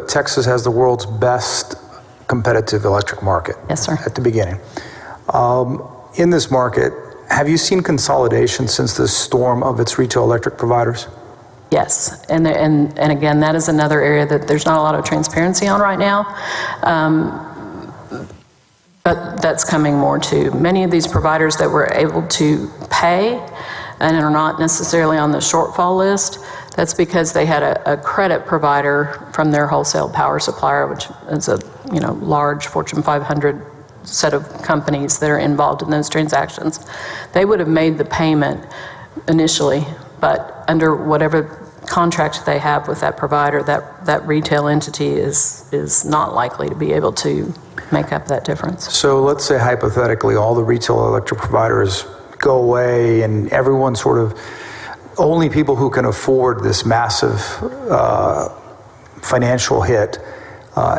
Texas has the world's best competitive electric market. Yes, sir. At the beginning. In this market, have you seen consolidation since the storm of its retail electric providers? Yes, and again, that is another area that there's not a lot of transparency on right now, but that's coming more too. Many of these providers that were able to pay and are not necessarily on the shortfall list, that's because they had a credit provider from their wholesale power supplier, which is a large Fortune 500 set of companies that are involved in those transactions. They would have made the payment initially, but under whatever contract they have with that provider, that retail entity is not likely to be able to make up that difference. So let's say hypothetically all the retail electric providers go away and everyone sort of, only people who can afford this massive financial hit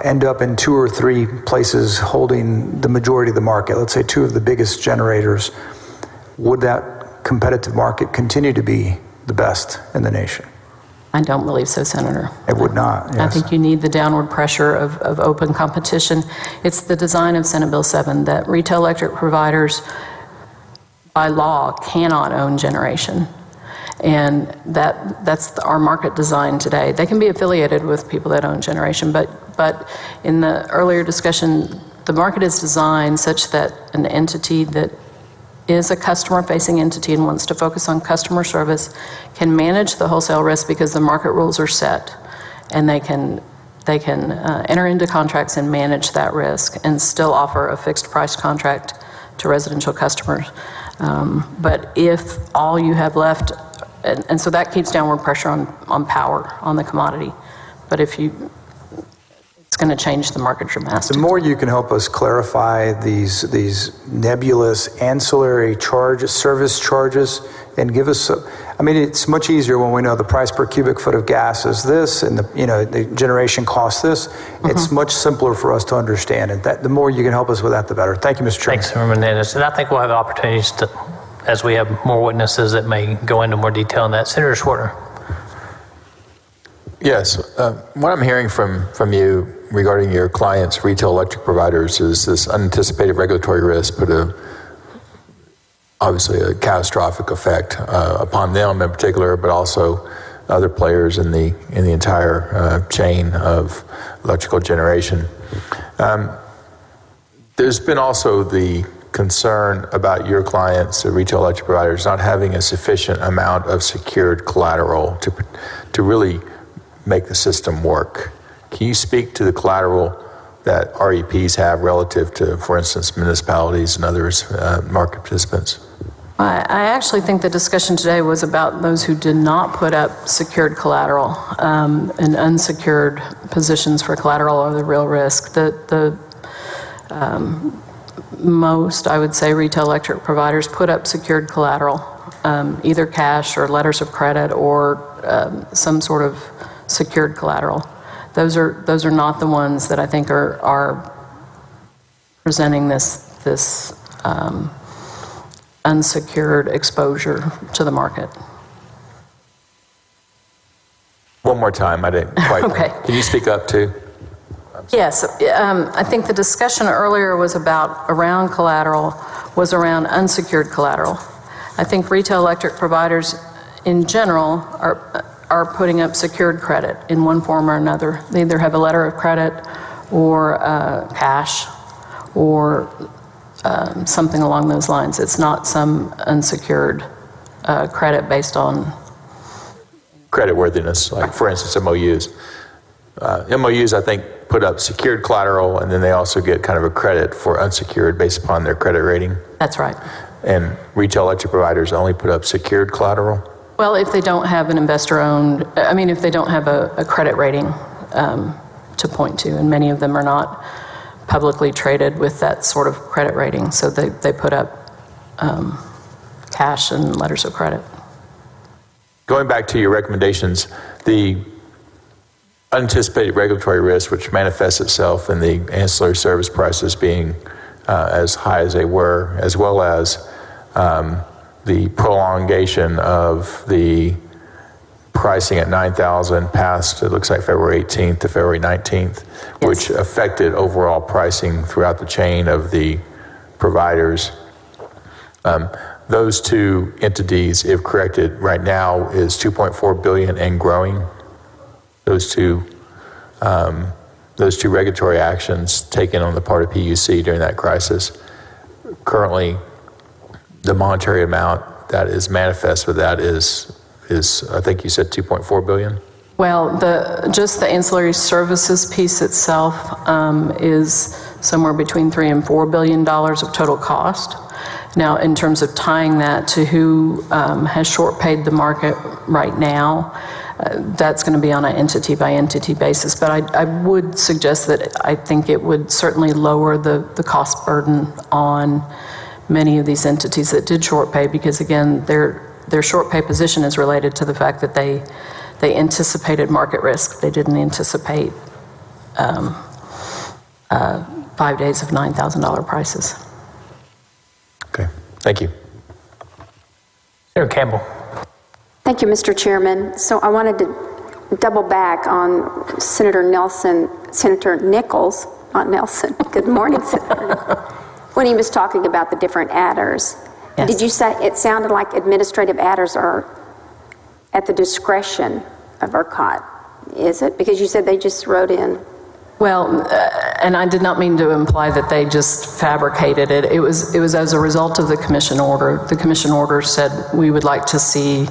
end up in 2 or 3 places holding the majority of the market, let's say 2 of the biggest generators. Would that competitive market continue to be the best in the nation? I don't believe so, Senator. It would not, yes. I think you need the downward pressure of open competition. It's the design of Senate Bill 7 that retail electric providers, by law, cannot own generation. And that's our market design today. They can be affiliated with people that own generation, but in the earlier discussion, the market is designed such that an entity that is a customer-facing entity and wants to focus on customer service can manage the wholesale risk because the market rules are set, and they can enter into contracts and manage that risk and still offer a fixed price contract to residential customers. But if all you have left, and so that keeps downward pressure on power, on the commodity, but it's going to change the market dramatically. The more you can help us clarify these nebulous ancillary service charges, and give us it's much easier when we know the price per cubic foot of gas is this, and the generation costs this. It's much simpler for us to understand, and the more you can help us with that, the better. Thank you, Mr. Chairman. Thanks, Member Menendez. And I think we'll have opportunities to, as we have more witnesses that may go into more detail on that. Senator Schwartner. Yes, what I'm hearing from you regarding your clients, retail electric providers, is this unanticipated regulatory risk put obviously a catastrophic effect upon them in particular, but also other players in the entire chain of electrical generation. There's been also the concern about your clients, the retail electric providers, not having a sufficient amount of secured collateral to really make the system work. Can you speak to the collateral that REPs have relative to, for instance, municipalities and others, market participants? I actually think the discussion today was about those who did not put up secured collateral, and unsecured positions for collateral are the real risk. Most, I would say, retail electric providers put up secured collateral, either cash or letters of credit or some sort of secured collateral. Those are not the ones that I think are presenting this unsecured exposure to the market. One more time, I didn't quite. Okay. Can you speak up too? Yes, I think the discussion earlier was around collateral, was around unsecured collateral. I think retail electric providers in general are putting up secured credit in one form or another. They either have a letter of credit or cash or something along those lines. It's not some unsecured credit based on creditworthiness, like for instance MOUs. MOUs, I think, put up secured collateral, and then they also get kind of a credit for unsecured based upon their credit rating. That's right. And retail electric providers only put up secured collateral? Well, if they don't have an investor-owned, if they don't have a credit rating to point to, and many of them are not publicly traded with that sort of credit rating, so they put up cash and letters of credit. Going back to your recommendations, the unanticipated regulatory risk, which manifests itself in the ancillary service prices being as high as they were, as well as the prolongation of the pricing at 9,000 passed, it looks like February 18th to February 19th, which affected overall pricing throughout the chain of the providers. Those two entities, if corrected right now, is $2.4 billion and growing. Those two regulatory actions taken on the part of PUC during that crisis. Currently, the monetary amount that is manifest with that is I think you said $2.4 billion? Well, just the ancillary services piece itself is somewhere between $3 and $4 billion of total cost. Now, in terms of tying that to who has short paid the market right now, that's going to be on an entity by entity basis. But I would suggest that I think it would certainly lower the cost burden on many of these entities that did short pay, because again, their short pay position is related to the fact that they anticipated market risk. They didn't anticipate 5 days of $9,000 prices. Okay, thank you. Senator Campbell. Thank you, Mr. Chairman. So I wanted to double back on Senator Nichols, not Nelson. Good morning, Senator. When he was talking about the different adders. Yes. Did you say it sounded like administrative adders are at the discretion of ERCOT? Is it? Because you said they just wrote in. Well, and I did not mean to imply that they just fabricated it. It was as a result of the commission order. The commission order said we would like to see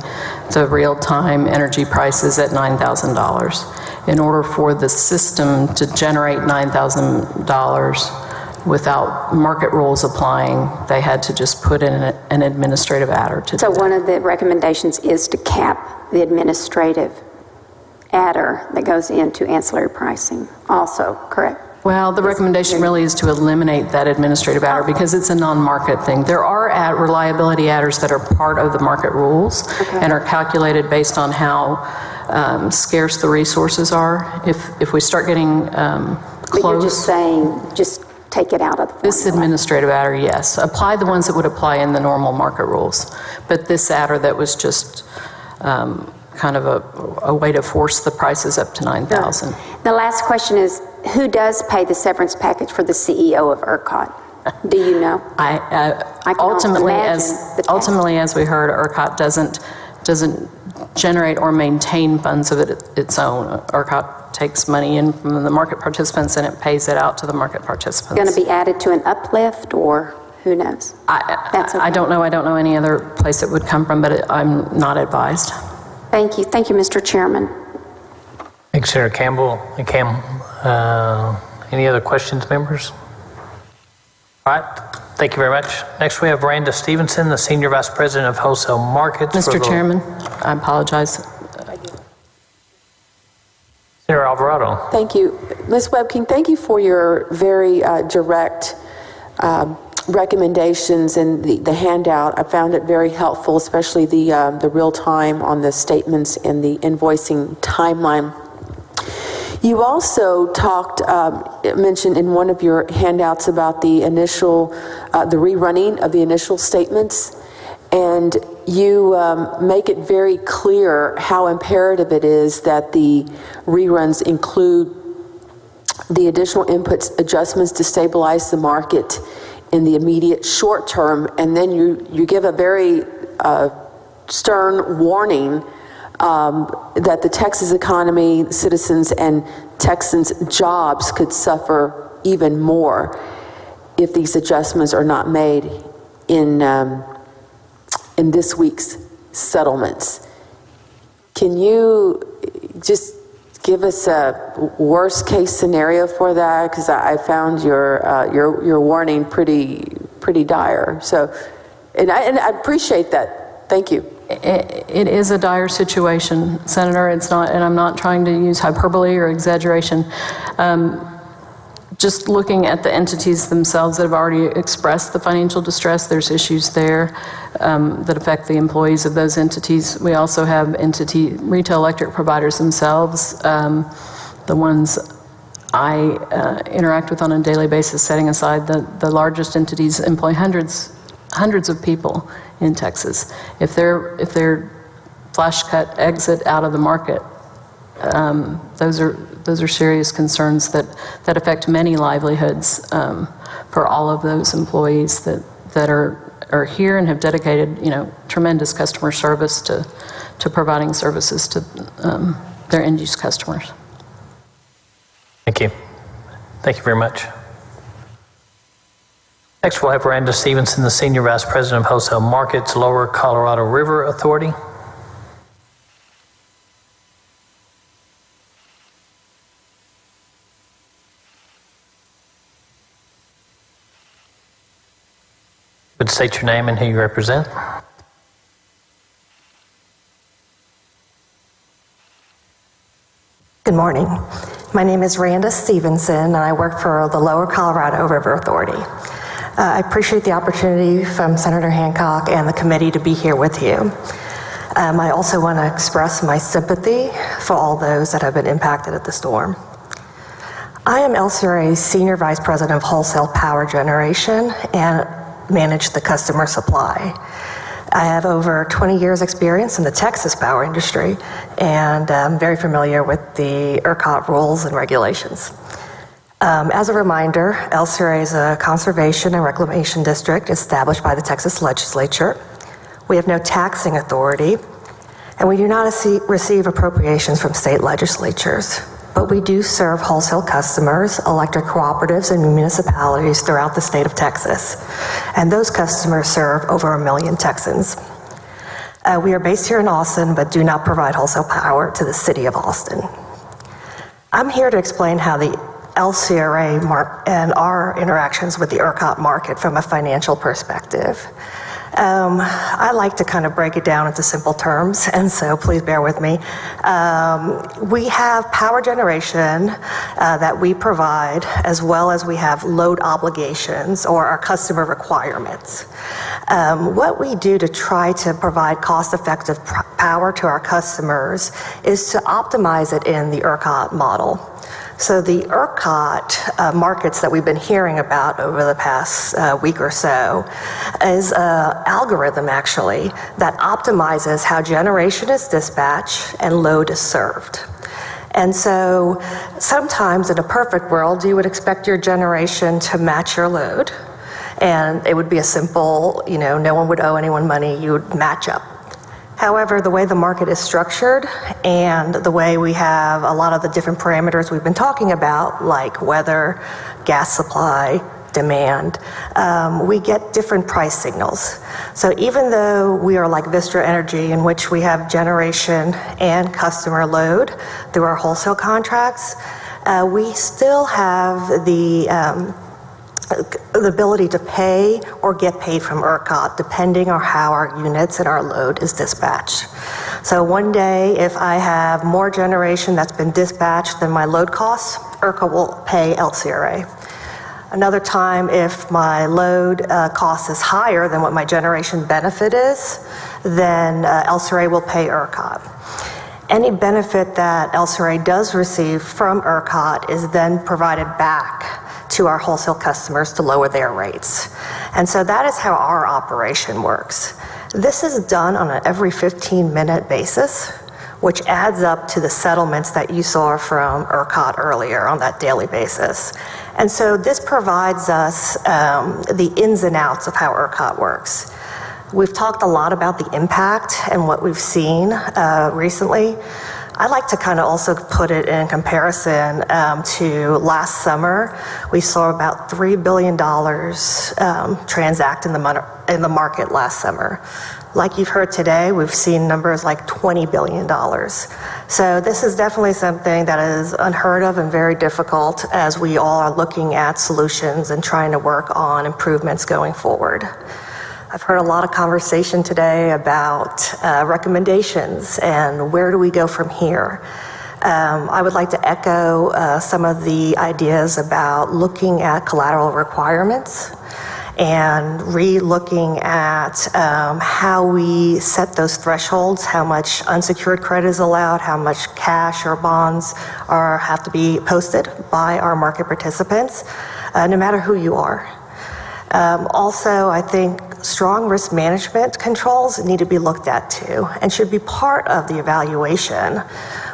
the real-time energy prices at $9,000. In order for the system to generate $9,000 without market rules applying, they had to just put in an administrative adder to do that. So one of the recommendations is to cap the administrative adder that goes into ancillary pricing also, correct? Well, the recommendation really is to eliminate that administrative adder because it's a non-market thing. There are reliability adders that are part of the market rules and are calculated based on how scarce the resources are. If we start getting close... But you're just saying, just take it out of the formula. This administrative adder, yes. Apply the ones that would apply in the normal market rules. But this adder that was just kind of a way to force the prices up to $9,000. The last question is, who does pay the severance package for the CEO of ERCOT? Do you know? Ultimately, as we heard, ERCOT doesn't generate or maintain funds of its own. ERCOT takes money in from the market participants and it pays it out to the market participants. Going to be added to an uplift, or who knows? I don't know. I don't know any other place it would come from, but I'm not advised. Thank you. Thank you, Mr. Chairman. Thanks, Senator Campbell. Any other questions, members? All right. Thank you very much. Next, we have Randa Stevenson, the Senior Vice President of Wholesale Markets. Mr. Chairman, I apologize. Senator Alvarado. Thank you. Ms. Webking, thank you for your very direct recommendations and the handout. I found it very helpful, especially the real time on the statements and the invoicing timeline. You also mentioned in one of your handouts about the rerunning of the initial statements, and you make it very clear how imperative it is that the reruns include the additional inputs, adjustments to stabilize the market in the immediate short term, and then you give a very stern warning that the Texas economy, citizens, and Texans' jobs could suffer even more if these adjustments are not made in this week's settlements. Can you just give us a worst case scenario for that? Because I found your warning pretty dire. So, and I appreciate that. Thank you. It is a dire situation, Senator. It's not, and I'm not trying to use hyperbole or exaggeration. Just looking at the entities themselves that have already expressed the financial distress, there's issues there that affect the employees of those entities. We also have retail electric providers themselves, the ones I interact with on a daily basis, setting aside the largest entities hundreds of people in Texas. If they're flash cut exit out of the market. Those are serious concerns that affect many livelihoods for all of those employees that are here and have dedicated, tremendous customer service to providing services to their end-use customers. Thank you. Thank you very much. Next, we'll have Randa Stevenson, the Senior Vice President of Wholesale Markets, Lower Colorado River Authority. Would state your name and who you represent. Good morning. My name is Randa Stevenson, and I work for the Lower Colorado River Authority. I appreciate the opportunity from Senator Hancock and the committee to be here with you. I also want to express my sympathy for all those that have been impacted at the storm. I am LCRA's Senior Vice President of Wholesale Power Generation and manage the customer supply. I have over 20 years experience in the Texas power industry, and I'm very familiar with the ERCOT rules and regulations. As a reminder, LCRA is a conservation and reclamation district established by the Texas legislature. We have no taxing authority, and we do not receive appropriations from state legislatures. But we do serve wholesale customers, electric cooperatives, and municipalities throughout the state of Texas. And those customers serve over 1 million Texans. We are based here in Austin, but do not provide wholesale power to the city of Austin. I'm here to explain how the LCRA and our interactions with the ERCOT market from a financial perspective. I like to kind of break it down into simple terms, and so please bear with me. We have power generation that we provide, as well as we have load obligations or our customer requirements. What we do to try to provide cost-effective power to our customers is to optimize it in the ERCOT model. So the ERCOT markets that we've been hearing about over the past week or so is an algorithm actually that optimizes how generation is dispatched and load is served. And so sometimes in a perfect world, you would expect your generation to match your load, and it would be a simple, no one would owe anyone money, you would match up. However, the way the market is structured and the way we have a lot of the different parameters we've been talking about, like weather, gas supply, demand, we get different price signals. So even though we are like Vistra Energy, in which we have generation and customer load through our wholesale contracts, we still have the ability to pay or get paid from ERCOT, depending on how our units and our load is dispatched. So one day, if I have more generation that's been dispatched than my load costs, ERCOT will pay LCRA. Another time, if my load cost is higher than what my generation benefit is, then LCRA will pay ERCOT. Any benefit that LCRA does receive from ERCOT is then provided back to our wholesale customers to lower their rates. And so that is how our operation works. This is done on an every 15-minute basis, which adds up to the settlements that you saw from ERCOT earlier on that daily basis. And so this provides us the ins and outs of how ERCOT works. We've talked a lot about the impact and what we've seen recently. I'd like to kind of also put it in comparison to last summer. We saw about $3 billion transact in the market last summer. Like you've heard today, we've seen numbers like $20 billion. So this is definitely something that is unheard of and very difficult as we all are looking at solutions and trying to work on improvements going forward. I've heard a lot of conversation today about recommendations and where do we go from here. I would like to echo some of the ideas about looking at collateral requirements and re-looking at how we set those thresholds, how much unsecured credit is allowed, how much cash or bonds have to be posted by our market participants, no matter who you are. Also, I think strong risk management controls need to be looked at too and should be part of the evaluation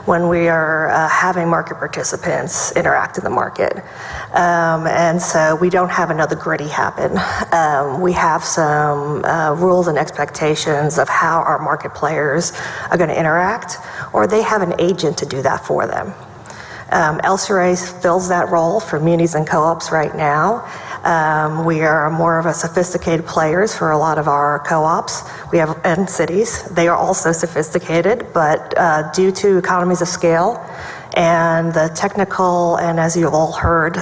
when we are having market participants interact in the market. And so we don't have another gritty happen. We have some rules and expectations of how our market players are going to interact, or they have an agent to do that for them. Ancillary fills that role for munis and co-ops right now. We are more of a sophisticated players for a lot of our co-ops. We have and cities. They are also sophisticated, but due to economies of scale and the technical, and as you've all heard,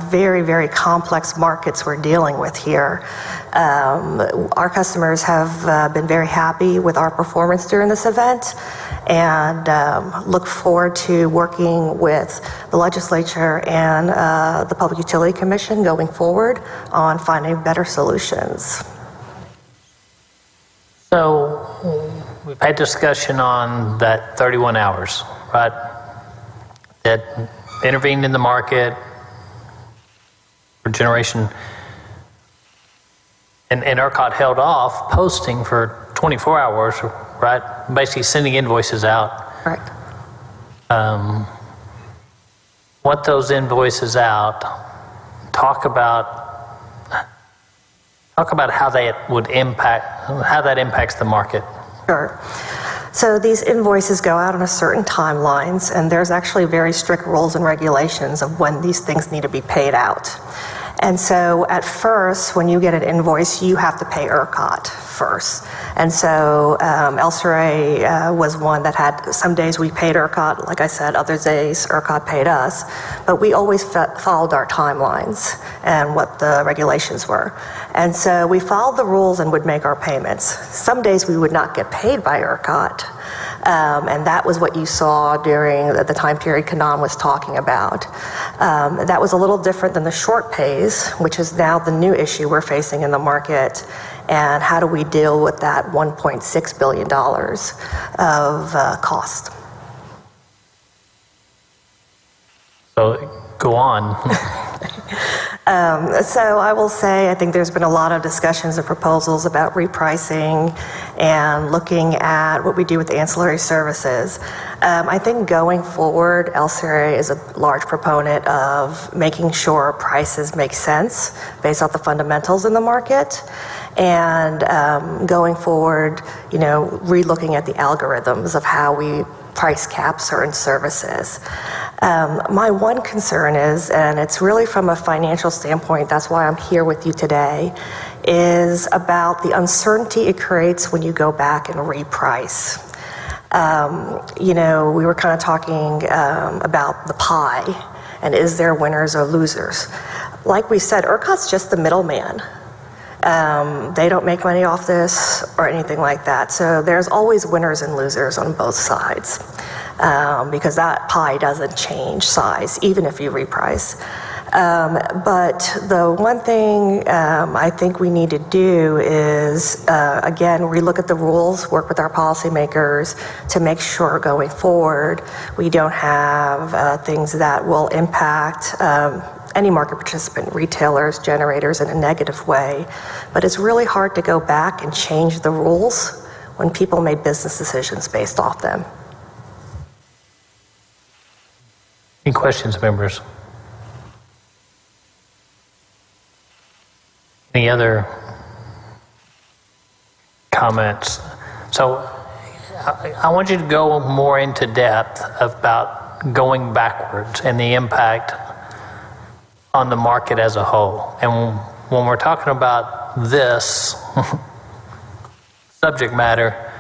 very, very complex markets we're dealing with here. Our customers have been very happy with our performance during this event, and look forward to working with the legislature and the Public Utility Commission going forward on finding better solutions. So we've had discussion on that 31 hours, right? That intervened in the market for generation, and ERCOT held off posting for 24 hours, right? Basically sending invoices out. Correct. Want those invoices out, talk about how that would impact, how that impacts the market. Sure. So these invoices go out on a certain timelines, and there's actually very strict rules and regulations of when these things need to be paid out. And so at first, when you get an invoice, you have to pay ERCOT first. And so Ancillary was one that had, some days we paid ERCOT, like I said, other days ERCOT paid us, but we always followed our timelines and what the regulations were. And so we followed the rules and would make our payments. Some days we would not get paid by ERCOT. And that was what you saw during the time period Kanan was talking about. That was a little different than the short pays, which is now the new issue we're facing in the market. And how do we deal with that $1.6 billion of cost? So go on. So I will say, I think there's been a lot of discussions and proposals about repricing and looking at what we do with ancillary services. I think going forward, Ancillary is a large proponent of making sure prices make sense based off the fundamentals in the market. And going forward, you know, re-looking at the algorithms of how we price cap certain services. My one concern is, and it's really from a financial standpoint, that's why I'm here with you today, is about the uncertainty it creates when you go back and reprice. You know, we were kind of talking about the pie, and is there winners or losers? Like we said, ERCOT's just the middleman. They don't make money off this or anything like that. So there's always winners and losers on both sides, because that pie doesn't change size, even if you reprice. But the one thing I think we need to do is, again, relook at the rules, work with our policymakers to make sure going forward we don't have things that will impact any market participant, retailers, generators, in a negative way. But it's really hard to go back and change the rules when people made business decisions based off them. Any questions, members? Any other comments? So I want you to go more into depth about going backwards and the impact on the market as a whole. And when we're talking about this subject matter,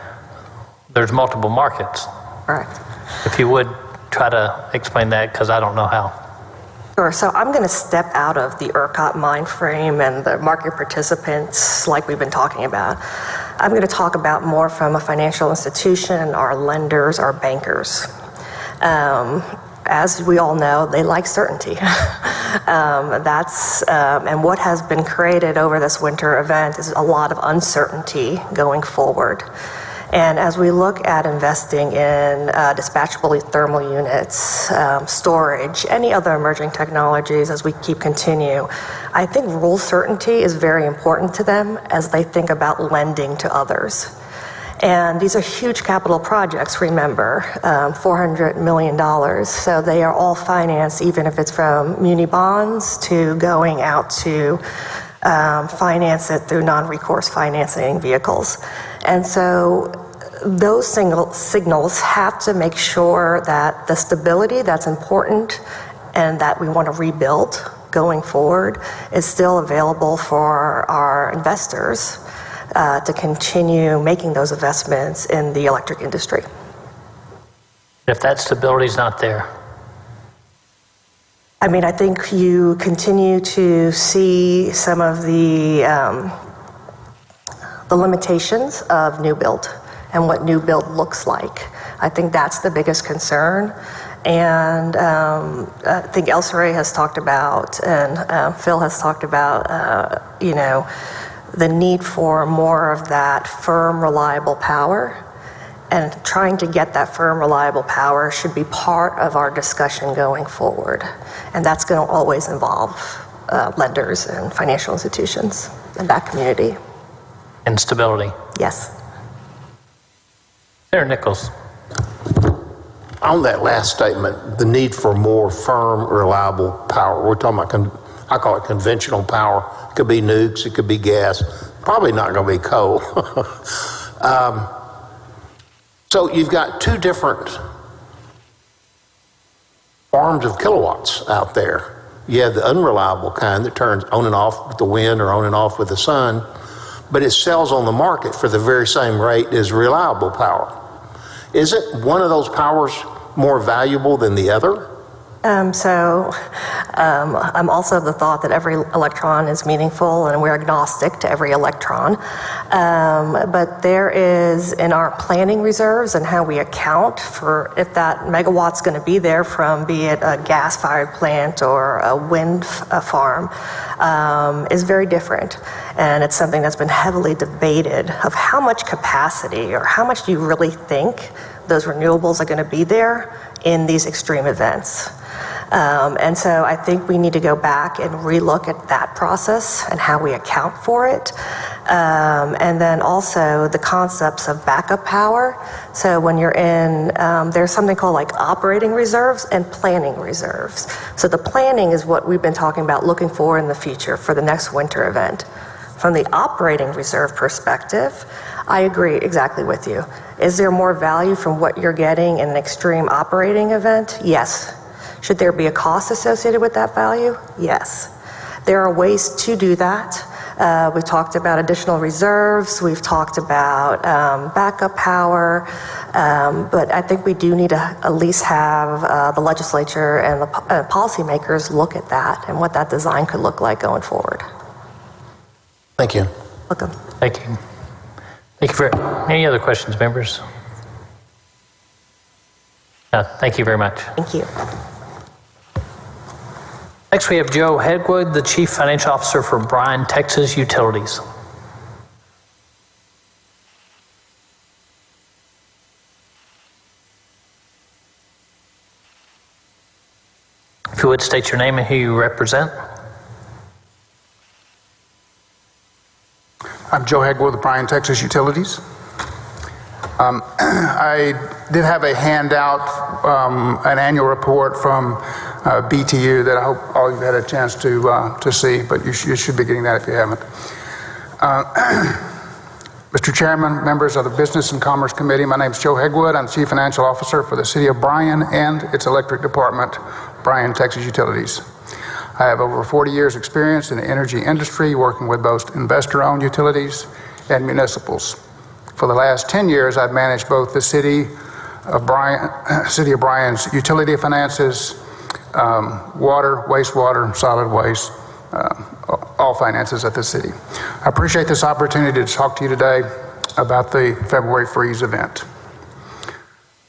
there's multiple markets. Right. If you would try to explain that, because I don't know how. Sure. So I'm going to step out of the ERCOT mind frame and the market participants like we've been talking about. I'm going to talk about more from a financial institution, our lenders, our bankers. As we all know, they like certainty. And what has been created over this winter event is a lot of uncertainty going forward. And as we look at investing in dispatchable thermal units, storage, any other emerging technologies as we continue, I think rule certainty is very important to them as they think about lending to others. And these are huge capital projects, remember, $400 million. So they are all financed, even if it's from muni bonds to going out to finance it through non-recourse financing vehicles. And so those signals have to make sure that the stability that's important and that we want to rebuild going forward is still available for our investors to continue making those investments in the electric industry. If that stability is not there? I mean, I think you continue to see some of the limitations of new build and what new build looks like. I think that's the biggest concern. And I think Ancillary has talked about, and Phil has talked about, the need for more of that firm, reliable power. And trying to get that firm, reliable power should be part of our discussion going forward. And that's going to always involve lenders and financial institutions and that community. And stability. Yes. Senator Nichols. On that last statement, the need for more firm, reliable power, we're talking about, I call it conventional power. It could be nukes, it could be gas, probably not going to be coal. So you've got two different forms of kilowatts out there. You have the unreliable kind that turns on and off with the wind or on and off with the sun, but it sells on the market for the very same rate as reliable power. Isn't one of those powers more valuable than the other? I'm also of the thought that every electron is meaningful and we're agnostic to every electron. But there is in our planning reserves and how we account for if that megawatt's going to be there from be it a gas-fired plant or a wind farm is very different. And it's something that's been heavily debated of how much capacity or how much do you really think those renewables are going to be there in these extreme events. And so I think we need to go back and relook at that process and how we account for it. And then also the concepts of backup power. So when you're in, there's something called like operating reserves and planning reserves. So the planning is what we've been talking about looking for in the future for the next winter event. From the operating reserve perspective, I agree exactly with you. Is there more value from what you're getting in an extreme operating event? Yes. Should there be a cost associated with that value? Yes. There are ways to do that. We've talked about additional reserves. We've talked about backup power. But I think we do need to at least have the legislature and the policymakers look at that and what that design could look like going forward. Thank you. Welcome. Thank you. Thank you for any other questions, members? No, thank you very much. Thank you. Next, we have Joe Hegwood, the Chief Financial Officer for Bryan, Texas Utilities. If you would state your name and who you represent. I'm Joe Hegwood with Bryan, Texas Utilities. I did have a handout, an annual report from BTU that I hope all of you had a chance to see, but you should be getting that if you haven't. Mr. Chairman, members of the Business and Commerce Committee, my name is Joe Hegwood. I'm Chief Financial Officer for the City of Bryan and its electric department, Bryan, Texas Utilities. I have over 40 years experience in the energy industry, working with both investor-owned utilities and municipals. For the last 10 years, I've managed both the City of Bryan's utility finances, water, wastewater, solid waste, all finances at the city. I appreciate this opportunity to talk to you today about the February freeze event.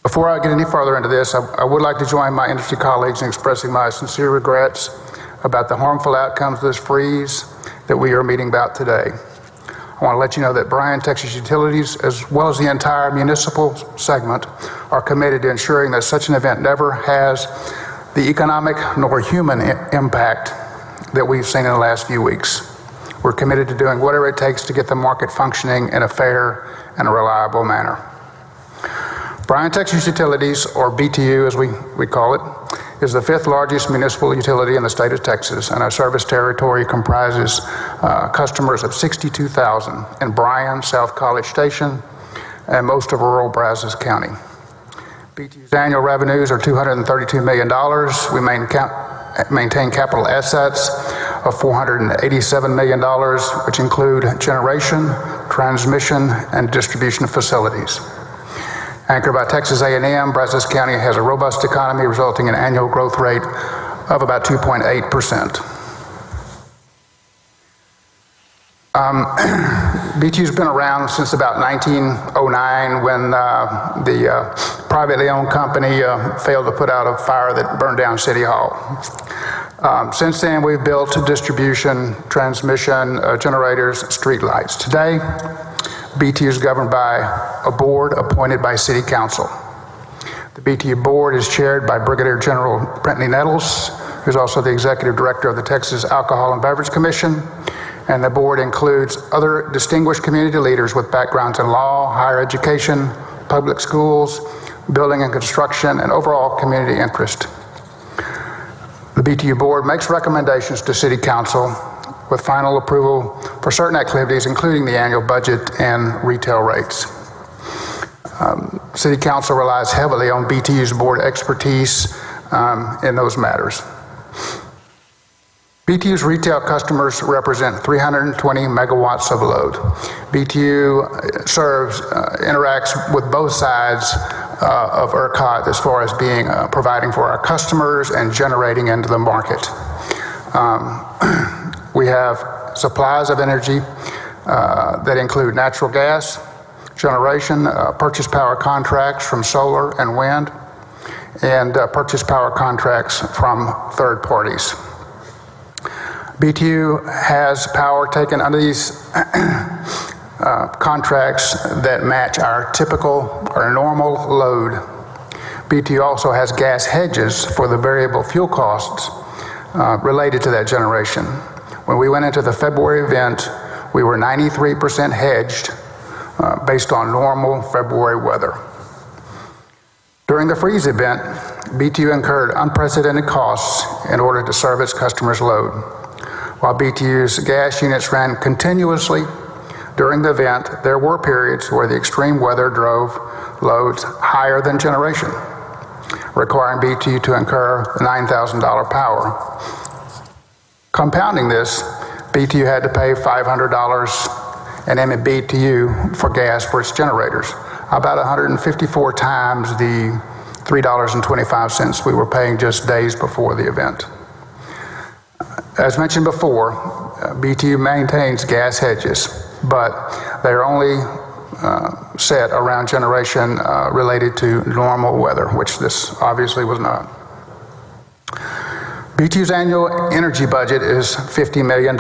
Before I get any further into this, I would like to join my industry colleagues in expressing my sincere regrets about the harmful outcomes of this freeze that we are meeting about today. I want to let you know that Bryan Texas Utilities, as well as the entire municipal segment, are committed to ensuring that such an event never has the economic nor human impact that we've seen in the last few weeks. We're committed to doing whatever it takes to get the market functioning in a fair and a reliable manner. Bryan Texas Utilities, or BTU as we call it, is the 5th largest municipal utility in the state of Texas, and our service territory comprises customers of 62,000 in Bryan, South College Station, and most of rural Brazos County. BTU's annual revenues are $232 million. We maintain capital assets of $487 million, which include generation, transmission, and distribution facilities. Anchored by Texas A&M, Brazos County has a robust economy resulting in an annual growth rate of about 2.8%. BTU's been around since about 1909 when the privately owned company failed to put out a fire that burned down City Hall. Since then, we've built distribution, transmission, generators, street lights. Today, BTU is governed by a board appointed by City Council. The BTU board is chaired by Brigadier General Brentley Nettles, who's also the executive director of the Texas Alcohol and Beverage Commission, and the board includes other distinguished community leaders with backgrounds in law, higher education, public schools, building and construction, and overall community interest. The BTU board makes recommendations to City Council with final approval for certain activities, including the annual budget and retail rates. City Council relies heavily on BTU's board expertise in those matters. BTU's retail customers represent 320 megawatts of load. BTU interacts with both sides of ERCOT as far as being providing for our customers and generating into the market. We have supplies of energy that include natural gas, generation, purchase power contracts from solar and wind, and purchase power contracts from third parties. BTU has power taken under these contracts that match our typical or normal load. BTU also has gas hedges for the variable fuel costs related to that generation. When we went into the February event, we were 93% hedged based on normal February weather. During the freeze event, BTU incurred unprecedented costs in order to serve its customers' load. While BTU's gas units ran continuously during the event, there were periods where the extreme weather drove loads higher than generation, requiring BTU to incur $9,000 power. Compounding this, BTU had to pay $500 an MMBTU for gas for its generators, about 154 times the $3.25 we were paying just days before the event. As mentioned before, BTU maintains gas hedges, but they are only set around generation related to normal weather, which this obviously was not. BTU's annual energy budget is $50 million.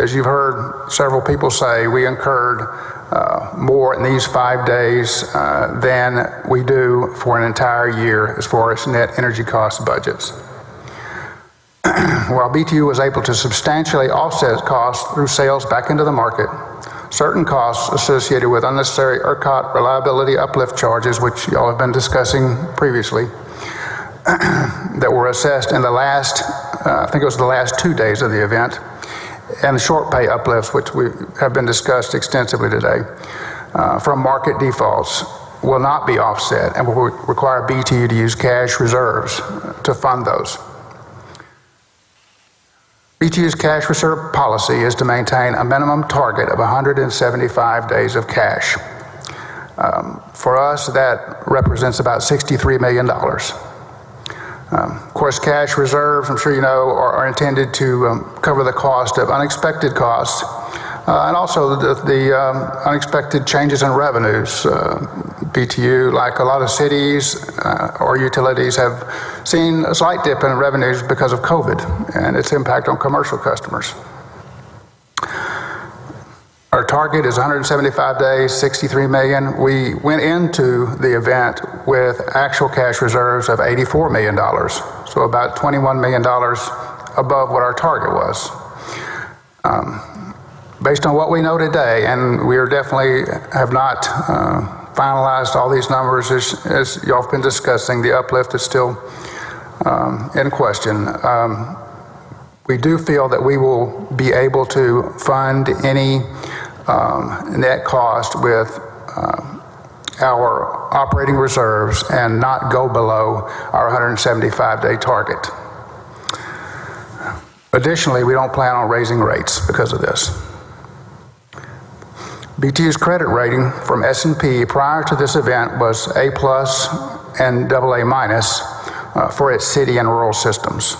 As you've heard several people say, we incurred more in these 5 days than we do for an entire year as far as net energy cost budgets. While BTU was able to substantially offset costs through sales back into the market, certain costs associated with unnecessary ERCOT reliability uplift charges, which y'all have been discussing previously, that were assessed in the last, I think it was the last 2 days of the event, and the short pay uplifts, which we have been discussed extensively today, from market defaults will not be offset and will require BTU to use cash reserves to fund those. BTU's cash reserve policy is to maintain a minimum target of 175 days of cash. For us, that represents about $63 million. Of course, cash reserves, I'm sure you know, are intended to cover the cost of unexpected costs and also the unexpected changes in revenues. BTU, like a lot of cities or utilities, have seen a slight dip in revenues because of COVID and its impact on commercial customers. Our target is 175 days, 63 million. We went into the event with actual cash reserves of $84 million, so about $21 million above what our target was. Based on what we know today, and we are definitely have not finalized all these numbers as y'all have been discussing, the uplift is still in question. We do feel that we will be able to fund any net cost with our operating reserves and not go below our 175-day target. Additionally, we don't plan on raising rates because of this. BTU's credit rating from S&P prior to this event was A+ and AA- for its city and rural systems.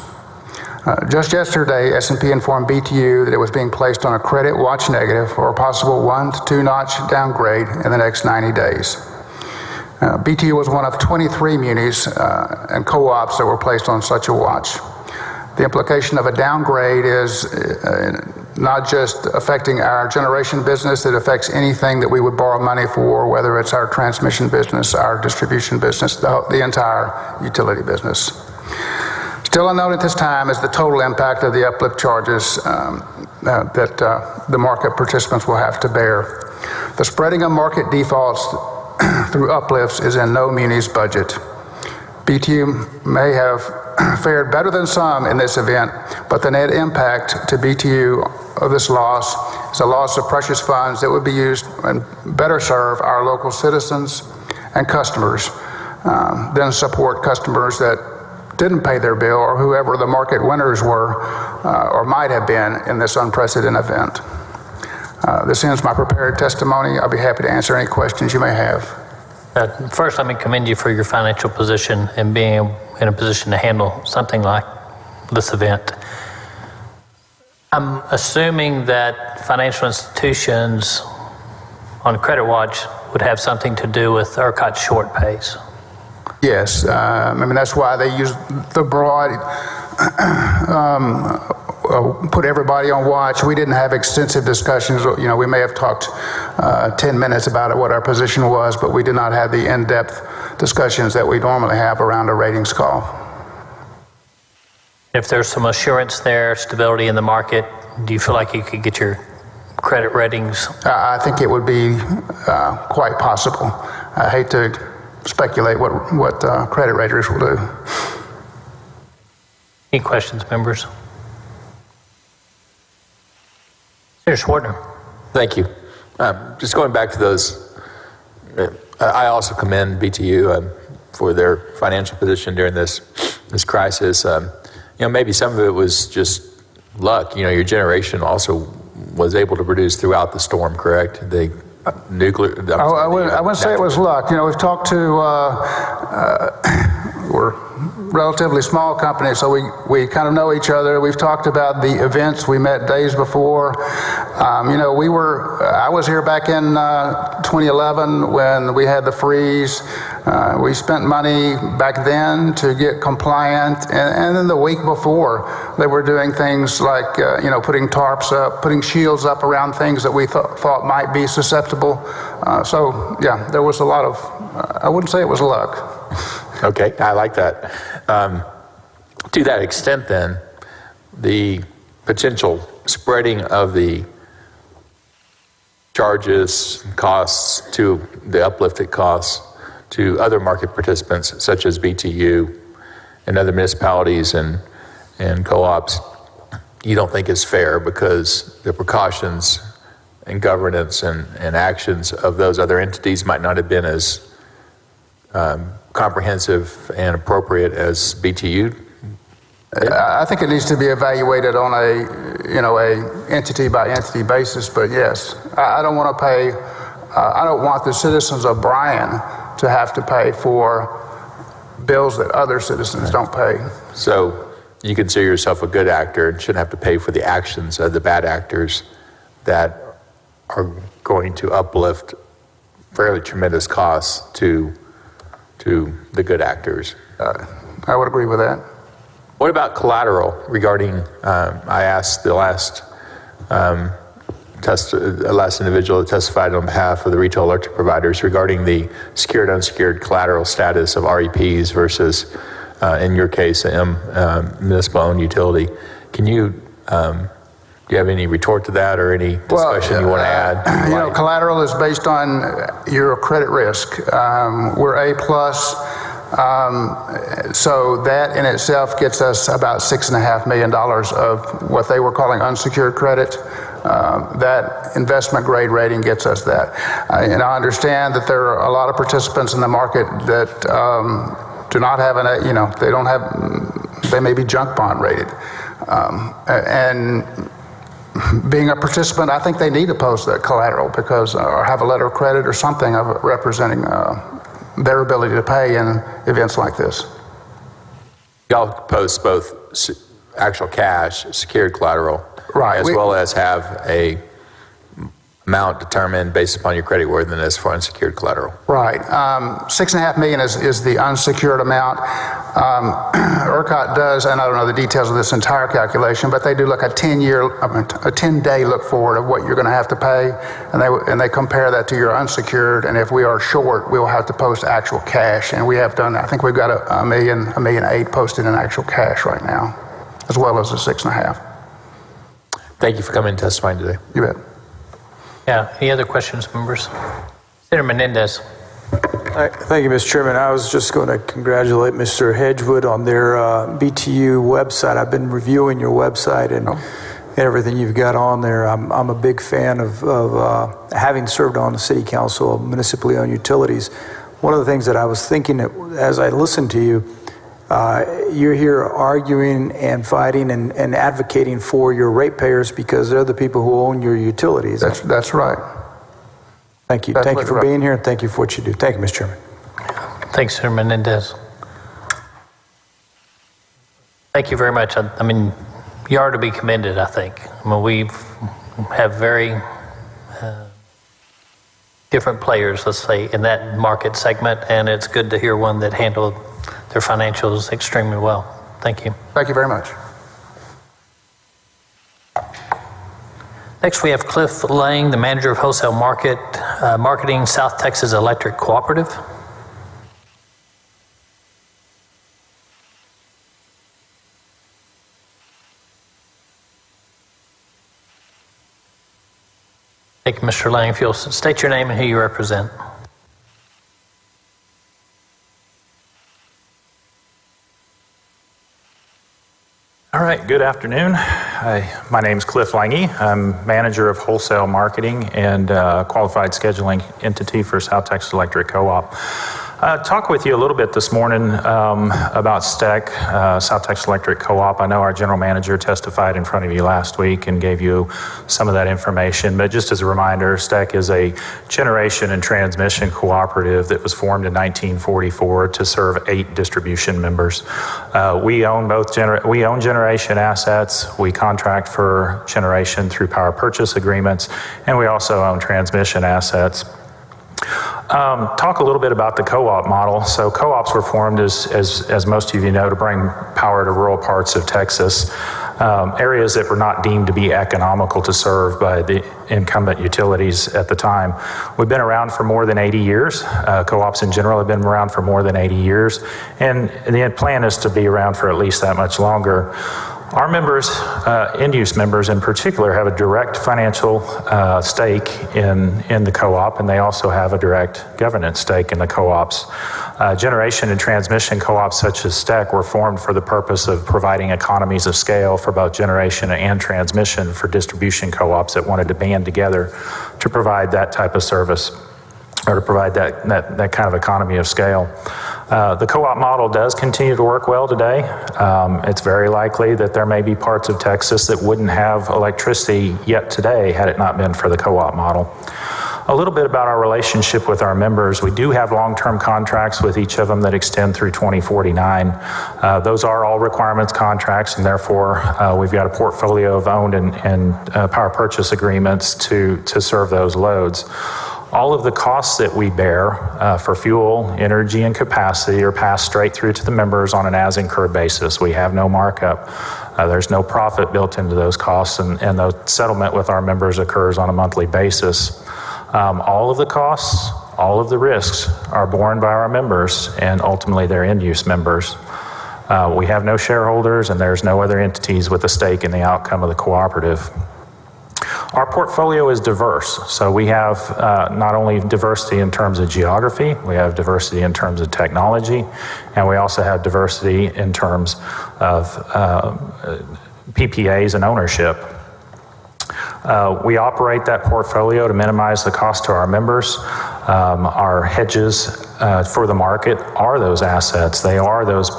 Just yesterday, S&P informed BTU that it was being placed on a credit watch negative for a possible 1 to 2 notch downgrade in the next 90 days. BTU was one of 23 munis and co-ops that were placed on such a watch. The implication of a downgrade is not just affecting our generation business, it affects anything that we would borrow money for, whether it's our transmission business, our distribution business, the entire utility business. Still unknown at this time is the total impact of the uplift charges that the market participants will have to bear. The spreading of market defaults through uplifts is in no muni's budget. BTU may have fared better than some in this event, but the net impact to BTU of this loss is a loss of precious funds that would be used and better serve our local citizens and customers than support customers that didn't pay their bill or whoever the market winners were or might have been in this unprecedented event. This ends my prepared testimony. I'll be happy to answer any questions you may have. First, let me commend you for your financial position and being in a position to handle something like this event. I'm assuming that financial institutions on credit watch would have something to do with ERCOT short pays. Yes, I mean, that's why they use the broad, put everybody on watch. We didn't have extensive discussions. You know, we may have talked 10 minutes about it, what our position was, but we did not have the in-depth discussions that we normally have around a ratings call. If there's some assurance there, stability in the market, do you feel like you could get your credit ratings? I think it would be quite possible. I hate to speculate what credit raters will do. Any questions, members? Senator Schwartner. Thank you. Just going back to those, I also commend BTU for their financial position during this crisis. You know, maybe some of it was just luck. You know, your generation also was able to produce throughout the storm, correct? I wouldn't say it was luck. You know, we've talked to, we're relatively small company, so we kind of know each other. We've talked about the events we met days before. You know, I was here back in 2011 when we had the freeze. We spent money back then to get compliant, and then the week before they were doing things like, you know, putting tarps up, putting shields up around things that we thought might be susceptible. So yeah, there was a lot of, I wouldn't say it was luck. Okay, I like that. To that extent then, the potential spreading of the charges, costs to the uplifted costs to other market participants such as BTU and other municipalities and co-ops, you don't think is fair because the precautions and governance and actions of those other entities might not have been as comprehensive and appropriate as BTU? I think it needs to be evaluated on a entity by entity basis, but yes, I don't want to pay, I don't want the citizens of Bryan to have to pay for bills that other citizens don't pay. So you consider yourself a good actor and shouldn't have to pay for the actions of the bad actors that are going to uplift fairly tremendous costs to the good actors. I would agree with that. What about collateral regarding, I asked the last last individual that testified on behalf of the retail electric providers regarding the secured, unsecured collateral status of REPs versus, in your case, municipal-owned utility. Can you, do you have any retort to that or any discussion you want to add? You know, collateral is based on your credit risk. We're A+. So that in itself gets us about $6.5 million of what they were calling unsecured credit. That investment grade rating gets us that. And I understand that there are a lot of participants in the market that do not have they may be junk bond rated. And being a participant, I think they need to post that collateral because, or have a letter of credit or something of representing their ability to pay in events like this. Y'all post both actual cash, secured collateral, right, as well as have a amount determined based upon your creditworthiness for unsecured collateral. Right. $6.5 million is the unsecured amount. ERCOT does, and I don't know the details of this entire calculation, but they do like a 10-day look forward of what you're going to have to pay, and they compare that to your unsecured. And if we are short, we will have to post actual cash. And we have done. I think we've got $1.8 million posted in actual cash right now, as well as the $6.5. Thank you for coming and testifying today. You bet. Yeah, any other questions, members? Senator Menendez. Thank you, Mr. Chairman. I was just going to congratulate Mr. Hedgewood on their BTU website. I've been reviewing your website and everything you've got on there. I'm a big fan of having served on the City Council of municipally owned utilities. One of the things that I was thinking as I listened to you, you're here arguing and fighting and advocating for your ratepayers because they're the people who own your utilities. That's right. Thank you. Thank you for being here, and thank you for what you do. Thank you, Mr. Chairman. Thanks, Senator Menendez. Thank you very much. I mean, you are to be commended, I think. I mean, we have very different players, let's say, in that market segment, and it's good to hear one that handled their financials extremely well. Thank you. Thank you very much. Next, we have Cliff Lang, the manager of wholesale marketing, South Texas Electric Cooperative. Thank you, Mr. Lang. If you'll state your name and who you represent. All right, good afternoon. My name is Cliff Lange. I'm manager of wholesale marketing and qualified scheduling entity for South Texas Electric Co-op. Talk with you a little bit this morning about STEC, South Texas Electric Co-op. I know our general manager testified in front of you last week and gave you some of that information, but just as a reminder, STEC is a generation and transmission cooperative that was formed in 1944 to serve 8 distribution members. We own generation assets, we contract for generation through power purchase agreements, and we also own transmission assets. Talk a little bit about the co-op model. So co-ops were formed, as most of you know, to bring power to rural parts of Texas, areas that were not deemed to be economical to serve by the incumbent utilities at the time. We've been around for more than 80 years. Co-ops in general have been around for more than 80 years, and the plan is to be around for at least that much longer. Our members, end-use members in particular, have a direct financial stake in the co-op, and they also have a direct governance stake in the co-ops. Generation and transmission co-ops such as STEC were formed for the purpose of providing economies of scale for both generation and transmission for distribution co-ops that wanted to band together to provide that type of service, or to provide that kind of economy of scale. The co-op model does continue to work well today. It's very likely that there may be parts of Texas that wouldn't have electricity yet today had it not been for the co-op model. A little bit about our relationship with our members. We do have long-term contracts with each of them that extend through 2049. Those are all requirements contracts, and therefore we've got a portfolio of owned and power purchase agreements to serve those loads. All of the costs that we bear for fuel, energy, and capacity are passed straight through to the members on an as-incurred basis. We have no markup. There's no profit built into those costs, and the settlement with our members occurs on a monthly basis. All of the costs, all of the risks are borne by our members and ultimately their end-use members. We have no shareholders, and there's no other entities with a stake in the outcome of the cooperative. Our portfolio is diverse, so we have not only diversity in terms of geography, we have diversity in terms of technology, and we also have diversity in terms of PPAs and ownership. We operate that portfolio to minimize the cost to our members. Our hedges for the market are those assets. They are those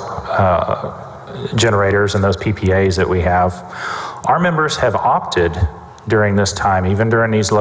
generators and those PPAs that we have. Our members have opted during this time, even during these low